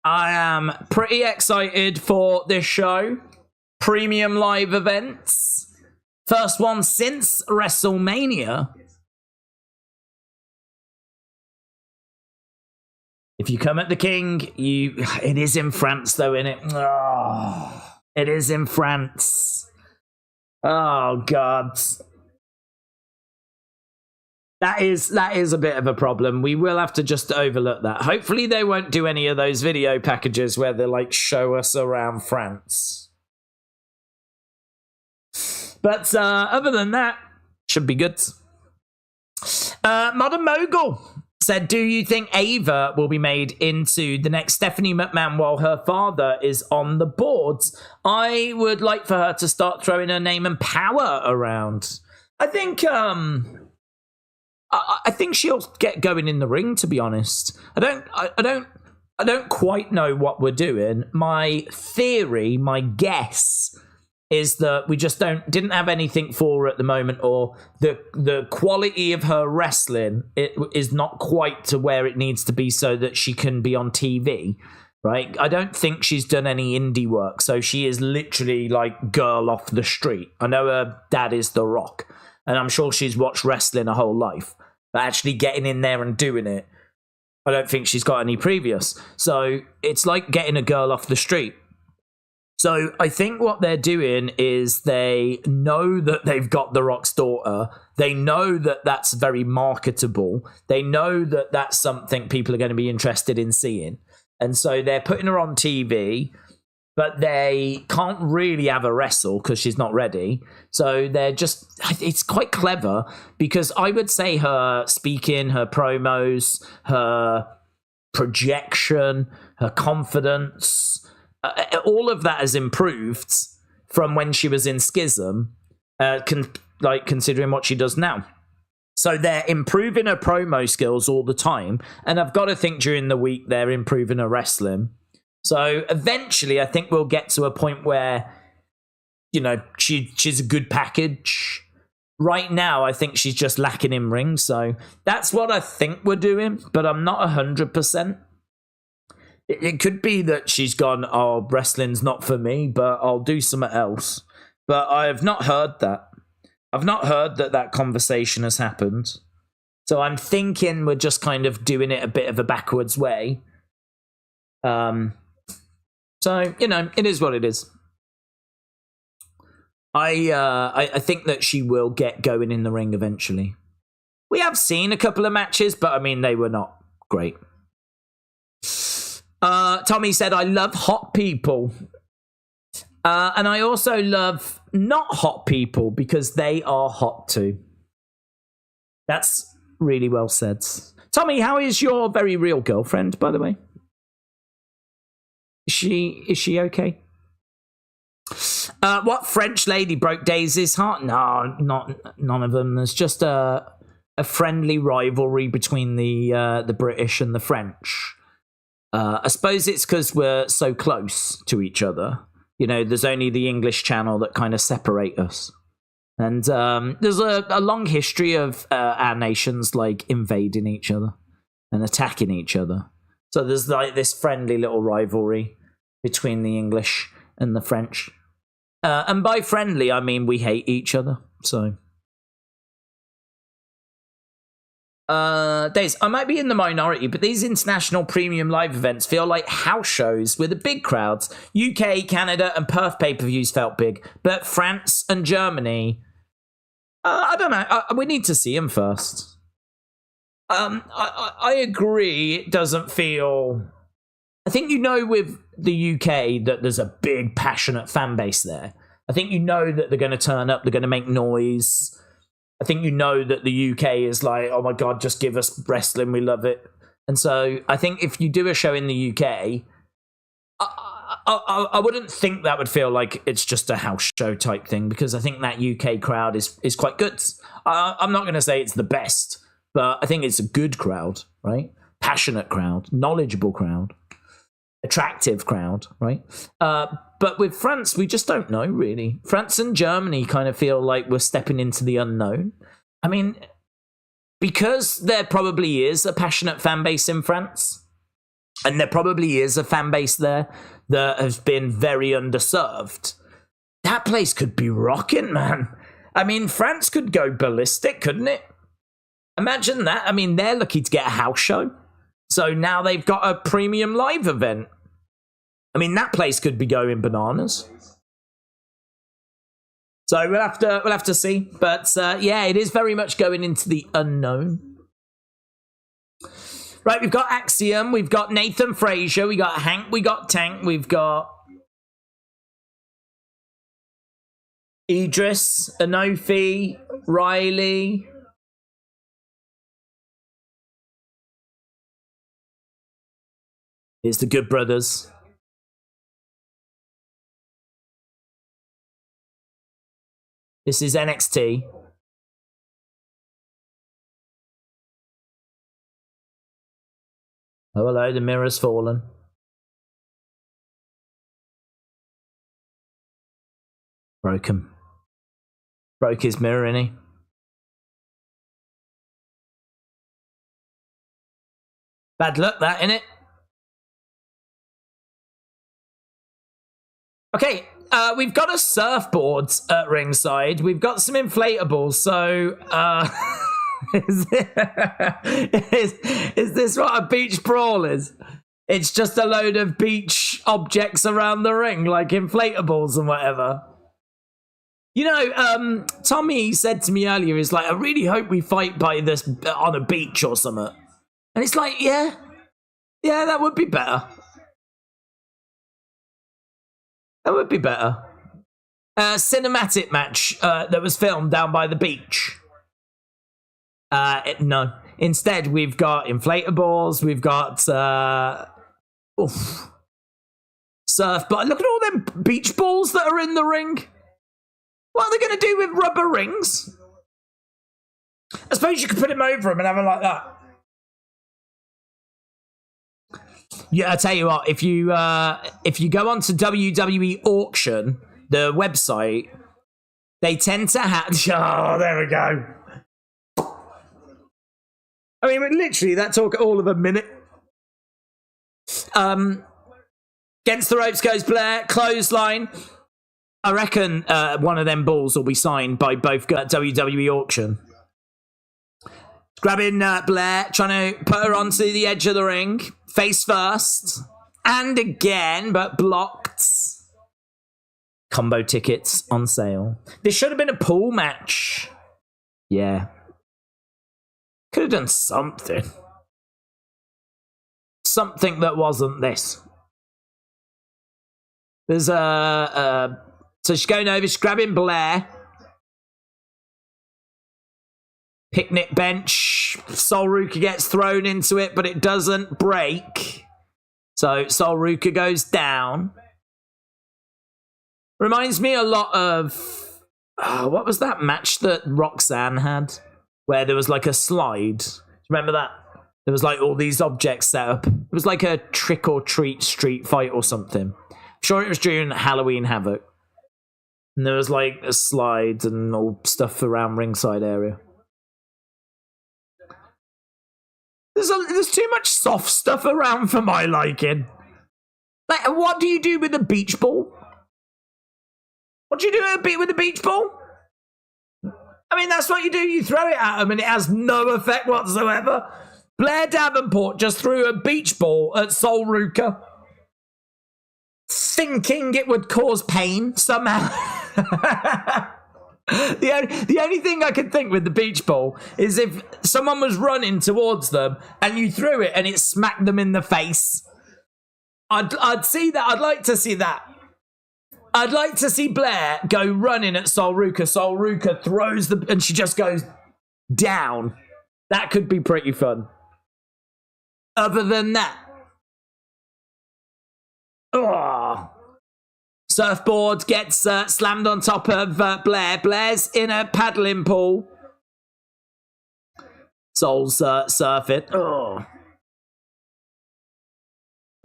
I am pretty excited for this show. Premium live events. First one since WrestleMania. If you come at the King, it is in France though, innit? Oh, it is in France. Oh God. That is a bit of a problem. We will have to just overlook that. Hopefully they won't do any of those video packages where they like show us around France. But other than that, should be good. Modern Mogul said, do you think Ava will be made into the next Stephanie McMahon while her father is on the boards? I would like for her to start throwing her name and power around. I think she'll get going in the ring, to be honest. I don't quite know what we're doing. My theory, my guess, is that we just didn't have anything for her at the moment, or the quality of her wrestling is not quite to where it needs to be so that she can be on TV. Right? I don't think she's done any indie work, so she is literally like girl off the street. I know her dad is The Rock, and I'm sure she's watched wrestling her whole life, but actually getting in there and doing it, I don't think she's got any previous. So it's like getting a girl off the street. So I think what they're doing is they know that they've got The Rock's daughter. They know that that's very marketable. They know that that's something people are going to be interested in seeing. And so they're putting her on TV, but they can't really have her wrestle because she's not ready. So they're just, it's quite clever because I would say her speaking, her promos, her projection, her confidence, all of that has improved from when she was in Schism, considering what she does now. So they're improving her promo skills all the time. And I've got to think during the week they're improving her wrestling. So eventually I think we'll get to a point where, you know, she's a good package. Right now I think she's just lacking in ring. So that's what I think we're doing. But I'm not 100%. It could be that she's gone, oh, wrestling's not for me, but I'll do something else. But I have not heard that. I've not heard that conversation has happened. So I'm thinking we're just kind of doing it a bit of a backwards way. So, you know, it is what it is. I think that she will get going in the ring eventually. We have seen a couple of matches, but I mean, they were not great. Tommy said, I love hot people. And I also love not hot people because they are hot too. That's really well said. Tommy, how is your very real girlfriend, by the way? Is she okay? What French lady broke Daisy's heart? No, none of them. There's just a friendly rivalry between the British and the French. I suppose it's because we're so close to each other. You know, there's only the English Channel that kind of separate us. And there's a long history of our nations, like, invading each other and attacking each other. So there's, like, this friendly little rivalry between the English and the French. And by friendly, I mean we hate each other, so... Daze, I might be in the minority, but these international premium live events feel like house shows with the big crowds. UK, Canada, and Perth pay-per-views felt big, but France and Germany, I don't know. We need to see them first. I agree. It doesn't feel. I think, you know, with the UK that there's a big, passionate fan base there. I think you know that they're going to turn up. They're going to make noise. I think you know that the UK is like, oh my God, just give us wrestling. We love it. And so I think if you do a show in the UK, I wouldn't think that would feel like it's just a house show type thing, because I think that UK crowd is quite good. I'm not going to say it's the best, but I think it's a good crowd, right? Passionate crowd, knowledgeable crowd, attractive crowd, right? But with France, we just don't know, really. France and Germany kind of feel like we're stepping into the unknown. I mean, because there probably is a passionate fan base in France, and there probably is a fan base there that has been very underserved, that place could be rocking, man. I mean, France could go ballistic, couldn't it? Imagine that. I mean, they're lucky to get a house show. So now they've got a premium live event. I mean, that place could be going bananas. So we'll have to see. But yeah, it is very much going into the unknown. Right, we've got Axiom, we've got Nathan Frazier, we got Hank, we got Tank, we've got Idris, Anofi, Riley. Here's the Good Brothers. This is NXT. Oh, hello, the mirror's fallen. Broke him. Broke his mirror, innit? Bad luck, that, innit? Okay, we've got a surfboard at ringside. We've got some inflatables, so... is this what a beach brawl is? It's just a load of beach objects around the ring, like inflatables and whatever. You know, Tommy said to me earlier, he's like, I really hope we fight by this on a beach or something. And it's like, yeah, that would be better. That would be better. Cinematic match that was filmed down by the beach. No. Instead, we've got inflatables. We've got surf. But look at all them beach balls that are in the ring. What are they going to do with rubber rings? I suppose you could put them over them and have them like that. Yeah, I tell you what. If you go onto WWE Auction, the website, they tend to have. Oh, there we go. I mean, literally, that took all of a minute. Against the ropes goes Blair. Clothesline. I reckon one of them balls will be signed by both WWE Auction. Grabbing Blair, trying to put her onto the edge of the ring. Face first. And again, but blocked. Combo tickets on sale. This should have been a pool match. Yeah. Could have done something. Something that wasn't this. There's so she's going over, she's grabbing Blair. Picnic bench. Sol Ruca gets thrown into it, but it doesn't break. So Sol Ruca goes down. Reminds me a lot of... what was that match that Roxanne had? Where there was like a slide. Remember that? There was like all these objects set up. It was like a trick or treat street fight or something. I'm sure it was during Halloween Havoc. And there was like a slide and all stuff around ringside area. There's too much soft stuff around for my liking. Like, what do you do with a beach ball? What do you do with a beach ball? I mean, that's what you do. You throw it at them and it has no effect whatsoever. Blair Davenport just threw a beach ball at Sol Ruca, thinking it would cause pain somehow. The only thing I could think with the beach ball is if someone was running towards them and you threw it and it smacked them in the face. I'd see that. I'd like to see that. I'd like to see Blair go running at Sol Ruca. Sol Ruca throws and she just goes down. That could be pretty fun. Other than that, surfboard gets slammed on top of Blair. Blair's in a paddling pool. Sol's surfing.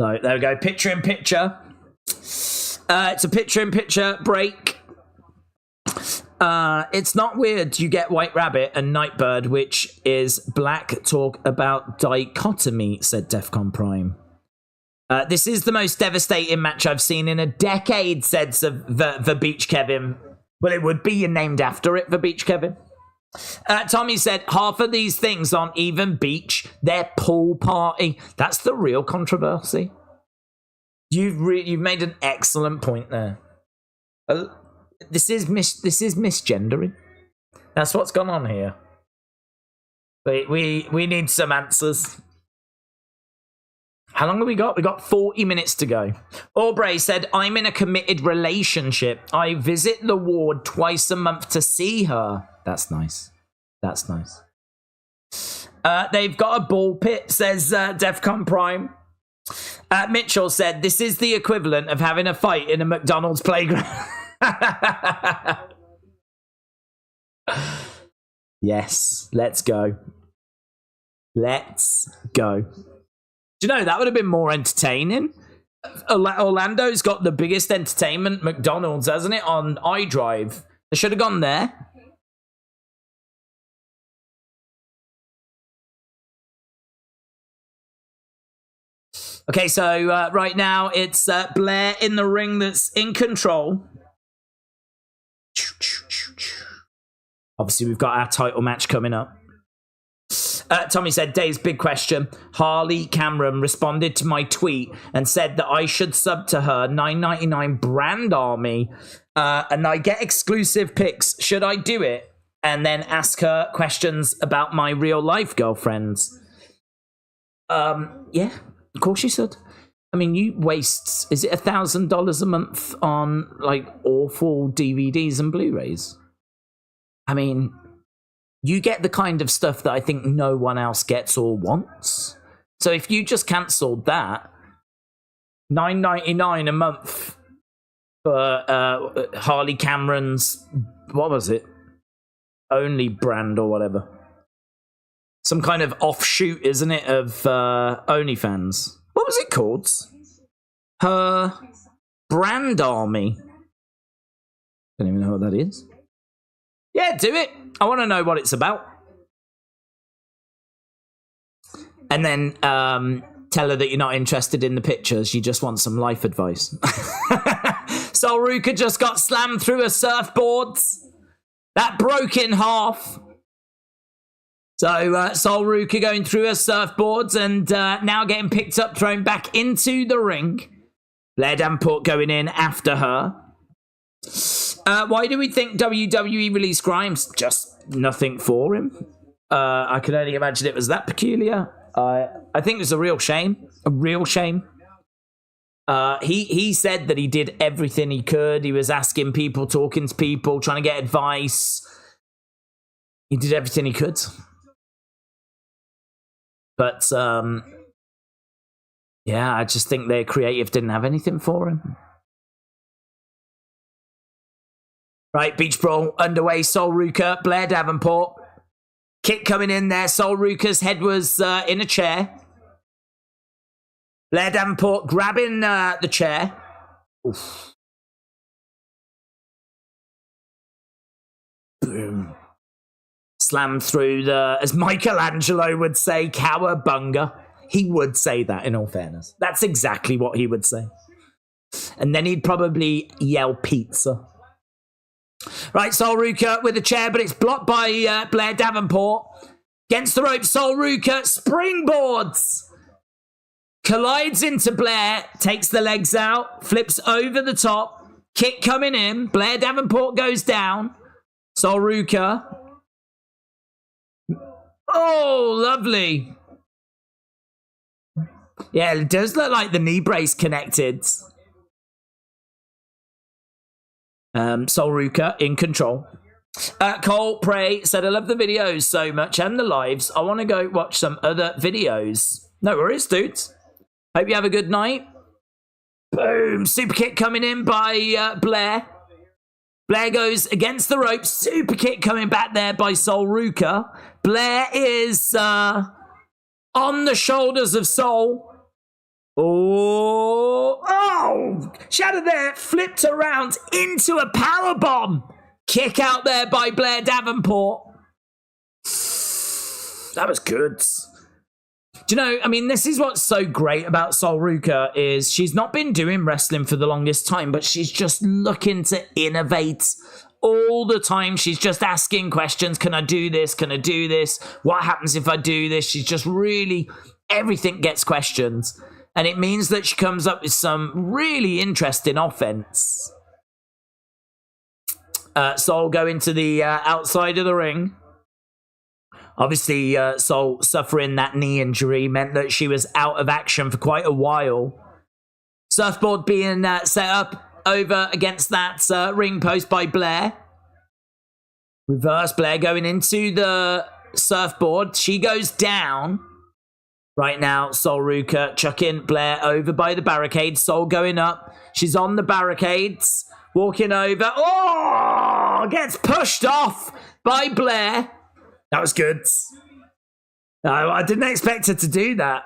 So there we go. Picture in picture. It's a picture-in-picture break. It's not weird you get White Rabbit and Nightbird, which is black talk about dichotomy, said Defcon Prime. This is the most devastating match I've seen in a decade, said the Beach Kevin. Well, it would be named after it, the Beach Kevin. Tommy said, half of these things aren't even beach, they're pool party. That's the real controversy. You've made an excellent point there. This is misgendering. That's what's gone on here. We need some answers. How long have we got? We got 40 minutes to go. Aubrey said, I'm in a committed relationship. I visit the ward twice a month to see her. That's nice. That's nice. They've got a ball pit, says Defcon Prime. Mitchell said, this is the equivalent of having a fight in a McDonald's playground. Yes, let's go. Let's go. Do you know, that would have been more entertaining. Orlando's got the biggest entertainment McDonald's, hasn't it, on iDrive? They should have gone there. Okay, so right now it's Blair in the ring that's in control. Obviously, we've got our title match coming up. Tommy said, Dave's big question. Harley Cameron responded to my tweet and said that I should sub to her $9.99 brand army and I get exclusive pics. Should I do it? And then ask her questions about my real life girlfriends. Yeah, of course you should. I mean, you waste, is it $1,000 a month on like awful DVDs and Blu-rays? I mean, you get the kind of stuff that I think no one else gets or wants. So if you just cancelled that, $9.99 a month for Harley Cameron's, what was it? Only brand or whatever. Some kind of offshoot, isn't it, of OnlyFans. What was it called? Her brand army. Don't even know what that is. Yeah, do it. I want to know what it's about. And then tell her that you're not interested in the pictures. You just want some life advice. So Ruca just got slammed through her surfboards. That broke in half. So Sol Ruca going through her surfboards and now getting picked up, thrown back into the ring. Blair Davenport going in after her. Why do we think WWE released Grimes? Just nothing for him. I can only imagine it was that peculiar. I think it was a real shame. A real shame. He said that he did everything he could. He was asking people, talking to people, trying to get advice. He did everything he could. But, yeah, I just think their creative didn't have anything for him. Right, Beach Brawl underway. Sol Ruca, Blair Davenport. Kick coming in there. Sol Ruca's head was in a chair. Blair Davenport grabbing the chair. Oof. Boom. Slammed through the, as Michelangelo would say, cowabunga. He would say that, in all fairness. That's exactly what he would say. And then he'd probably yell pizza. Right, Sol Ruca with a chair, but it's blocked by Blair Davenport. Against the rope, Sol Ruca springboards. Collides into Blair, takes the legs out, flips over the top. Kick coming in. Blair Davenport goes down. Sol Ruca. Oh, lovely. Yeah, it does look like the knee brace connected. Sol Ruca in control. Cole Prey said, I love the videos so much and the lives. I want to go watch some other videos. No worries, dudes. Hope you have a good night. Boom. Super kick coming in by Blair. Blair goes against the ropes. Super kick coming back there by Sol Ruca. Blair is on the shoulders of Sol. Oh, Shadow there flipped around into a powerbomb. Kick out there by Blair Davenport. That was good. Do you know, I mean, this is what's so great about Sol Ruca is she's not been doing wrestling for the longest time, but she's just looking to innovate all the time. She's just asking questions. Can I do this? Can I do this? What happens if I do this? She's just really, everything gets questions. And it means that she comes up with some really interesting offense. Sol going to the outside of the ring. Obviously, Sol suffering that knee injury meant that she was out of action for quite a while. Surfboard being set up over against that ring post by Blair. Reverse Blair going into the surfboard. She goes down. Right now, Sol Ruca chucking Blair over by the barricade. Sol going up. She's on the barricades. Walking over. Oh! Gets pushed off by Blair. That was good. No, I didn't expect her to do that.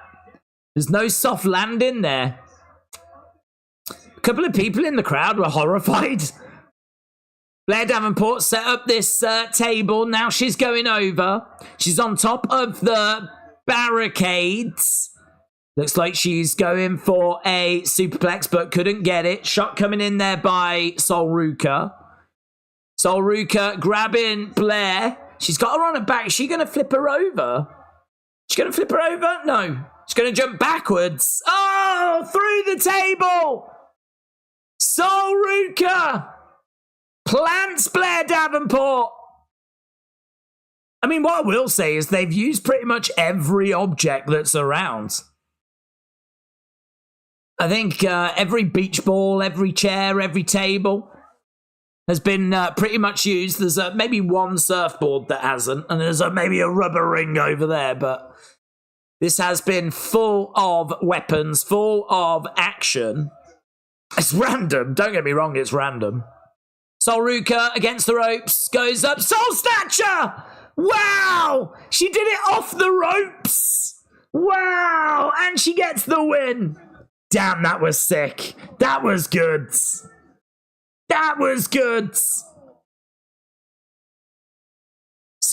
There's no soft landing there. couple of people in the crowd were horrified. Blair Davenport set up this table. Now she's going over. She's on top of the barricades. Looks like she's going for a superplex, but couldn't get it. Shot coming in there by Ruca. Ruca grabbing Blair. She's got her on her back. Is she going to flip her over? She's going to flip her over? No. She's going to jump backwards. Oh, through the table. Ruca plants Blair Davenport. I mean, what I will say is they've used pretty much every object that's around. I think every beach ball, every chair, every table has been pretty much used. There's maybe one surfboard that hasn't, and there's maybe a rubber ring over there, but this has been full of weapons, full of action. It's random. Don't get me wrong, it's random. Ruca against the ropes, goes up. Soul Snatcher! Wow! She did it off the ropes! Wow! And she gets the win! Damn, that was sick. That was good. That was good.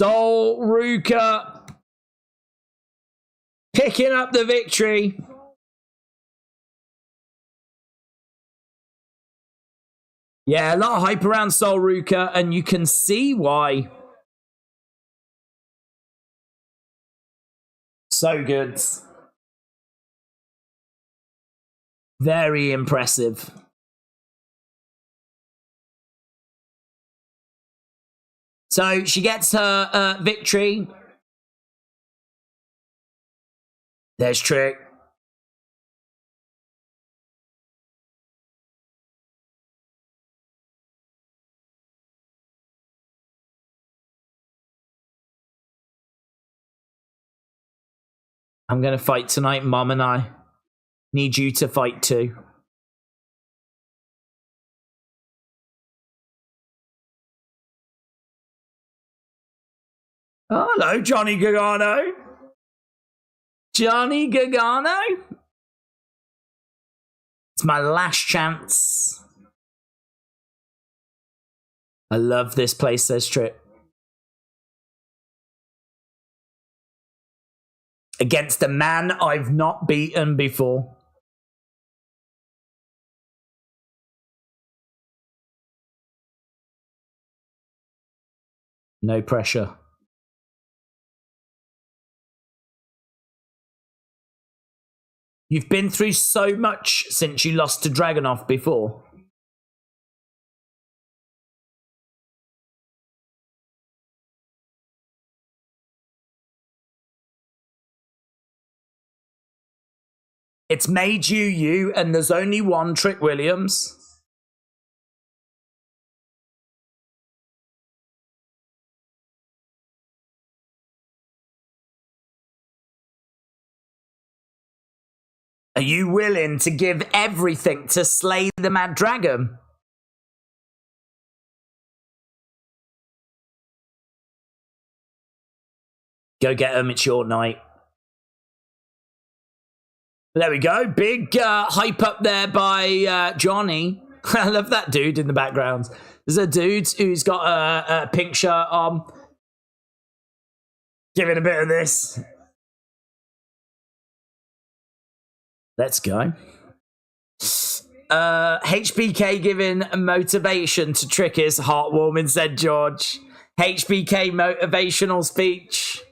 Ruca picking up the victory. Yeah, a lot of hype around Ruca, and you can see why. So good. Very impressive. So she gets her victory. There's Trick. I'm going to fight tonight, Mom, and I need you to fight too. Oh, hello, Johnny Gargano. Johnny Gargano? It's my last chance. I love this place, says Tripp. Against a man I've not beaten before. No pressure. You've been through so much since you lost to Dragunov before. It's made you you, and there's only one Trick Williams. Are you willing to give everything to slay the Mad Dragon? Go get him, it's your night. There we go. Big hype up there by Johnny. I love that dude in the background. There's a dude who's got a pink shirt on. Giving a bit of this. Let's go. HBK giving motivation to Trick is heartwarming, said George. HBK motivational speech.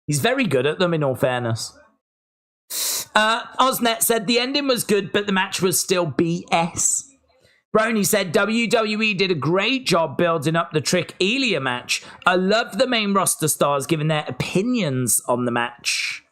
He's very good at them, in all fairness. Osnet said the ending was good, but the match was still BS. Brony said WWE did a great job building up the Trick Ilja match. I love the main roster stars giving their opinions on the match.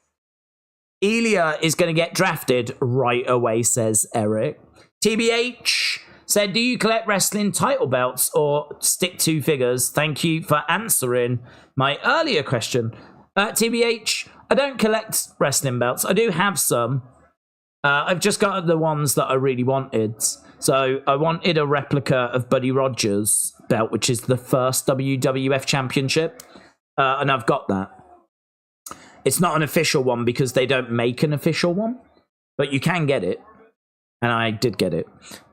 Ilja is going to get drafted right away, says Eric. TBH said, do you collect wrestling title belts or stick to figures? Thank you for answering my earlier question. TBH, I don't collect wrestling belts. I do have some. I've just got the ones that I really wanted. So I wanted a replica of Buddy Rogers' belt, which is the first WWF Championship. And I've got that. It's not an official one because they don't make an official one. But you can get it. And I did get it.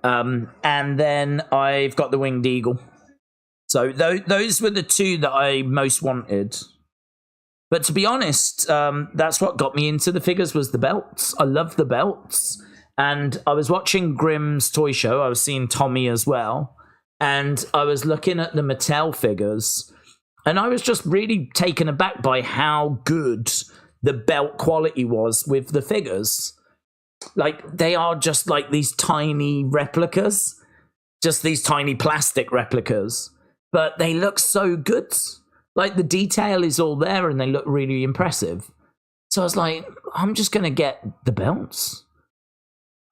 And then I've got the Winged Eagle. So those were the two that I most wanted. But to be honest, that's what got me into the figures was the belts. I love the belts. And I was watching Grimm's toy show. I was seeing Tommy as well. And I was looking at the Mattel figures. And I was just really taken aback by how good the belt quality was with the figures. Like, they are just like these tiny replicas. Just these tiny plastic replicas. But they look so good. Like, the detail is all there and they look really impressive. So I was like, I'm just going to get the belts.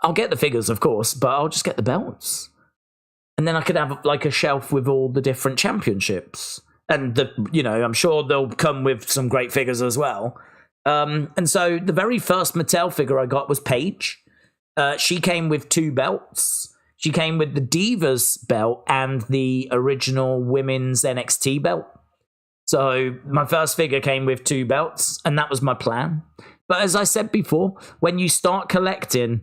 I'll get the figures, of course, but I'll just get the belts. And then I could have, like, a shelf with all the different championships. And, I'm sure they'll come with some great figures as well. And so the very first Mattel figure I got was Paige. She came with 2 belts. She came with the Divas belt and the original women's NXT belt. So my first figure came with 2 belts, and that was my plan. But as I said before, when you start collecting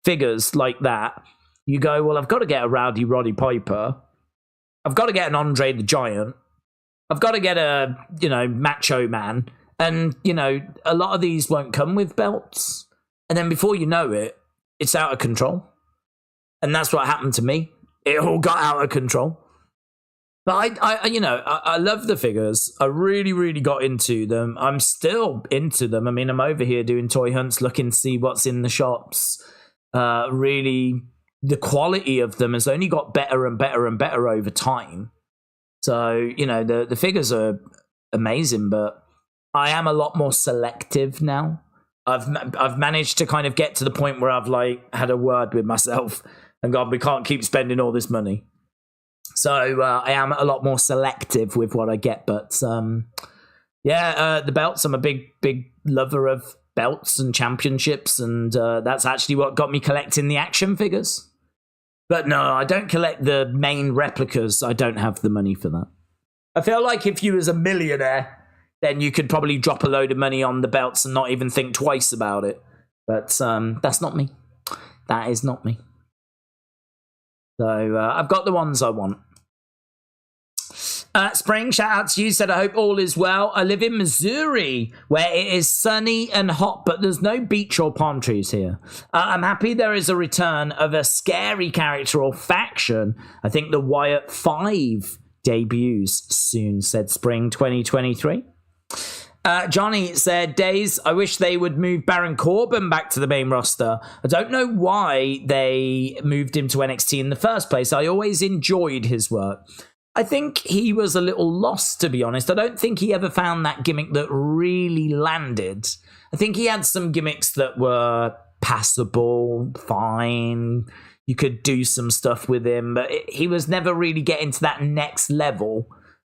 figures like that, you go, well, I've got to get a Rowdy Roddy Piper. I've got to get an Andre the Giant. I've got to get a, Macho Man. And, a lot of these won't come with belts. And then before you know it, it's out of control. And that's what happened to me. It all got out of control. But I love the figures. I really, really got into them. I'm still into them. I mean, I'm over here doing toy hunts, looking to see what's in the shops. Really, the quality of them has only got better and better and better over time. So, the figures are amazing, but I am a lot more selective now. I've managed to kind of get to the point where I've had a word with myself and gone, we can't keep spending all this money. So I am a lot more selective with what I get. But the belts, I'm a big lover of belts and championships. And that's actually what got me collecting the action figures. But no, I don't collect the main replicas. I don't have the money for that. I feel like if you was a millionaire, then you could probably drop a load of money on the belts and not even think twice about it. But that's not me. That is not me. So I've got the ones I want. Spring, shout out to you, said, I hope all is well. I live in Missouri, where it is sunny and hot, but there's no beach or palm trees here. I'm happy there is a return of a scary character or faction. I think the Wyatt 5 debuts soon, said Spring 2023. Johnny said, Daze, I wish they would move Baron Corbin back to the main roster. I don't know why they moved him to NXT in the first place. I always enjoyed his work. I think he was a little lost, to be honest. I don't think he ever found that gimmick that really landed. I think he had some gimmicks that were passable, fine. You could do some stuff with him, but he was never really getting to that next level.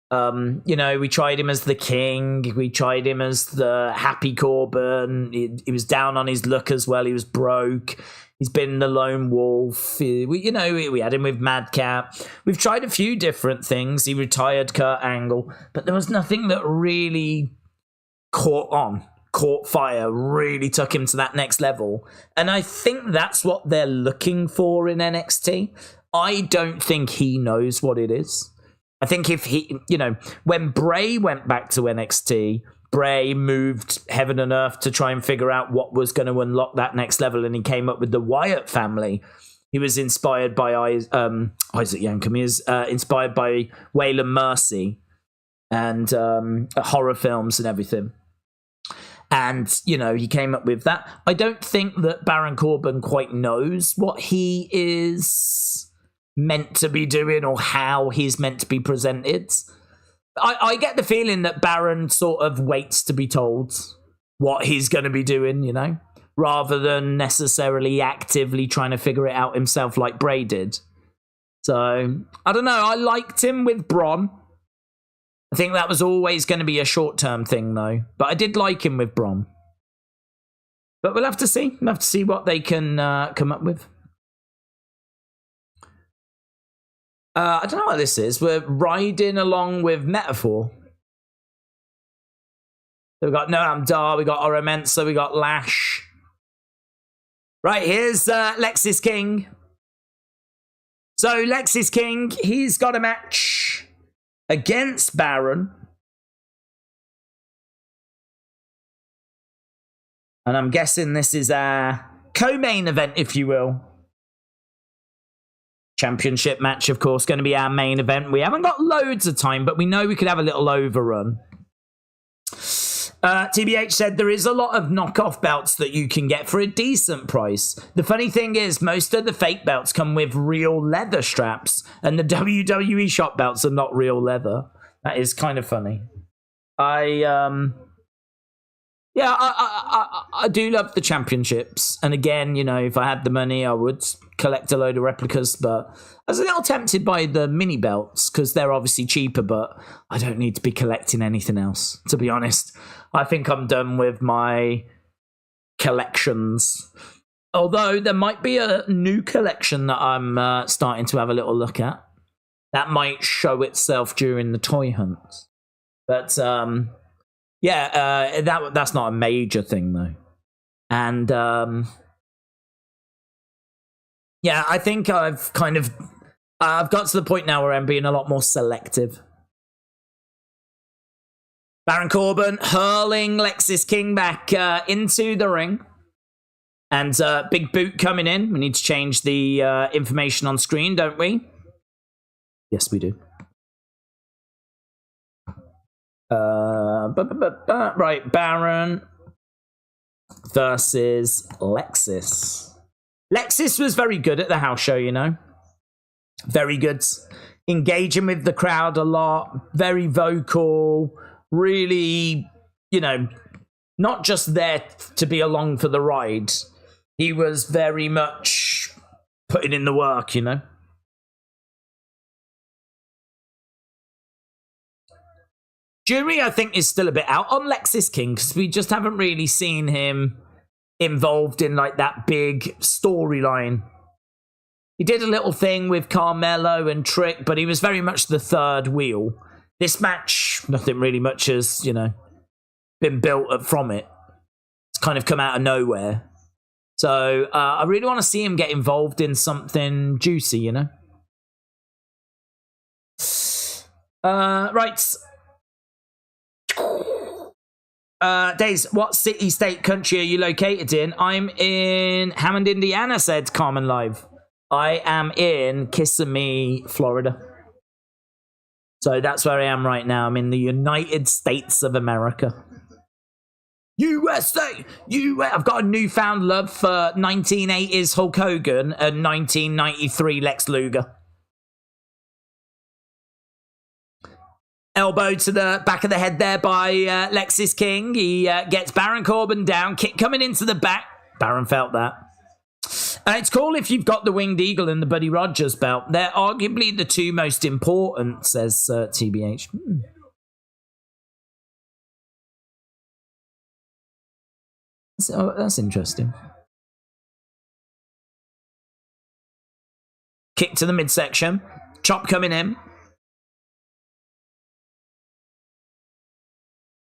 We tried him as the King. We tried him as the Happy Corbin. He was down on his luck as well. He was broke. He's been the Lone Wolf. We had him with Madcap. We've tried a few different things. He retired Kurt Angle, but there was nothing that really caught fire, really took him to that next level. And I think that's what they're looking for in NXT. I don't think he knows what it is. I think if he, when Bray went back to NXT, Bray moved heaven and earth to try and figure out what was going to unlock that next level, and he came up with the Wyatt family. He was inspired by Isaac Yankem. He was inspired by Waylon Mercy and horror films and everything. And, he came up with that. I don't think that Baron Corbin quite knows what he is meant to be doing or how he's meant to be presented. I get the feeling that Baron sort of waits to be told what he's going to be doing, rather than necessarily actively trying to figure it out himself like Bray did. So, I don't know. I liked him with Braun. I think that was always going to be a short-term thing, though. But I did like him with Braun. But we'll have to see. We'll have to see what they can come up with. I don't know what this is. We're riding along with Metaphor. So we got Noam Dar, we got Oro Mensah, we got Lash. Right, here's Lexis King. So Lexis King, he's got a match against Baron. And I'm guessing this is a co-main event, if you will. Championship match, of course, going to be our main event. We haven't got loads of time, but we know we could have a little overrun. TBH said there is a lot of knockoff belts that you can get for a decent price. The funny thing is, most of the fake belts come with real leather straps, and the WWE shop belts are not real leather. That is kind of funny. I do love the championships. And again, you know, if I had the money, I would collect a load of replicas. But I was a little tempted by the mini belts because they're obviously cheaper, but I don't need to be collecting anything else, to be honest. I think I'm done with my collections. Although there might be a new collection that I'm starting to have a little look at. That might show itself during the toy hunts. But yeah, that's not a major thing though. And yeah, I think I've got to the point now where I'm being a lot more selective. Baron Corbin hurling Lexis King back into the ring. And big boot coming in. We need to change the information on screen, don't we? Yes, we do. Right, Baron versus Lexis. Lexis was very good at the house show, you know. Very good. Engaging with the crowd a lot. Very vocal. Really, you know, not just there to be along for the ride. He was very much putting in the work, you know. Jury, I think, is still a bit out on Lexis King because we just haven't really seen him involved in like that big storyline. He did a little thing with Carmelo and Trick, but he was very much the third wheel. This match, nothing really much has, you know, been built up from it. It's kind of come out of nowhere. So I really want to see him get involved in something juicy, you know. Right. Daze, what city, state, country are you located in? I'm in Hammond, Indiana, said Carmen Live. I am in Kissimmee, Florida. So that's where I am right now. I'm in the United States of America. USA! I've got a newfound love for 1980s Hulk Hogan and 1993 Lex Luger. Elbow to the back of the head there by Lexis King. He gets Baron Corbin down. Kick coming into the back. Baron felt that. It's cool if you've got the Winged Eagle and the Buddy Rogers belt. They're arguably the two most important, says TBH. So that's interesting. Kick to the midsection. Chop coming in.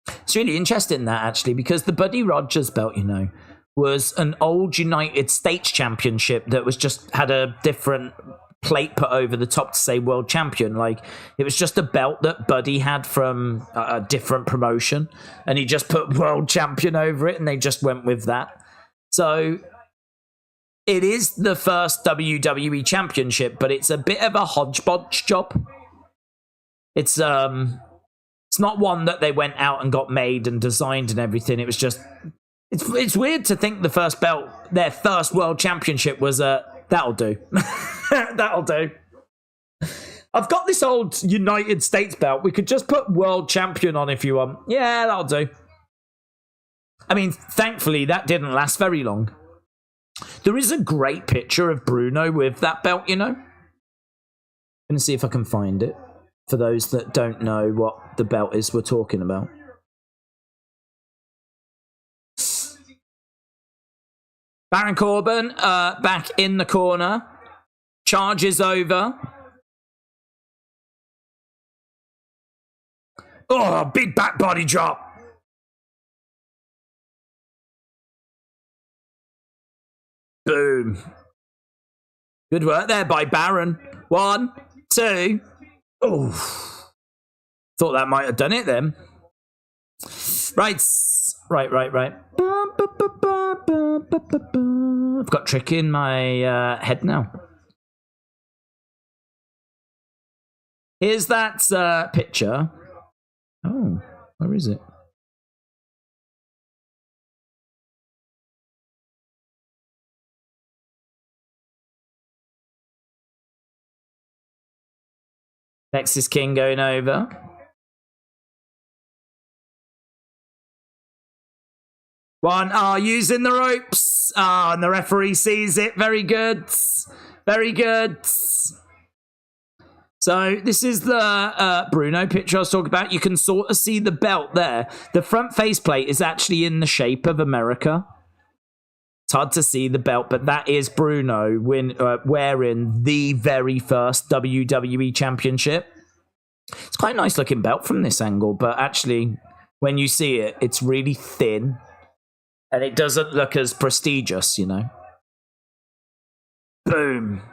It's really interesting that, actually, because the Buddy Rogers belt, you know, was an old United States Championship that was just had a different plate put over the top to say World Champion. Like, it was just a belt that Buddy had from a different promotion, and he just put World Champion over it, and they just went with that. So it is the first WWE Championship, but it's a bit of a hodgepodge job. It's not one that they went out and got made and designed and everything. It was just... It's weird to think the first belt, their first World Championship was that'll do. That'll do. I've got this old United States belt. We could just put World Champion on if you want. Yeah, that'll do. I mean, thankfully, that didn't last very long. There is a great picture of Bruno with that belt, you know. I'm going to see if I can find it. For those that don't know what the belt is we're talking about. Baron Corbin back in the corner. Charges over. Oh, big back body drop. Boom. Good work there by Baron. 1, 2. Oh, thought that might have done it then. Right. I've got Trick in my head now. Here's that picture. Oh, where is it? Nexus King going over. Using the ropes. And the referee sees it. Very good. Very good. So this is the Bruno picture I was talking about. You can sort of see the belt there. The front faceplate is actually in the shape of America. It's hard to see the belt, but that is Bruno wearing the very first WWE Championship. It's quite a nice looking belt from this angle, but actually, when you see it, it's really thin. And it doesn't look as prestigious, you know. Boom.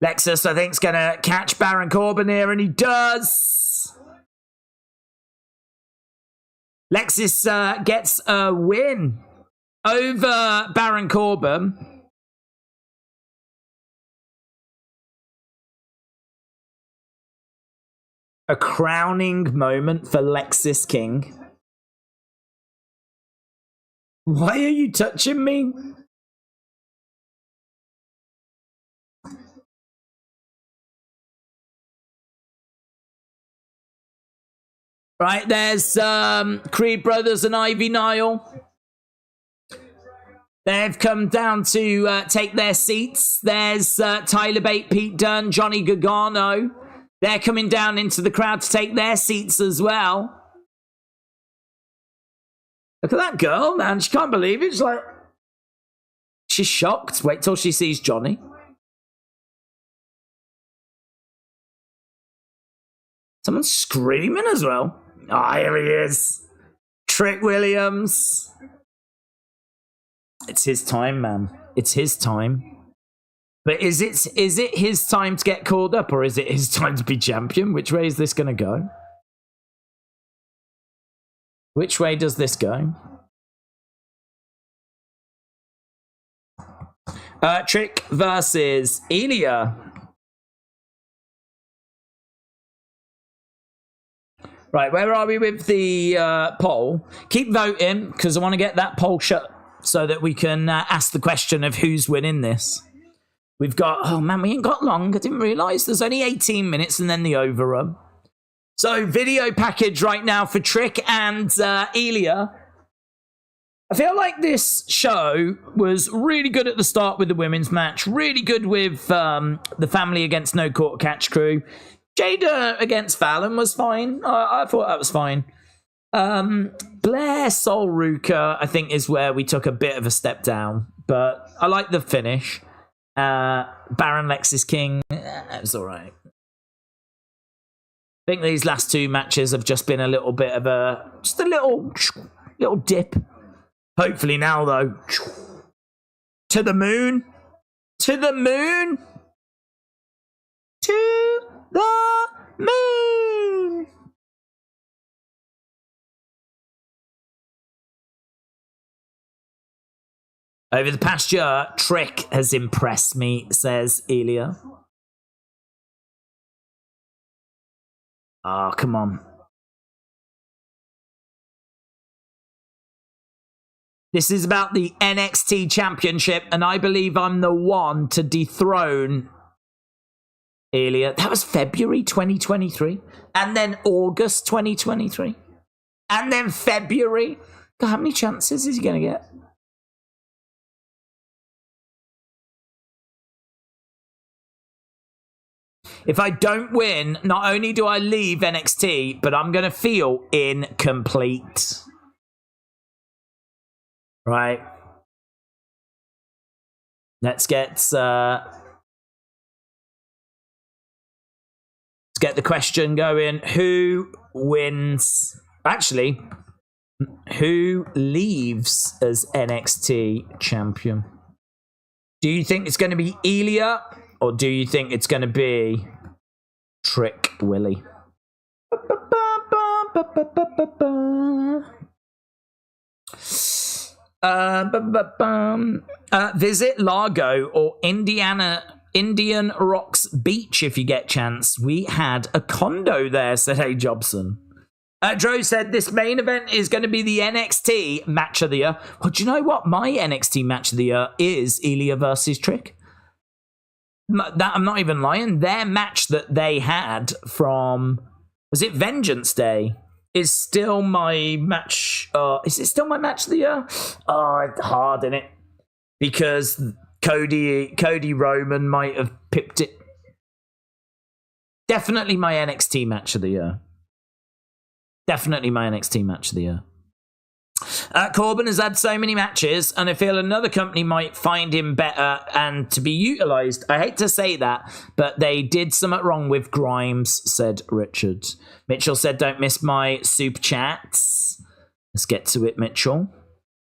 Lexus, I think, is going to catch Baron Corbin here, and he does. Lexus gets a win over Baron Corbin. A crowning moment for Lexus King. Why are you touching me? Right, there's Creed Brothers and Ivy Nile. They've come down to take their seats. There's Tyler Bate, Pete Dunne, Johnny Gargano. They're coming down into the crowd to take their seats as well. Look at that girl, man. She can't believe it. She's like... She's shocked. Wait till she sees Johnny. Someone's screaming as well. Ah, here he is. Trick Williams. It's his time, man. It's his time. But is it his time to get called up, or is it his time to be champion? Which way is this going to go? Which way does this go? Trick versus Ilja. Right, where are we with the poll? Keep voting, because I want to get that poll shut so that we can ask the question of who's winning this. We've got... Oh, man, we ain't got long. I didn't realise. There's only 18 minutes and then the overrun. So, video package right now for Trick and Ilja. I feel like this show was really good at the start with the women's match. Really good with the family against No Quarter Catch crew. Jada against Fallon was fine. I thought that was fine. Blair, Sol, Ruca, I think, is where we took a bit of a step down. But I like the finish. Baron Lexus King, it was all right. I think these last two matches have just been a little bit of a... Just a little dip. Hopefully now, though. To the moon. To the moon. To the moon. Over the past year, Trick has impressed me, says Ilja. Oh, come on. This is about the NXT Championship, and I believe I'm the one to dethrone Ilja. That was February 2023. And then August 2023. And then February. God, how many chances is he going to get? If I don't win, not only do I leave NXT, but I'm going to feel incomplete. Right. Let's get the question going. Who wins? Actually, who leaves as NXT champion? Do you think it's going to be Ilja, or do you think it's going to be Trick Willie? Visit Largo or Indian Rocks Beach if you get chance. We had a condo there, said A. Jobson. Dro said this main event is going to be the NXT Match of the Year. Well, do you know what? My NXT Match of the Year is Ilja versus Trick. I'm not even lying. Their match that they had from, was it Vengeance Day, is still my match. Is it still my match of the year? Oh, it's hard, isn't it? Because Cody Roman might have pipped it. Definitely my NXT match of the year. Definitely my NXT match of the year. Corbin has had so many matches, and I feel another company might find him better and to be utilised. I hate to say that, but they did something wrong with Grimes, said Richard. Mitchell said, don't miss my super chats. Let's get to it, Mitchell.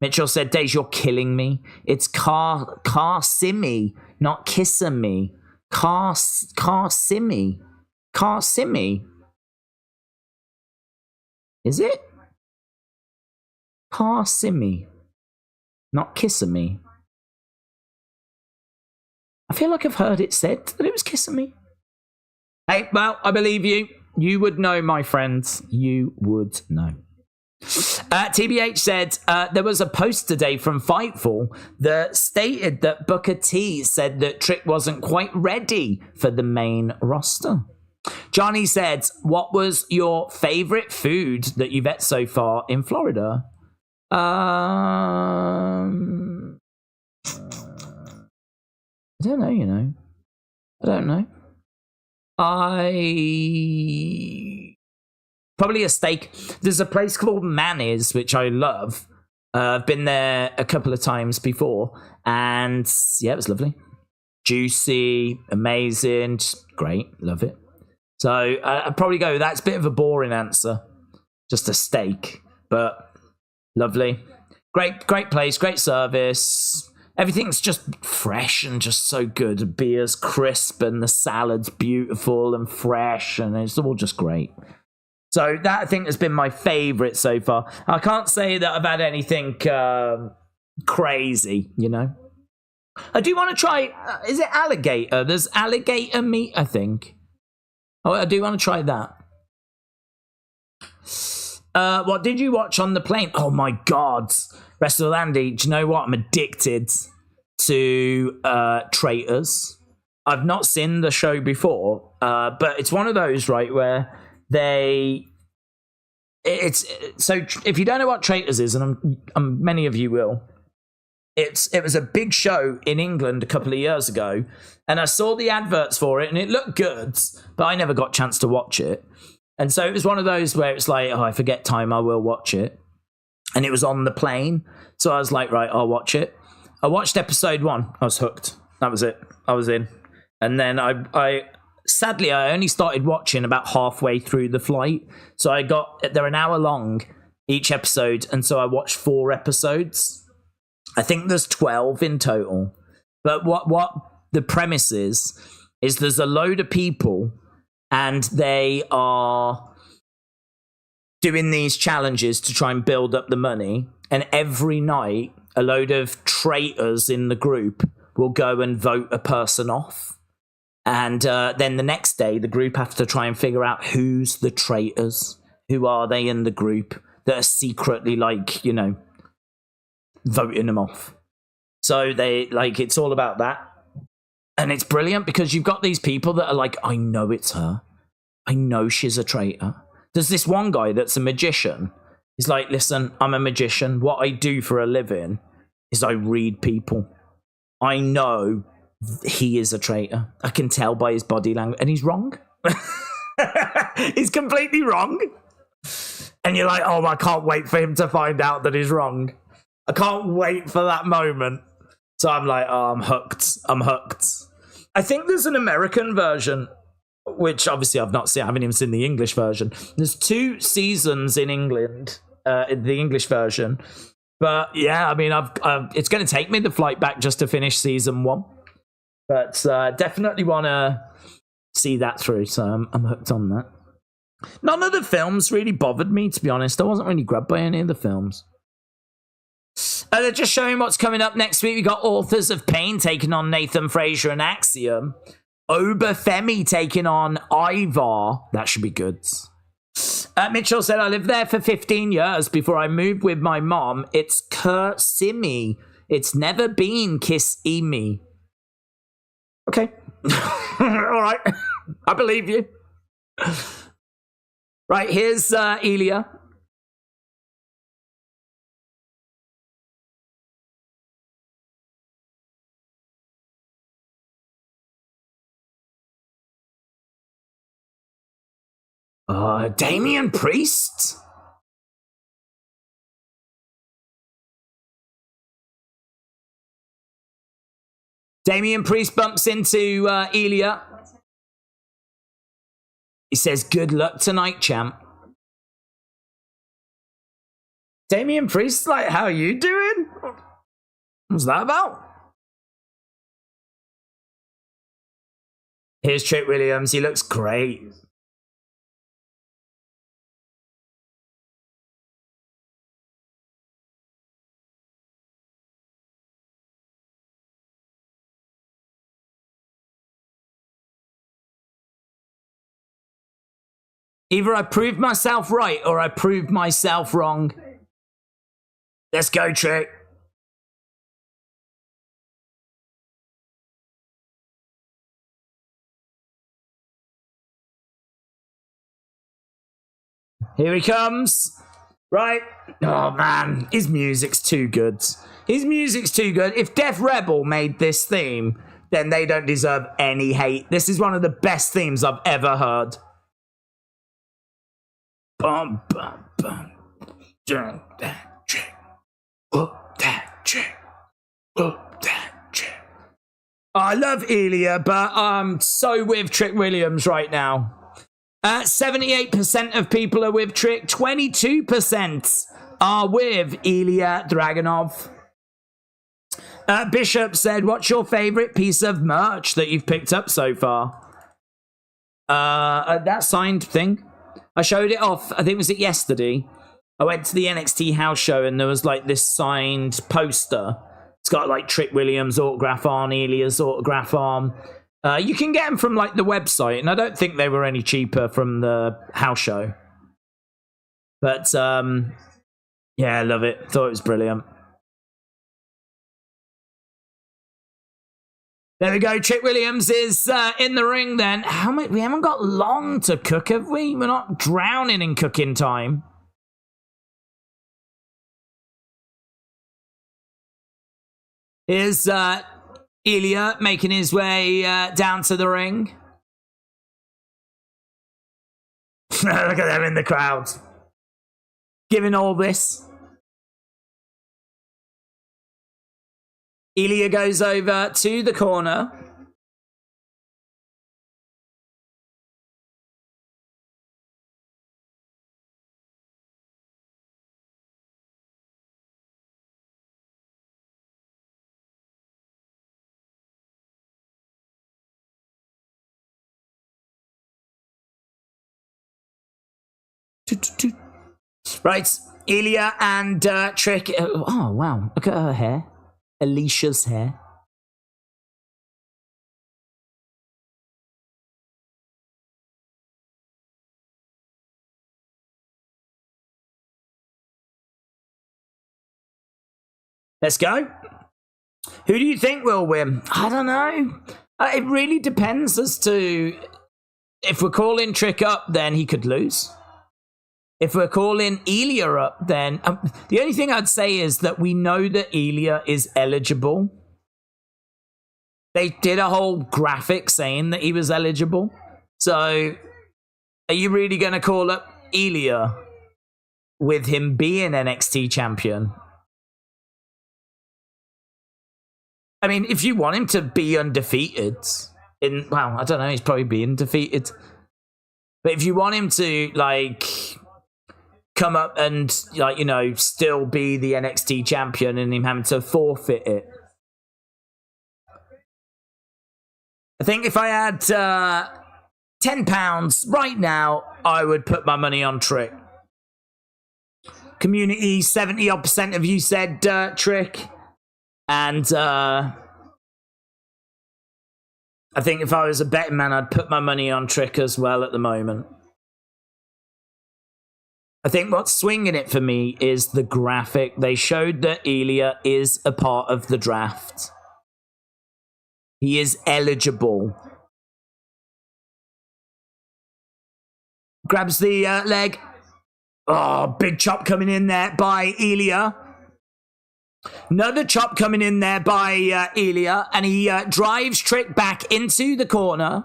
Mitchell said, Daze, you're killing me. It's car simmy, not kissing me. Car simmy. Car simmy. Is it? Car simmy, not kissing me. I feel like I've heard it said that it was kissing me. Hey, well, I believe you. You would know, my friends. You would know. TBH said there was a post today from Fightful that stated that Booker T said that Trick wasn't quite ready for the main roster. Johnny said, what was your favourite food that you've ate so far in Florida? I don't know, you know. I don't know. Probably a steak. There's a place called Manny's, which I love. I've been there a couple of times before, and yeah, it was lovely. Juicy, amazing, just great, love it. So I'd probably go, that's a bit of a boring answer. Just a steak, but lovely. Great place, great service. Everything's just fresh and just so good. The beer's crisp and the salad's beautiful and fresh, and it's all just great. So that, I think, has been my favourite so far. I can't say that I've had anything crazy, you know. I do want to try, is it alligator? There's alligator meat, I think. Oh, I do want to try that. What did you watch on the plane? Oh my God. Wrestle Andy, do you know what? I'm addicted to Traitors. I've not seen the show before, but it's one of those, right, where so if you don't know what Traitors is, and many of you will, it was a big show in England a couple of years ago, and I saw the adverts for it, and it looked good, but I never got a chance to watch it. And so it was one of those where it's like, oh, I forget time, I will watch it. And it was on the plane, so I was like, right, I'll watch it. I watched episode 1. I was hooked. That was it. I was in. And then I sadly, I only started watching about halfway through the flight. So they're an hour long, each episode. And so I watched 4 episodes. I think there's 12 in total. But what the premise is there's a load of people and they are doing these challenges to try and build up the money. And every night, a load of traitors in the group will go and vote a person off. And then the next day, the group have to try and figure out who's the traitors. Who are they in the group that are secretly, like, you know, voting them off. So it's all about that. And it's brilliant because you've got these people that are like, I know it's her. I know she's a traitor. There's this one guy that's a magician. He's like, listen, I'm a magician. What I do for a living is I read people. I know he is a traitor. I can tell by his body language. And he's wrong. He's completely wrong. And you're like, oh, I can't wait for him to find out that he's wrong. I can't wait for that moment. So I'm like, oh, I'm hooked. I'm hooked. I think there's an American version, which obviously I've not seen. I haven't even seen the English version. There's 2 seasons in England, the English version. But yeah, I mean, it's going to take me the flight back just to finish season 1. But definitely want to see that through, so I'm hooked on that. None of the films really bothered me, to be honest. I wasn't really grabbed by any of the films. They're just showing what's coming up next week. We got Authors of Pain taking on Nathan Frazier and Axiom. Obafemi taking on Ivar. That should be good. Mitchell said, I lived there for 15 years before I moved with my mom. It's Kissimmee. It's never been Kissimmee. Okay. All right. I believe you. Right, here's Ilja. Damian Priest? Damian Priest bumps into Ilja. He says, good luck tonight, champ. Damian Priest, like, how are you doing? What's that about? Here's Trick Williams. He looks great. Either I proved myself right or I proved myself wrong. Let's go, Trick. Here he comes. Right. Oh, man. His music's too good. His music's too good. If Def Rebel made this theme, then they don't deserve any hate. This is one of the best themes I've ever heard. Bum, bum, bum. That chick. That chick. That chick. I love Ilja, but I'm so with Trick Williams right now. 78% of people are with Trick. 22% are with Ilja Dragunov. Bishop said, what's your favorite piece of merch that you've picked up so far? That signed thing. I showed it off, I think was it yesterday. I went to the NXT house show and there was like this signed poster. It's got like Trick Williams' autograph on, Ilja's autograph on. You can get them from like the website, and I don't think they were any cheaper from the house show. But yeah, I love it. Thought it was brilliant. There we go. Trick Williams is in the ring then. How much? We haven't got long to cook, have we? We're not drowning in cooking time. Here's Ilja making his way down to the ring. Look at them in the crowd. Giving all this. Ilja goes over to the corner. Right, Ilja and Trick. Oh, wow. Look at her hair. Alicia's hair. Let's go. Who do you think will win? I don't know. It really depends as to... If we're calling Trick up, then he could lose. If we're calling Ilja up, then... the only thing I'd say is that we know that Ilja is eligible. They did a whole graphic saying that he was eligible. So, are you really going to call up Ilja with him being NXT champion? I mean, if you want him to be undefeated... Well, I don't know, he's probably being defeated. But if you want him to, like... come up and, like, you know, still be the NXT champion and him having to forfeit it. I think if I had £10 right now, I would put my money on Trick. Community, 70% of you said Trick. And I think if I was a betting man, I'd put my money on Trick as well at the moment. I think what's swinging it for me is the graphic. They showed that Ilja is a part of the draft. He is eligible. Grabs the leg. Oh, big chop coming in there by Ilja. Another chop coming in there by Ilja. And he drives Trick back into the corner.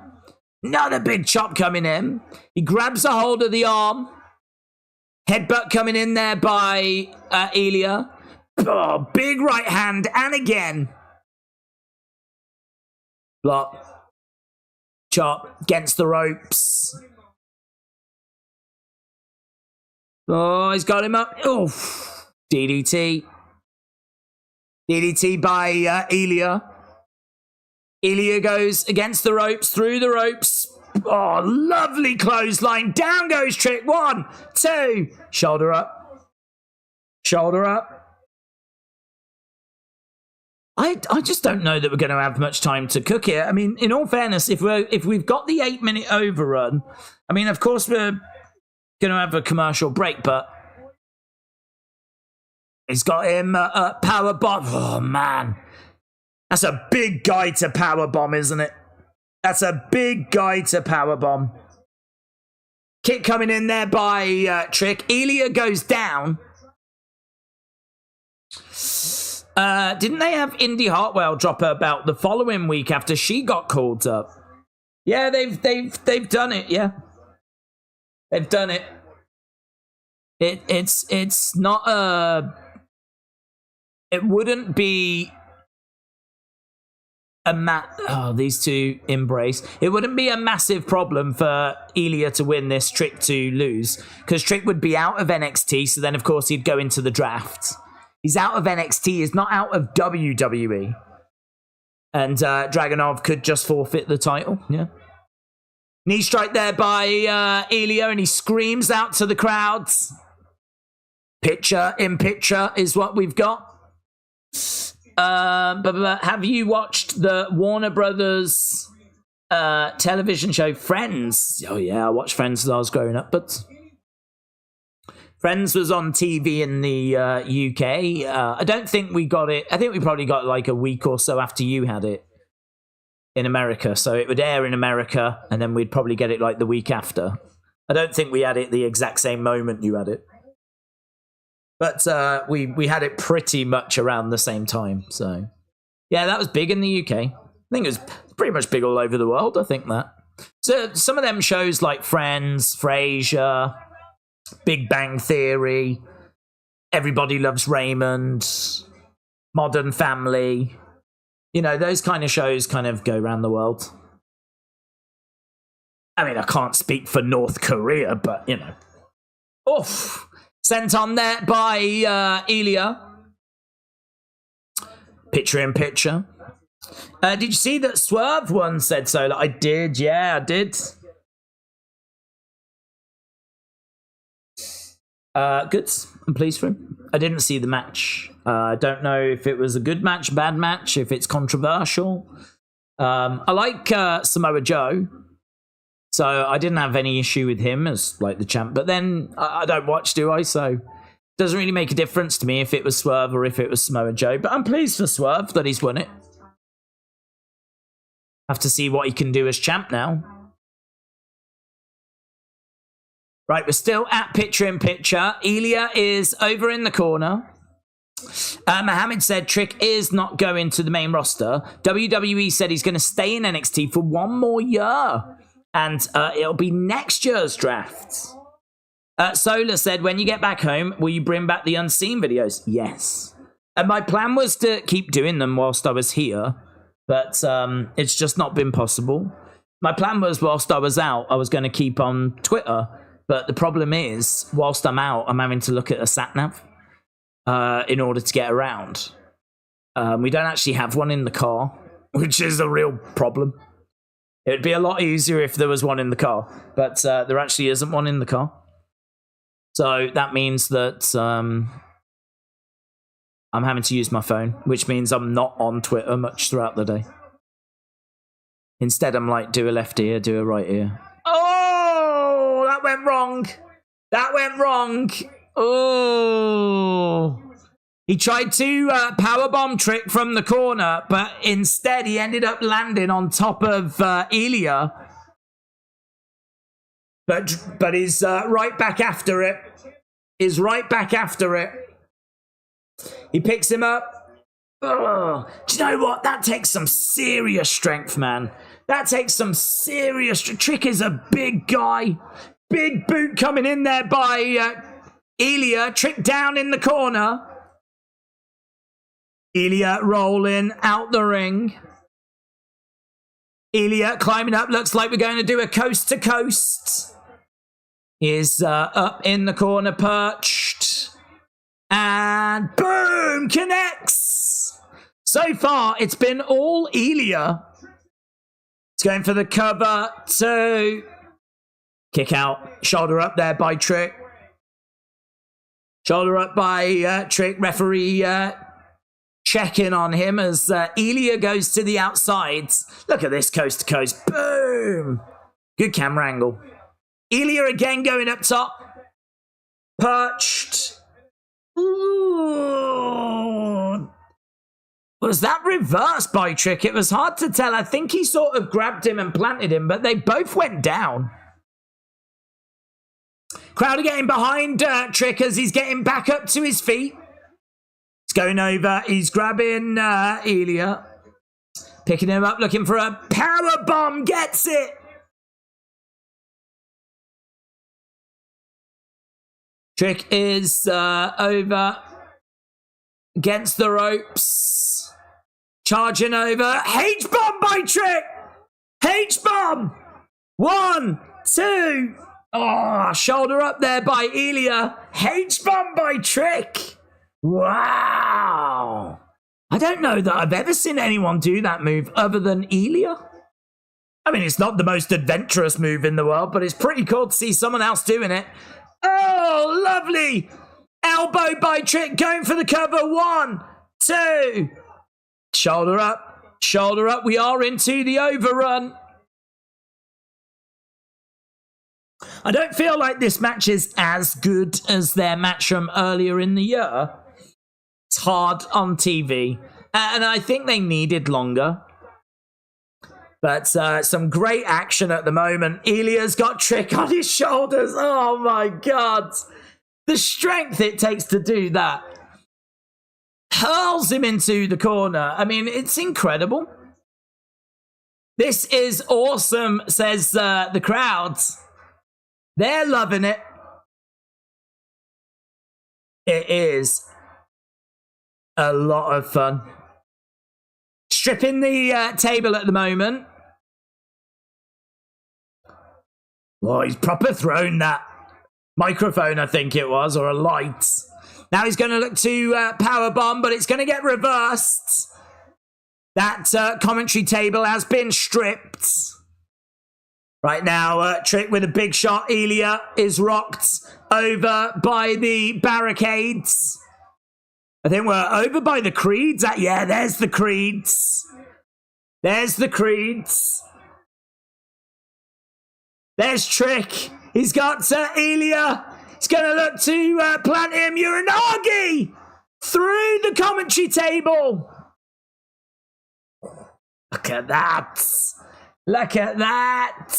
Another big chop coming in. He grabs a hold of the arm. Headbutt coming in there by Ilja. Oh, big right hand. And again. Block. Chop. Against the ropes. Oh, he's got him up. Oof. DDT. DDT by Ilja. Ilja goes against the ropes, through the ropes. Oh, lovely clothesline. Down goes Trick. 1, 2. Shoulder up. Shoulder up. I just don't know that we're going to have much time to cook here. I mean, in all fairness, if we've got the 8-minute overrun, I mean, of course we're going to have a commercial break, but he's got him power bomb. Oh man, that's a big guy to power bomb, isn't it? That's a big guy to power bomb. Kick coming in there by Trick. Ilja goes down. Didn't they have Indy Hartwell drop her belt the following week after she got called up? Yeah, they've done it. Yeah, they've done it. It's not a. It wouldn't be a these two embrace. It wouldn't be a massive problem for Ilja to win this, Trick to lose, because Trick would be out of NXT. So then, of course, he'd go into the draft. He's out of NXT. He's not out of WWE. And Dragunov could just forfeit the title. Yeah. Knee strike there by Ilja, and he screams out to the crowds. Picture in picture is what we've got. Have you watched the Warner Brothers television show Friends? Oh yeah, I watched Friends as I was growing up, but Friends was on TV in the UK. I don't think we got it. I think we probably got like a week or so after you had it in America. So it would air in America, and then we'd probably get it like the week after. I don't think we had it the exact same moment you had it. But we had it pretty much around the same time. So, yeah, that was big in the UK. I think it was pretty much big all over the world, I think that. So some of them shows like Friends, Frasier, Big Bang Theory, Everybody Loves Raymond, Modern Family. You know, those kind of shows kind of go around the world. I mean, I can't speak for North Korea, but, you know. Oof. Sent on there by Ilja. Picture in picture. Did you see that Swerve one said so? Like, I did, yeah, I did. Good. I'm pleased for him. I didn't see the match. I don't know if it was a good match, bad match, if it's controversial. I like Samoa Joe. So I didn't have any issue with him as like the champ. But then I don't watch, do I? So it doesn't really make a difference to me if it was Swerve or if it was Samoa Joe. But I'm pleased for Swerve that he's won it. Have to see what he can do as champ now. Right, we're still at picture in picture. Ilja is over in the corner. Mohammed said Trick is not going to the main roster. WWE said he's going to stay in NXT for 1 more year. And it'll be next year's draft. Solar said, when you get back home, will you bring back the unseen videos? Yes. And my plan was to keep doing them whilst I was here. But it's just not been possible. My plan was whilst I was out, I was going to keep on Twitter But the problem is, whilst I'm out, I'm having to look at a sat-nav in order to get around. We don't actually have one in the car, which is a real problem. It would be a lot easier if there was one in the car, but there actually isn't one in the car. So that means that I'm having to use my phone, which means I'm not on Twitter much throughout the day. Instead, I'm like, do a left ear, do a right ear. Oh, that went wrong. That went wrong. Oh. He tried to powerbomb Trick from the corner, but instead he ended up landing on top of Ilja. But he's right back after it. He's right back after it. He picks him up. Oh, do you know what? That takes some serious strength, man. That takes some serious... Trick is a big guy. Big boot coming in there by Ilja. Trick down in the corner. Ilja rolling out the ring. Ilja climbing up. Looks like we're going to do a coast to coast. Is up in the corner, perched. And boom! Connects! So far, it's been all Ilja. It's going for the cover. 2. Kick out. Shoulder up there by Trick. Shoulder up by Trick. Referee checking on him as Ilja goes to the outside. Look at this coast to coast. Boom! Good camera angle. Ilja again going up top. Perched. Ooh. Was that reversed by Trick? It was hard to tell. I think he sort of grabbed him and planted him, but they both went down. Crowd are getting behind Trick as he's getting back up to his feet. Going over, he's grabbing Ilja, picking him up, looking for a power bomb, gets it. Trick is over against the ropes, charging over. H-bomb by Trick. H-bomb. 1, 2. Oh, shoulder up there by Ilja. H-bomb by Trick. Wow. I don't know that I've ever seen anyone do that move other than Ilja. I mean, it's not the most adventurous move in the world, but it's pretty cool to see someone else doing it. Oh, lovely. Elbow by Trick, going for the cover. 1, 2. Shoulder up. Shoulder up. We are into the overrun. I don't feel like this match is as good as their match from earlier in the year. It's hard on TV, and I think they needed longer. But some great action at the moment. Ilja's got Trick on his shoulders. Oh my God. The strength it takes to do that. Hurls him into the corner. I mean, it's incredible. This is awesome, says the crowd. They're loving it. It is a lot of fun. Stripping the table at the moment. Oh, he's proper thrown that microphone, I think it was, or a light. Now he's going to look to powerbomb, but it's going to get reversed. That commentary table has been stripped. Right now, Trick with a big shot. Ilja is rocked over by the barricades. I think we're over by the creeds. Yeah, there's the creeds. There's the creeds. There's Trick. He's got Ilja. He's going to look to plant him. Uranagi through the commentary table. Look at that. Look at that.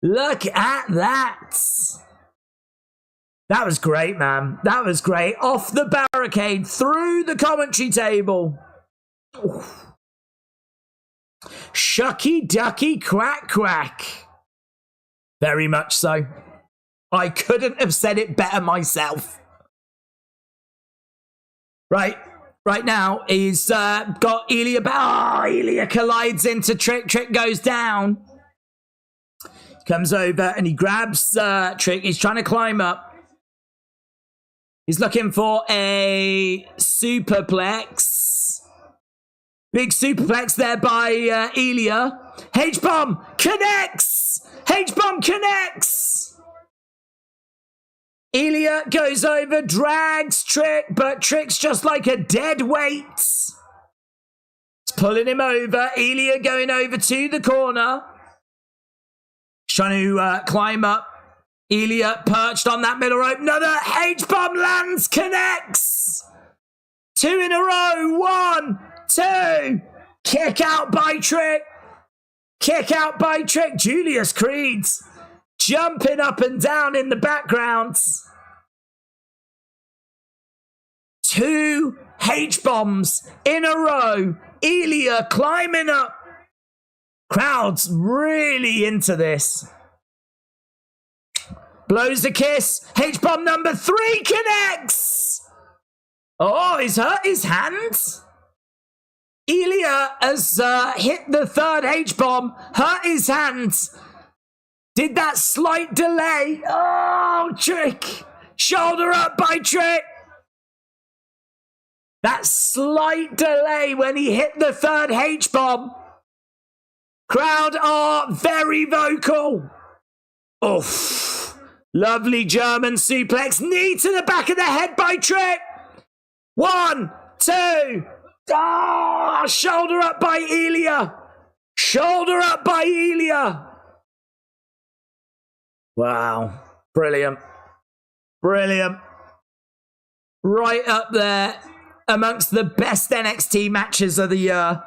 Look at that. That was great, man. That was great. Off the barricade, through the commentary table. Oof. Shucky ducky quack quack. Very much so. I couldn't have said it better myself. Right now, he's got Ilja back. Oh, Ilja collides into Trick. Trick goes down. Comes over and he grabs Trick. He's trying to climb up. He's looking for a superplex. Big superplex there by Ilja. H-bomb connects. H-bomb connects. Ilja goes over, drags Trick, but Trick's just like a dead weight. It's pulling him over. Ilja going over to the corner. Trying to climb up. Ilja perched on that middle rope. Another H-bomb lands, connects. 2 in a row. 1, 2. Kick out by Trick. Kick out by Trick. Julius Creed's jumping up and down in the background. 2 H-bombs in a row. Ilja climbing up. Crowd's really into this. Blows a kiss. H-bomb number 3 connects. Oh, he's hurt his hand. Ilja has hit the 3rd H-bomb, hurt his hand. Did that slight delay. Oh, Trick. Shoulder up by Trick. That slight delay when he hit the 3rd H-bomb. Crowd are very vocal. Oof. Lovely German suplex. Knee to the back of the head by Trick. 1, 2. Oh, shoulder up by Ilja. Shoulder up by Ilja. Wow. Brilliant. Brilliant. Right up there amongst the best NXT matches of the year.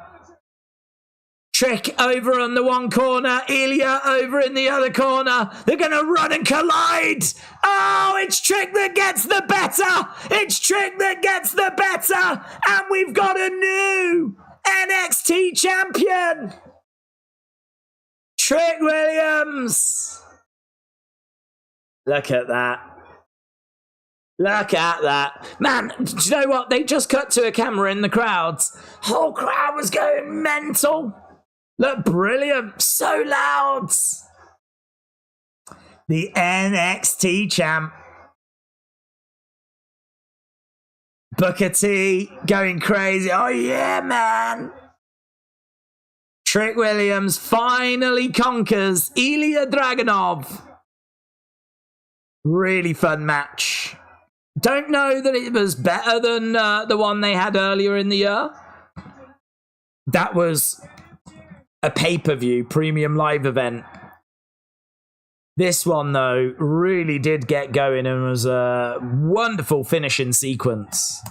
Trick over on the one corner, Ilja over in the other corner. They're going to run and collide. Oh, it's Trick that gets the better. It's Trick that gets the better. And we've got a new NXT champion. Trick Williams. Look at that. Look at that. Man, do you know what? They just cut to a camera in the crowd. Whole crowd was going mental. Look, brilliant. So loud. The NXT champ. Booker T going crazy. Oh, yeah, man. Trick Williams finally conquers Ilja Dragunov. Really fun match. Don't know that it was better than the one they had earlier in the year. That was a pay-per-view premium live event. This one, though, really did get going and was a wonderful finishing sequence.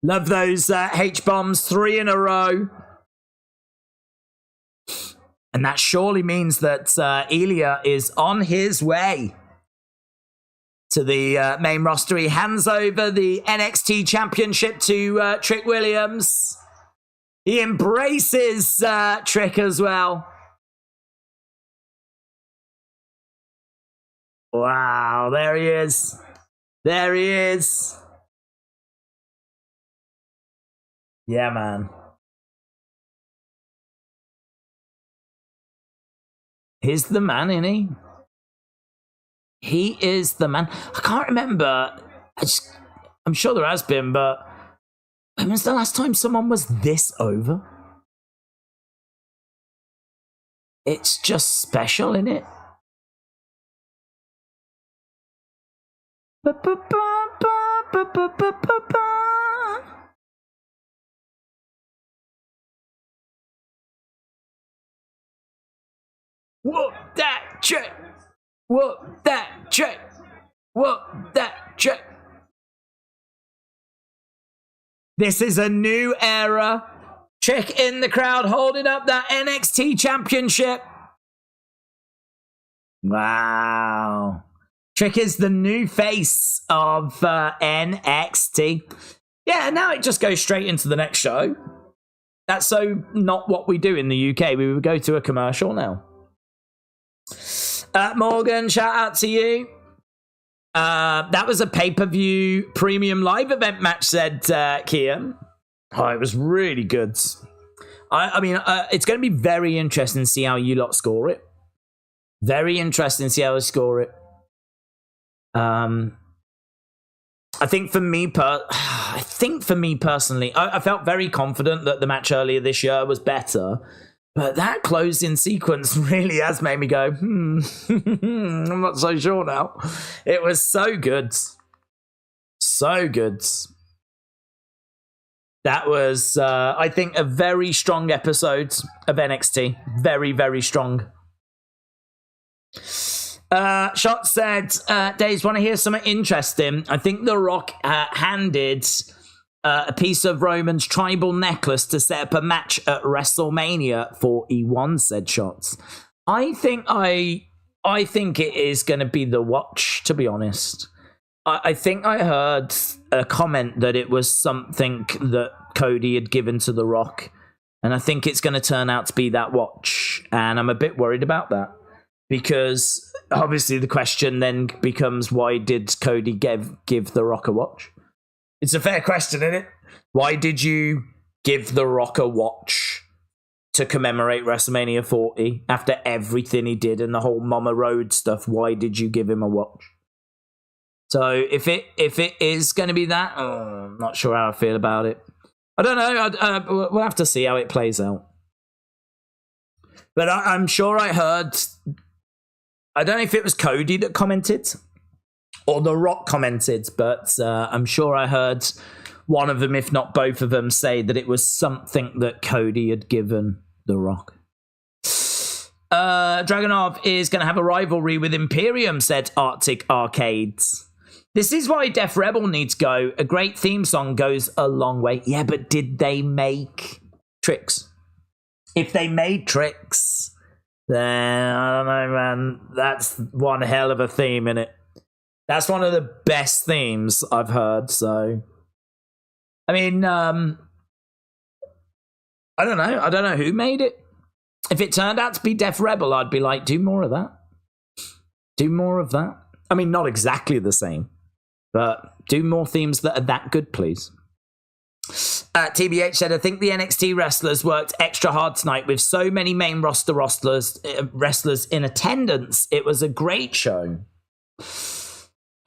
Love those H-bombs, 3 in a row. And that surely means that Ilja is on his way to the main roster. He hands over the NXT Championship to Trick Williams. He embraces Trick as well. Wow, there he is. There he is. Yeah, man. He's the man, isn't he? He is the man. I can't remember. I'm sure there has been, but when was the last time someone was this over? It's just special, isn't it? Whoop that trick! Whoop that trick! Whoop that trick! This is a new era. Trick in the crowd holding up that NXT Championship. Wow. Trick is the new face of NXT. Yeah, now it just goes straight into the next show. That's so not what we do in the UK. We would go to a commercial now. Morgan, shout out to you. That was a pay-per-view premium live event match, said Kian. Oh, it was really good. I mean, it's going to be very interesting to see how you lot score it. Very interesting to see how they score it. I think for me personally, I felt very confident that the match earlier this year was better, but that closing sequence really has made me go, I'm not so sure now. It was so good. So good. That was, I think, a very strong episode of NXT. Very, very strong. Shot said, Daze, want to hear something interesting? I think The Rock handed a piece of Roman's tribal necklace to set up a match at WrestleMania 41, said Shots. I think it is going to be the watch, to be honest. I think I heard a comment that it was something that Cody had given to The Rock, and I think it's going to turn out to be that watch, and I'm a bit worried about that, because obviously the question then becomes, why did Cody give The Rock a watch? It's a fair question, isn't it? Why did you give The Rock a watch to commemorate WrestleMania 40 after everything he did and the whole Mama Road stuff? Why did you give him a watch? So if it is going to be that, I'm not sure how I feel about it. I don't know. We'll have to see how it plays out. But I'm sure I heard, I don't know if it was Cody that commented or The Rock commented, but I'm sure I heard one of them, if not both of them, say that it was something that Cody had given The Rock. Dragunov is going to have a rivalry with Imperium, said Arctic Arcades. This is why Def Rebel needs to go. A great theme song goes a long way. Yeah, but did they make Tricks? If they made Tricks, then I don't know, man. That's one hell of a theme, innit? That's one of the best themes I've heard. So, I mean, I don't know. I don't know who made it. If it turned out to be Def Rebel, I'd be like, do more of that. Do more of that. I mean, not exactly the same, but do more themes that are that good, please. TBH said, I think the NXT wrestlers worked extra hard tonight with so many main roster wrestlers in attendance. It was a great show.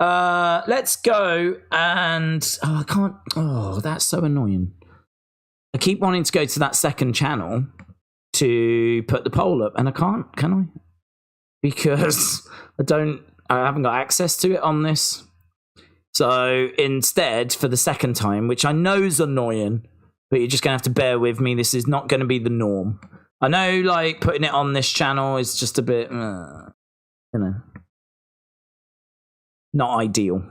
Let's go and... Oh, I can't... Oh, that's so annoying. I keep wanting to go to that second channel to put the poll up, and I can't, can I? Because I haven't got access to it on this. So instead, for the second time, which I know is annoying, but you're just going to have to bear with me. This is not going to be the norm. I know, like, putting it on this channel is just a bit, not ideal.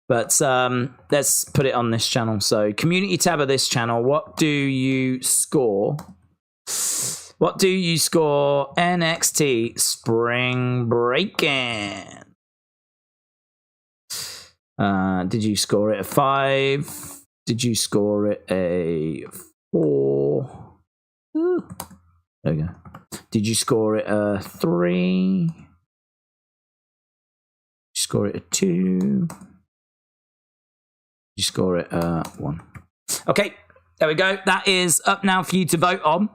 But let's put it on this channel. So, community tab of this channel. What do you score? What do you score NXT Spring Breakin? Did you score it a 5? Did you score it a 4? Ooh. There we go. Did you score it a 3? Did you score it a 2? Did you score it a 1? Okay, there we go. That is up now for you to vote on.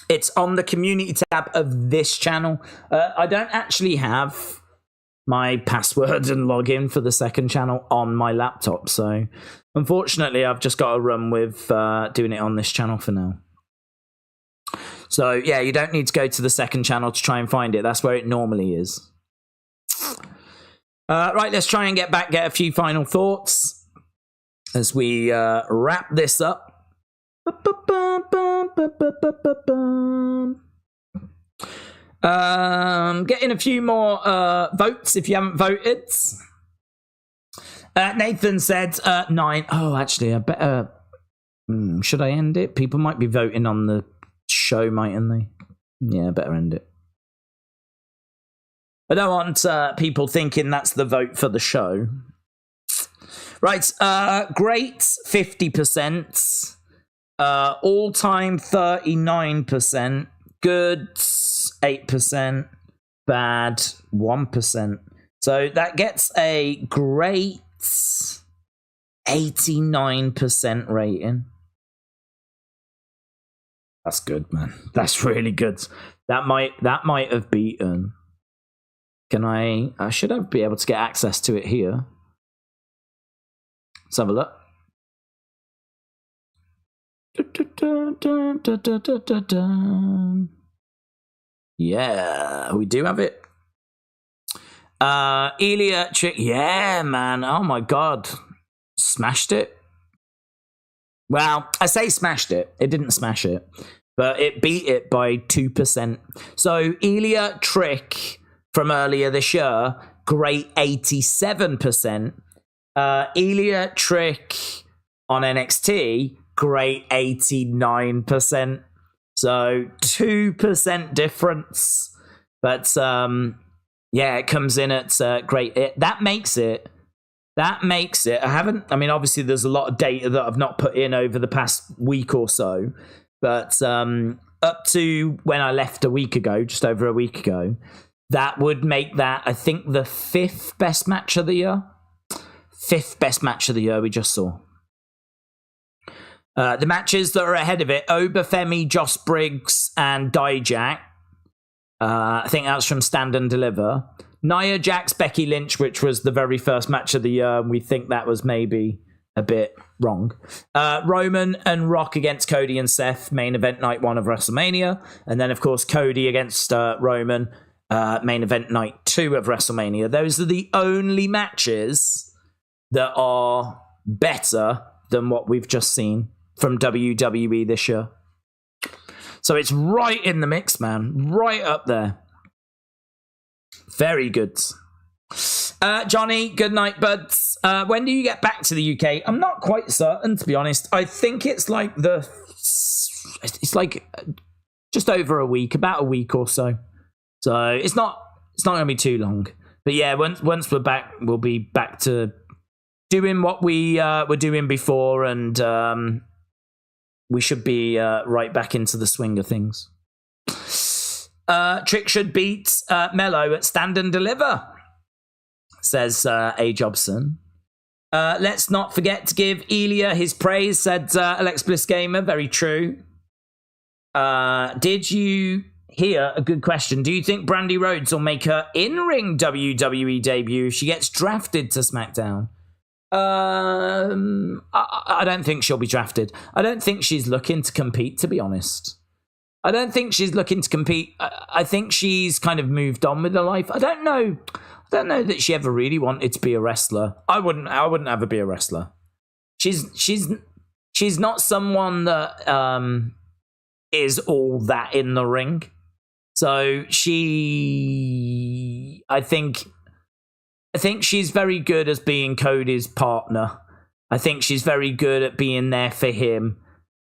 It's on the community tab of this channel. I don't actually have my password and login for the second channel on my laptop, so unfortunately I've just got to run with doing it on this channel for now. So yeah, you don't need to go to the second channel to try and find it. That's where it normally is. Right, let's try and get a few final thoughts as we wrap this up. Getting a few more votes if you haven't voted. Nathan said 9. Oh, actually, I better... should I end it? People might be voting on the show, mightn't they? Yeah, I better end it. I don't want people thinking that's the vote for the show. Right, great, 50%. All-time, 39%. Good, 8%. Bad, 1%. So that gets a great 89% rating. That's good, man. That's really good. That might have beaten. Can I should be able to get access to it here. Let's have a look. Yeah, we do have it. Ilja Trick. Yeah, man. Oh my god. Smashed it. Well, I say smashed it. It didn't smash it. But it beat it by 2%. So Ilja Trick from earlier this year, great 87%. Ilja Trick on NXT, great 89%. So 2% difference. But yeah, it comes in at great. That makes it. I mean, obviously there's a lot of data that I've not put in over the past week or so. But up to when I left a week ago, just over a week ago, that would make that, I think, the 5th best match of the year. 5th best match of the year we just saw. The matches that are ahead of it, Obafemi, Josh Briggs, and Dijak. I think that's from Stand and Deliver. Nia Jax, Becky Lynch, which was the very first match of the year, and we think that was maybe a bit wrong. Roman and Rock against Cody and Seth, main event night 1 of WrestleMania. And then, of course, Cody against Roman, main event night 2 of WrestleMania. Those are the only matches that are better than what we've just seen from WWE this year. So it's right in the mix, man. Right up there. Very good. Johnny, good night, buds. When do you get back to the UK? I'm not quite certain, to be honest. I think it's like just over a week, about a week or so. So it's not going to be too long. But yeah, once we're back, we'll be back to doing what we were doing before, and we should be right back into the swing of things. Trick should beat Mello at Stand and Deliver, says A. Jobson. Let's not forget to give Ilja his praise, said Alex Bliss Gamer. Very true. Did you hear a good question? Do you think Brandy Rhodes will make her in-ring WWE debut if she gets drafted to SmackDown? I don't think she'll be drafted. I don't think she's looking to compete, to be honest. I don't think she's looking to compete. I think she's kind of moved on with her life. I don't know that she ever really wanted to be a wrestler. I wouldn't have her be a wrestler. She's not someone that is all that in the ring. So I think she's very good as being Cody's partner. I think she's very good at being there for him.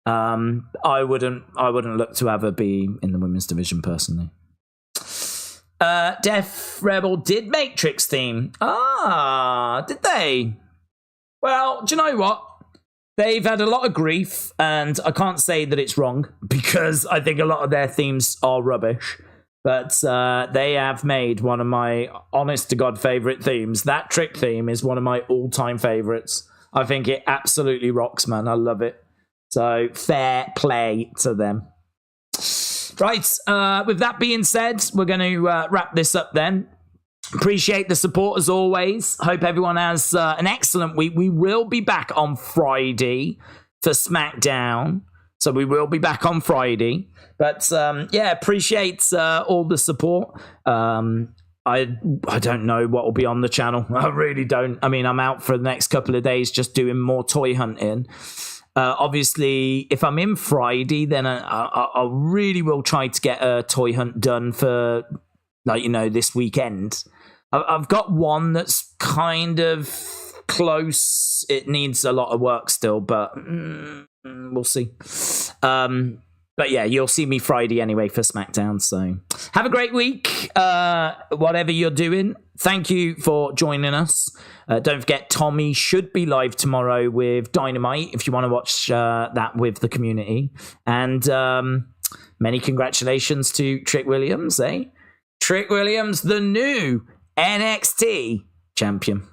I wouldn't look to have her be in the women's division personally. Def Rebel did make Trick's theme. Did they? Well, do you know what? They've had a lot of grief, and I can't say that it's wrong because I think a lot of their themes are rubbish. But they have made one of my honest-to-God favourite themes. That Trick theme is one of my all-time favourites. I think it absolutely rocks, man. I love it. So, fair play to them. Right, with that being said, we're going to wrap this up then. Appreciate the support as always. Hope everyone has an excellent week. We will be back on Friday for SmackDown. So we will be back on Friday. But yeah, appreciate all the support. I don't know what will be on the channel. I really don't. I mean, I'm out for the next couple of days just doing more toy hunting. Obviously, if I'm in Friday, then I really will try to get a toy hunt done for, this weekend. I've got one that's kind of close. It needs a lot of work still, but we'll see. But yeah, you'll see me Friday anyway for SmackDown. So have a great week, whatever you're doing. Thank you for joining us. Don't forget, Tommy should be live tomorrow with Dynamite if you want to watch that with the community. And many congratulations to Trick Williams, eh? Trick Williams, the new NXT champion.